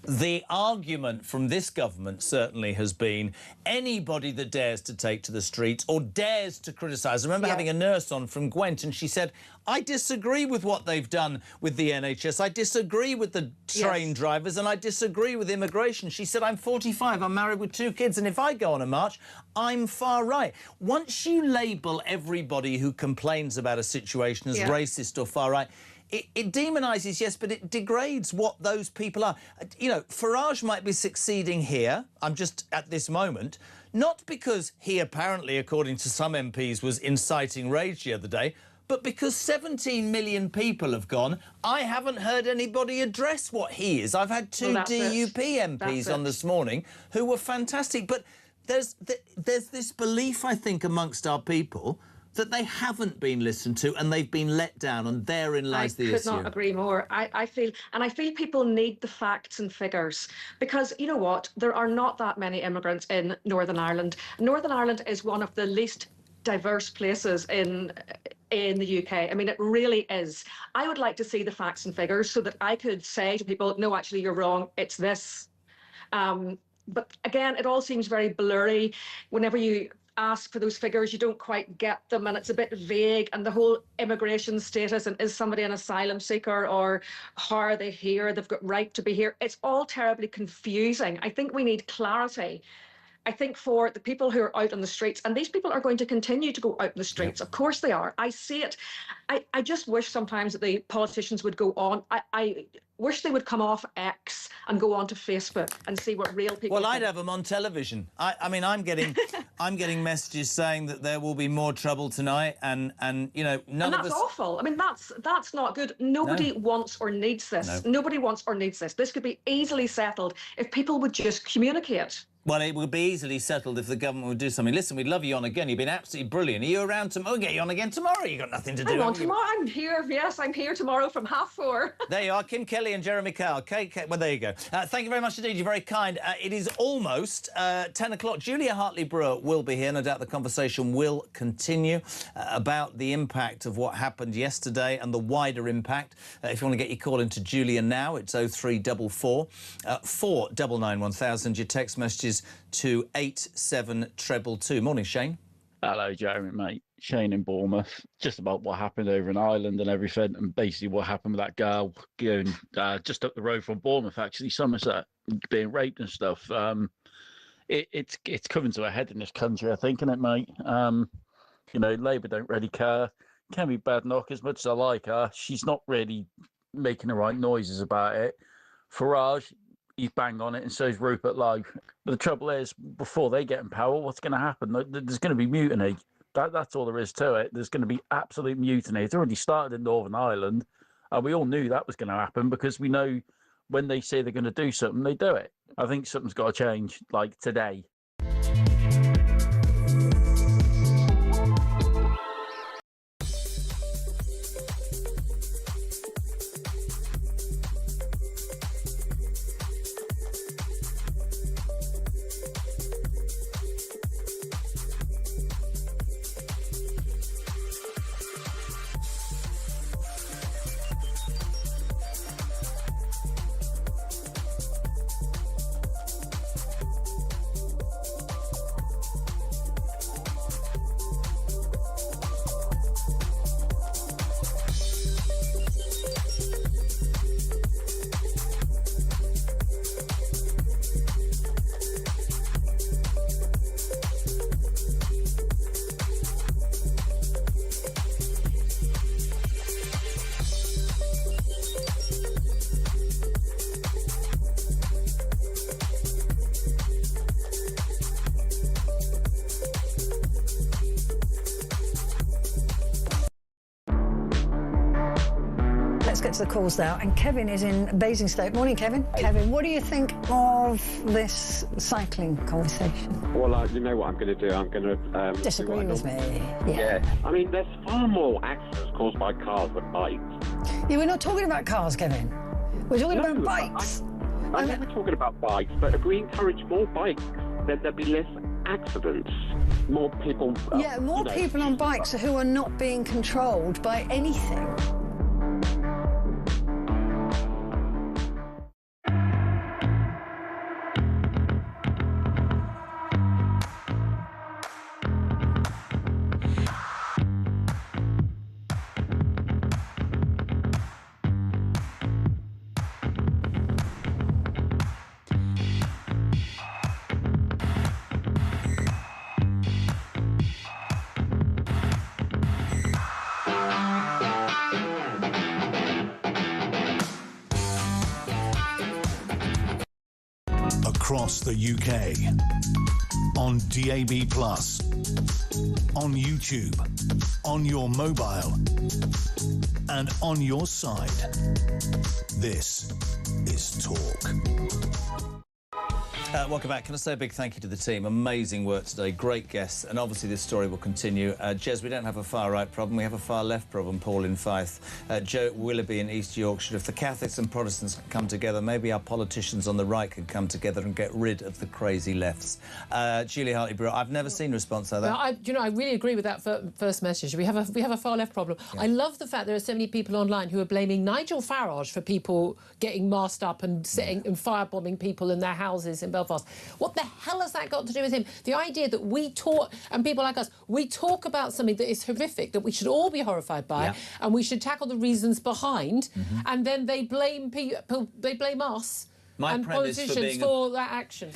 The argument from this government certainly has been anybody that dares to take to the streets or dares to criticise. I remember having a nurse on from Gwent and she said, I disagree with what they've done with the NHS. I disagree with the train drivers and I disagree with immigration. She said, I'm 45, I'm married with 2 kids, and if I go on a march, I'm far right. Once you label everybody who complains about a situation as racist or far right, it demonises, yes, but it degrades what those people are. Farage might be succeeding here, I'm just at this moment, not because he apparently, according to some MPs, was inciting rage the other day, but because 17 million people have gone, I haven't heard anybody address what he is. I've had 2 DUP MPs on this morning who were fantastic. But there's this belief, I think, amongst our people that they haven't been listened to and they've been let down, and therein lies the issue. I could not agree more. I feel people need the facts and figures because, you know what, there are not that many immigrants in Northern Ireland. Northern Ireland is one of the least diverse places in the UK. I mean, it really is. I would like to see the facts and figures so that I could say to people, no, actually, you're wrong, it's this. But again, it all seems very blurry. Whenever you ask for those figures, you don't quite get them, and it's a bit vague. And the whole immigration status, and is somebody an asylum seeker, or how are they here? They've got right to be here. It's all terribly confusing. I think we need clarity. I think for the people who are out on the streets, and these people are going to continue to go out in the streets. Of course they are. I see it. I just wish sometimes that the politicians would go on. wish they would come off X and go onto Facebook and see what real people Well, I'd think. have them on television. I mean, I'm getting messages saying that there will be more trouble tonight, and you know, none of us. And that's awful. I mean, that's not good. Nobody wants or needs this. Nobody wants or needs this. This could be easily settled if people would just communicate. Well, it would be easily settled if the government would do something. Listen, we'd love you on again. You've been absolutely brilliant. Are you around tomorrow? We'll get you on again tomorrow. You've got nothing to do. I'm on tomorrow. I'm here. Yes, I'm here tomorrow from 4:30. There you are, Kim Kelly and Jeremy Kyle. Okay, well, there you go. Thank you very much indeed. You're very kind. It is almost 10 o'clock. Julia Hartley-Brewer will be here. No doubt the conversation will continue about the impact of what happened yesterday and the wider impact. If you want to get your call into Julia now, it's 0344 499 1000. Your text messages to 87222. Morning, Shane. Hello, Jeremy, mate. Shane in Bournemouth. Just about what happened over in Ireland and everything, and basically what happened with that girl going just up the road from Bournemouth, actually, Somerset, being raped and stuff. It's coming to a head in this country, I think, isn't it, mate? You know, Labour don't really care. Kemi Badenoch, as much as I like her, she's not really making the right noises about it. Farage, he's bang on it, and so is Rupert Lowe. But the trouble is, before they get in power, what's going to happen? There's going to be mutiny. That's all there is to it. There's going to be absolute mutiny. It's already started in Northern Ireland, and we all knew that was going to happen because we know when they say they're going to do something, they do it. I think something's got to change, like today. Let's get to the calls now. And Kevin is in Basingstoke. Morning, Kevin. Kevin, what do you think of this cycling conversation? Well, you know what I'm going to do? I'm going to... Disagree with me. Yeah. I mean, there's far more accidents caused by cars than bikes. Yeah, we're not talking about cars, Kevin. We're talking about bikes. I know we're talking about bikes, but if we encourage more bikes, then there'll be less accidents. More people... Yeah, more people on bikes who are not being controlled by anything. Across the UK, on DAB+, on YouTube, on your mobile, and on your side. This is Talk. Welcome back. Can I say a big thank you to the team? Amazing work today, great guests, and obviously this story will continue. Jez, we don't have a far-right problem, we have a far-left problem, Paul in Fife. Joe Willoughby in East Yorkshire. If the Catholics and Protestants can come together, maybe our politicians on the right could come together and get rid of the crazy lefts. Julia Hartley-Brewer, I've never seen a response like that. Well, I really agree with that first message. We have a far-left problem. Yeah. I love the fact there are so many people online who are blaming Nigel Farage for people getting masked up and setting and firebombing people in their houses in Belfast. What the hell has that got to do with him? The idea that we talk, and people like us, we talk about something that is horrific, that we should all be horrified by, and we should tackle the reasons behind, and then they blame people, they blame us and politicians for that action.